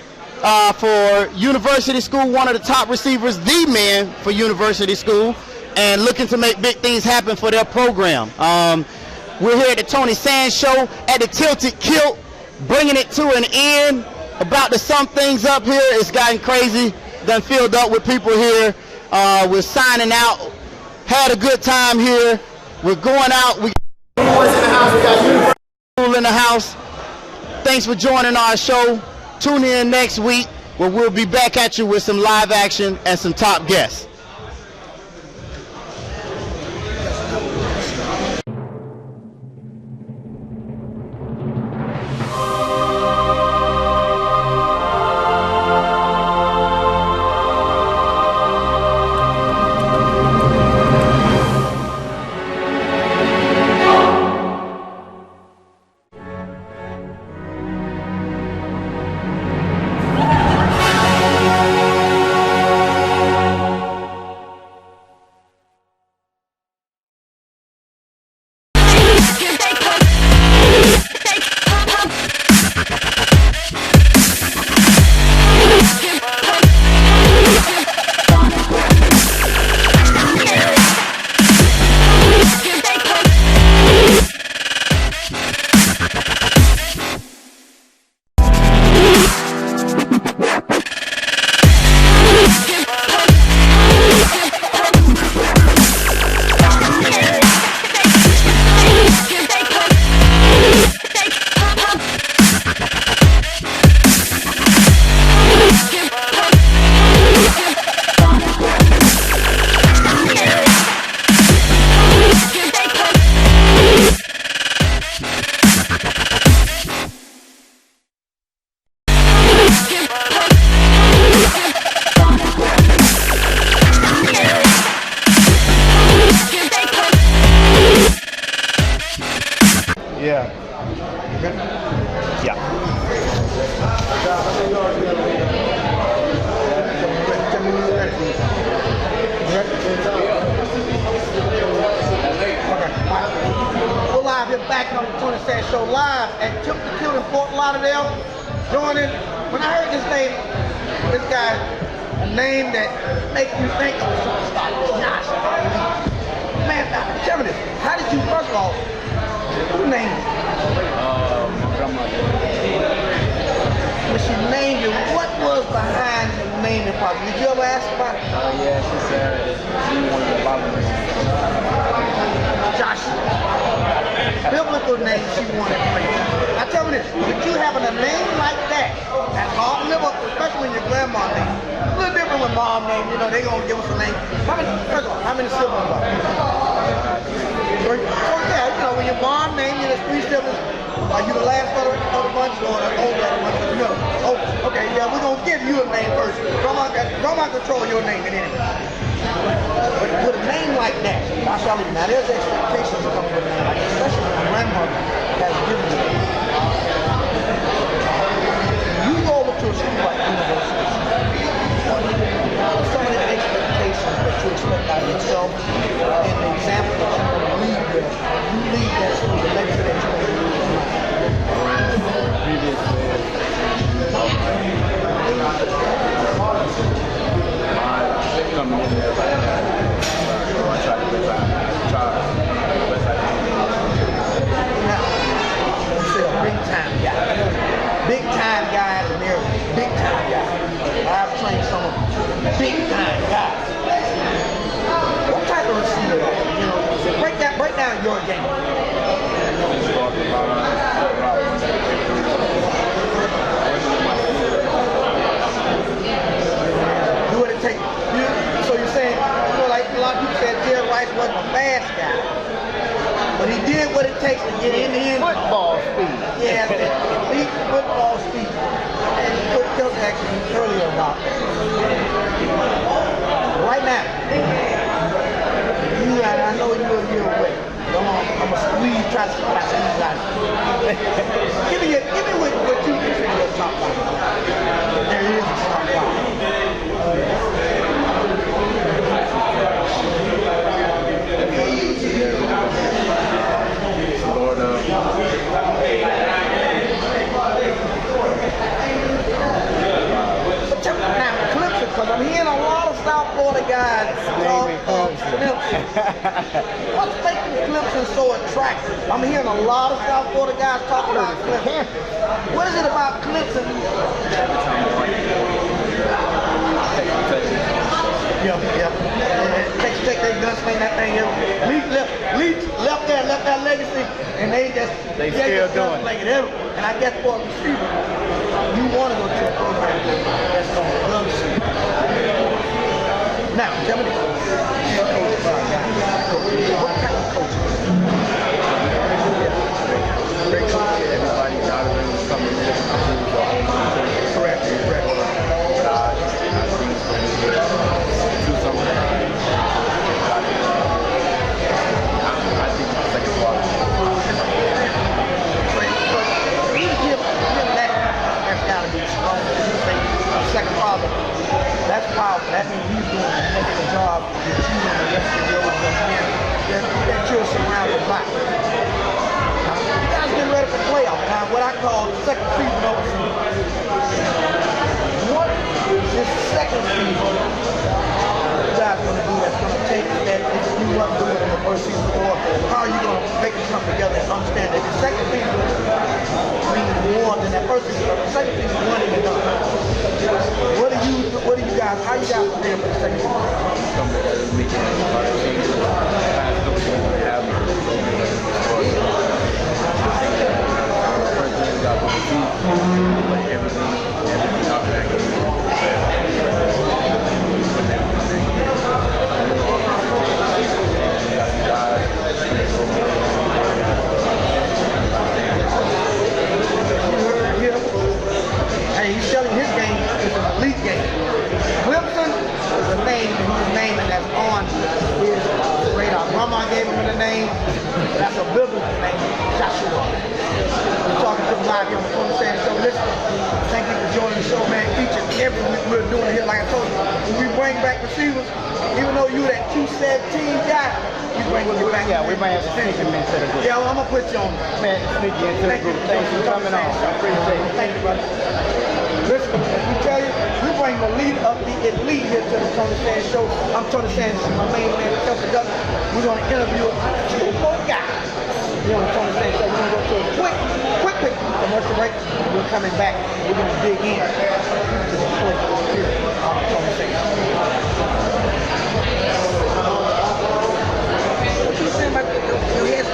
for University School, one of the top receivers, the man for University School, and looking to make big things happen for their program. We're here at the Tony Sands Show at the Tilted Kilt, bringing it to an end. About to sum things up here. It's gotten crazy. Done filled up with people here. We're signing out. Had a good time here. We're going out. We got boys in the house. We got University School in the house. Thanks for joining our show. Tune in next week where we'll be back at you with some live action and some top guests.
back on the Tony Sands Show live at Tilted Kilt in Fort Lauderdale. Joining. When I heard this name, this guy, a name that makes you think of a superstar, Josh. Man, tell me this. How did you, first of all, who named you?
My grandma.
When she named you, what was behind the naming process? Did you ever ask about it?
Yeah, she said she wanted to follow me.
Joshua. Biblical name she wanted for you. Now tell me this, with you having a name like that, that's hard to live up to, especially when your grandma name. A little different when mom name, you know, they gonna give us a name. First of all, how many siblings are there? So yeah, you know, when your mom named you, there's 3 siblings, are you the last of the bunch or the older of the bunch? No. Oh, okay, yeah, we're gonna give you a name first. Grandma control your name in any way. But with a name like that, now there's expectations coming with a name like that, especially when grandmother has given you. You go over to a school like University. What are some of the expectations that you expect out of yourself and the example that you're going to lead with? You lead that school, the legacy that you're going to lead with.
Coming in there right now.
what it takes to get in the end.
Football speed.
Yeah, elite football speed. And Coach Kelce asked me earlier about right now. I know you're a year away. I'm gonna squeeze, try to squeeze out of you. Give me what you consider your top five. There is a top five. Now, Clemson, because I'm hearing a lot of South Florida guys talk of Clemson. What's making Clemson so attractive? I'm hearing a lot of South Florida guys talk about Clemson. What is it about Clemson? Yep. Texas Tech, they gunsling that thing. Leach left that legacy, and they still doing it. And I guess for a receiver, you want to go to a program that's going to love you. Now, tell me this. What kind of coach?
Great coach. Everybody's out of it. Coming in.
Correct.
Do something. I think the second part.
That's got to be strong. Second father. That's powerful. That means he's doing an excellent job with you and the rest of your men that you're surrounded by. You guys getting ready for playoffs. Now, what I call the second season of the season. What is second season you guys going to do that's going to take that you weren't doing in the first season, or how are you going to make it come together and understand that the second season means more than that first season, but the second season is one and done. What do you guys, how you guys prepare for the second season?
Come together, making a lot of changes. Last couple of years we have first thing we got with the team, like everything out there.
Hey, he's selling his game as an elite game. Clemson is a name that he's naming that's on his radar. Grandma gave him the name. That's a biblical name, Joshua. We're talking to him live here on the phone saying, so listen, thank you for joining the show, man. Each and every week we're doing it here, like I told you. When we bring back receivers, even though you're that 217 guy, you bring it back.
Yeah, we might have to sneak him into the group.
Yeah, well, I'm going to put you on.
Man, sneak you into the group. Thanks for coming on. I appreciate it.
Thank you, brother. Listen, as we tell you, we bring the lead of the elite here to the Tony Sands Show. I'm Tony Sands, this is my main man, Kelsey Douglas. We're going to interview two more guys here on the Tony Sands Show. We're going to go to a quick commercial break. We're coming back. We're going to dig in to the play here on the Tony Sands Show. What you saying about your head?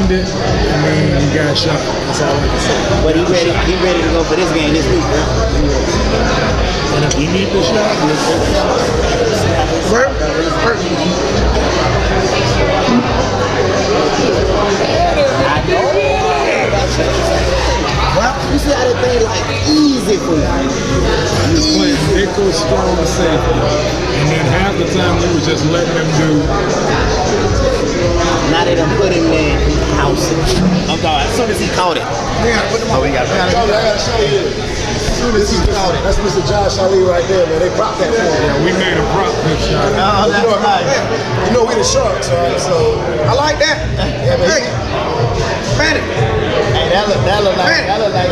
aimed it, I mean, he got shot. That's all I can say.
But he ready to go for this game this week, huh?
And if he needs the shot, he'll take the
Well, you see how that thing like easy for you.
He was playing nickel, strong safety. And then half the time we was just letting him do.
Now they done put him in house. I'm sorry, as soon as he caught it. Oh, we got it.
I gotta show you. As soon as he caught it. That's Mr. Josh Ali right there, man. They propped that for him.
Yeah, we made a prop good shot.
Oh, that's nice.
You know we the Sharks, right? So I like that. Yeah, man.
Hey, that look like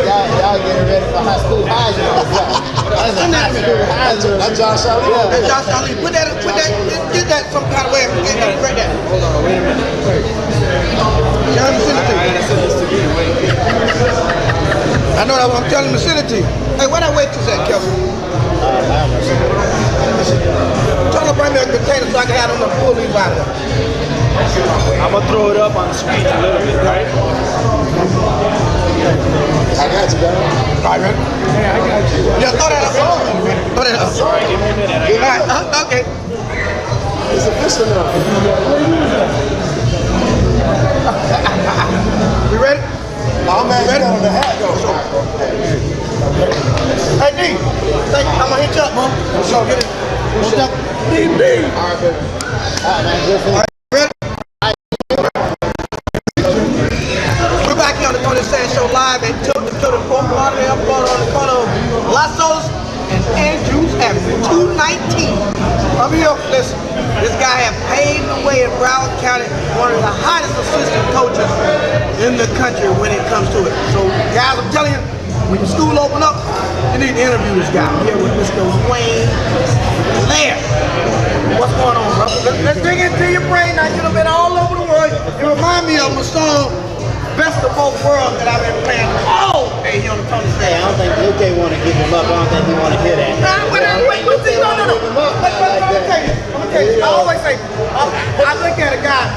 y'all getting ready for high school Heisman. That's a high school Heisman.
That's Josh Ali.
Yeah.
Hey, Josh Ali, get that some kind of way. Right there.
Hold on, wait a minute.
Tell him to send it to you. I know that I'm telling him to send it to you. Hey, where that waitress at, Kelsey? Tell her to bring me a container so I can have them to pull these out of there.
I'm gonna throw it up on the screen a little bit, right?
I got you, guys.
All right, ready?
Yeah, I got you.
Yeah, throw that up. Throw that up.
Sorry, give me a minute.
All right, okay.
It's official now.
We ready?
I'm mad you got on the hat, though.
Hey, D. I'm gonna hit you up, man. What's up? Get it. What's up? D.
All right, baby.
All right, man. Good for you.
We're back here on the Tony Sands Show live at Tilton to the Fort Lauderdale Airport on the corner of Las Olas and Andrews Avenue, 219. Up here, listen, this guy has paved the way in Broward County, one of the hottest assistant coaches in the country when it comes to it. So, guys, I'm telling you, when your school open up, you need to interview this guy. I'm here with Mr. Wayne Laird. What's going on, bro? Let's dig into your brain. Now, you've been all over the world. You remind me of a song, Best of Both Worlds, that I've been playing all day here on the Tony Sands.
Hey, I don't think Luke want to give him up. I don't think he want to hear that.
No. Let me tell you. I always say, I look at a guy.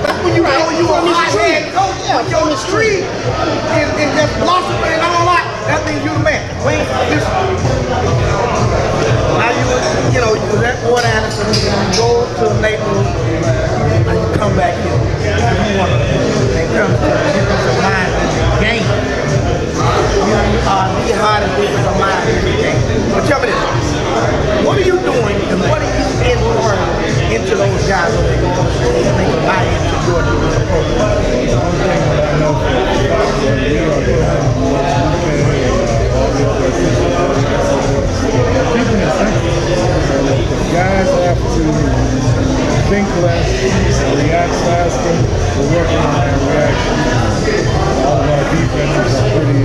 That's when you know you a hot-head coach. When your tree is just blossoming and all that, that means you the man. Wayne, listen. Now you was at Fort Anderson, you go to the neighborhood, and you come back here. And come to mind in the game. You are the hardest defensive mind in the game. But tell me this. What are you doing and what are you imparting into those guys when they go on the field and make a buy into your program?
Keeping it simple. Guys have to think less, react faster. We're working on that reaction. All of our defenses are pretty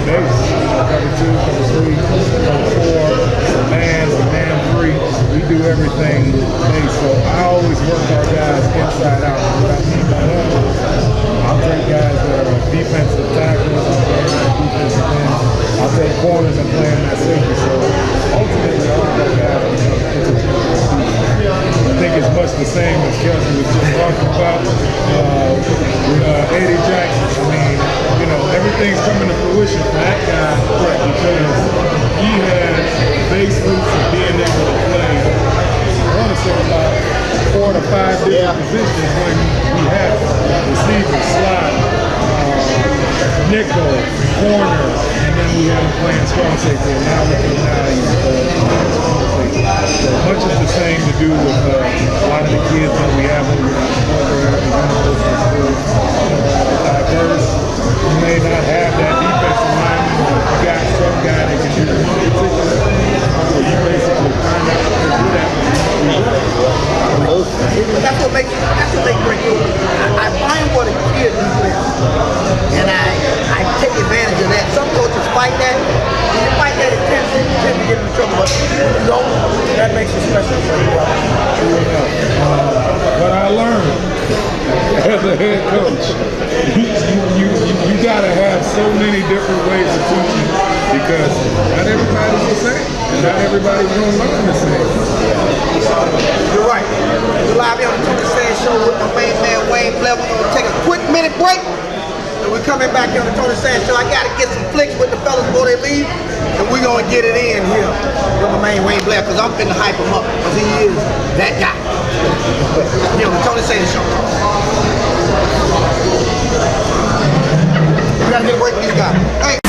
base. Cover 2, cover 3, cover 4, man 3. We do everything base. So I always work our guys inside out. What I mean by that is I'll take guys that are defensive tackles, I'll take defensive ends, I'll take corners and play in that safety. So ultimately, all of our guys I think it's much the same as Kelsey was just talking about with Eddie Jackson. I mean, everything's coming to fruition for that guy because he has base roots of being able to play, I want to say about 4 to 5 different positions when we have receiver, slot, nickel, corner, and then we have him playing strong safety. And now he's strong safety. So much is the same to do with a lot of the kids that we have over at the program, the university schools. Diverse. You may not have that defensive lineman, but you got some guy that can do this particular thing. So you basically find out what they're good at.
That's what makes great coaches. I find what a kid do best, and I take advantage of that. Some coaches fight that. When you fight that, it tends to get in trouble. But when you don't, that makes you special for you.
What I learned as a head coach, you got to have so many different ways of teaching because not everybody's the same, and not everybody's going to learn the same.
You're right. We're live here on the Tony Sands Show with my main man Wayne Blair. We're going to take a quick minute break, and we're coming back here on the Tony Sands Show. I got to get some flicks with the fellas before they leave, and we're going to get it in here with my main Wayne Blair, because I'm finna hype him up, because he is that guy. Here on the Tony Sands Show. We got to get a break with these guys. Hey.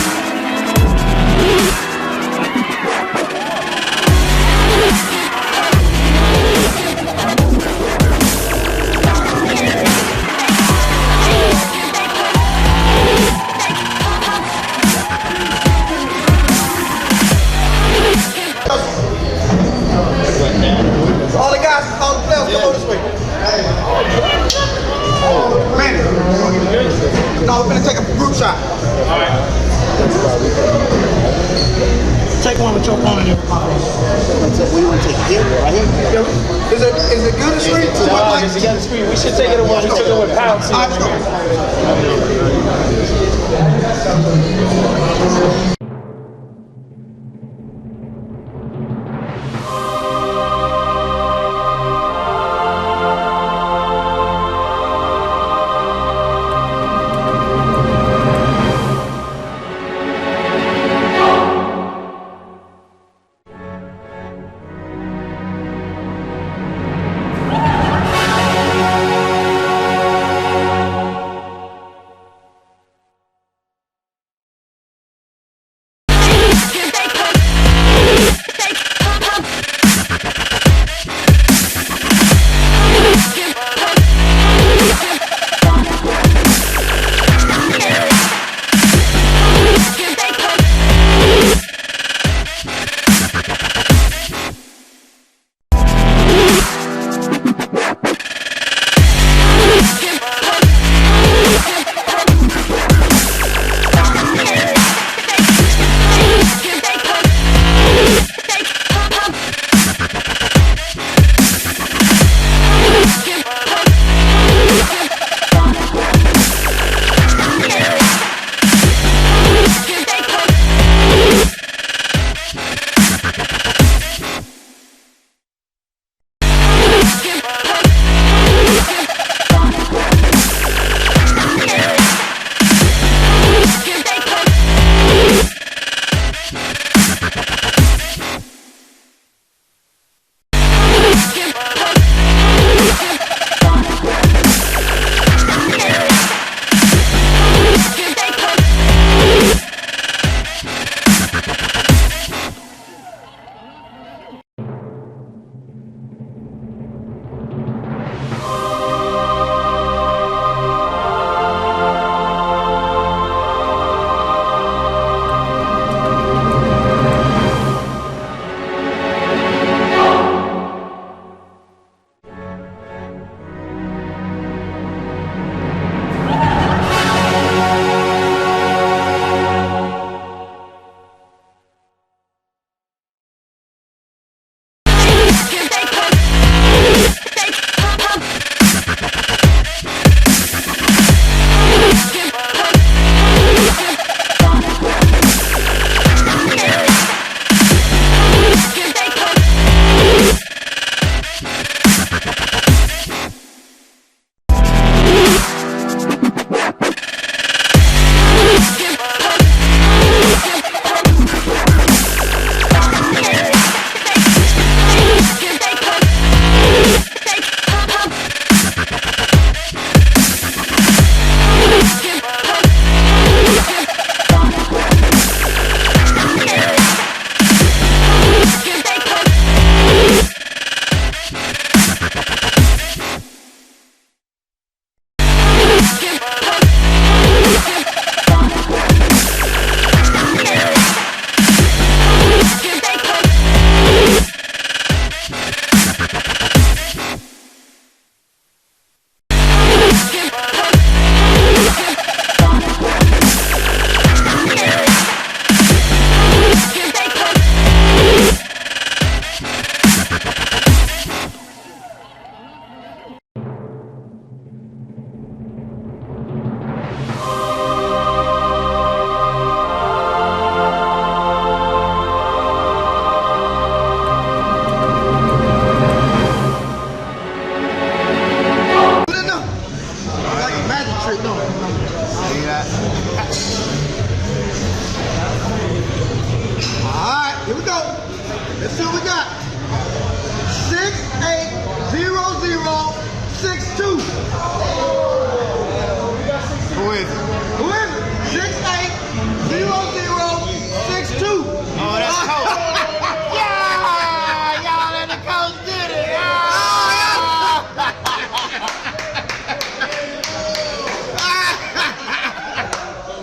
All the guys, all the players, come on this way. Man, no, we're gonna take a group shot. Take one with your phone in your pocket. We want to take it right here. Is it good to screen?
Is it good to screen? We should take it away. We took it with Pounce.
trick, don't it?
See that?
All right, here we go. Let's see what we got. 680062.
Who is it?
Who is it? 680062.
Oh, that's Coach. Yeah! Y'all let the coach did it.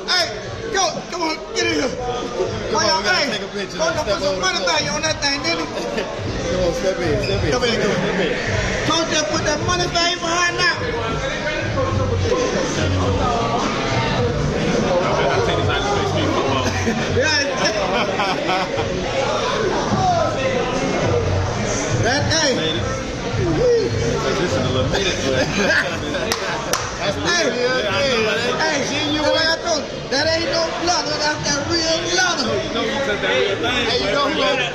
Hey, Coach, come on, get in here. Come on, hey,
take a picture.
Coach, put some money value on that thing, didn't he?
Come on, step in.
Come in. Coach just put that money value behind that. That hey.
This is a little minute.
That ain't no leather, that's that real leather.
You know you took that real thing.
Hey, you know who gonna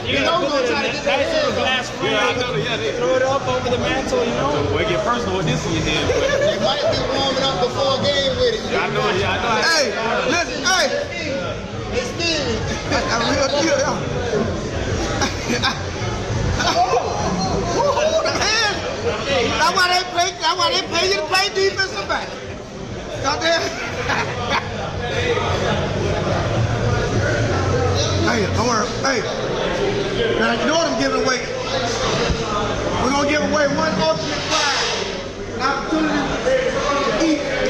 try to get that
glass free. Yeah, I know. Yeah, they
Throw it up over the mantle, you know.
Boy, get personal with this in your hand.
They might be warming up before a game with it.
Yeah, I know. Yeah, I know.
Hey, listen, hey.
It's Stevie.
That's that real deal, y'all. That's why they pay you to play defensive back. Out there. Hey, don't worry. Hey, now you know what I'm giving away. We're gonna give away one ultimate prize. Opportunity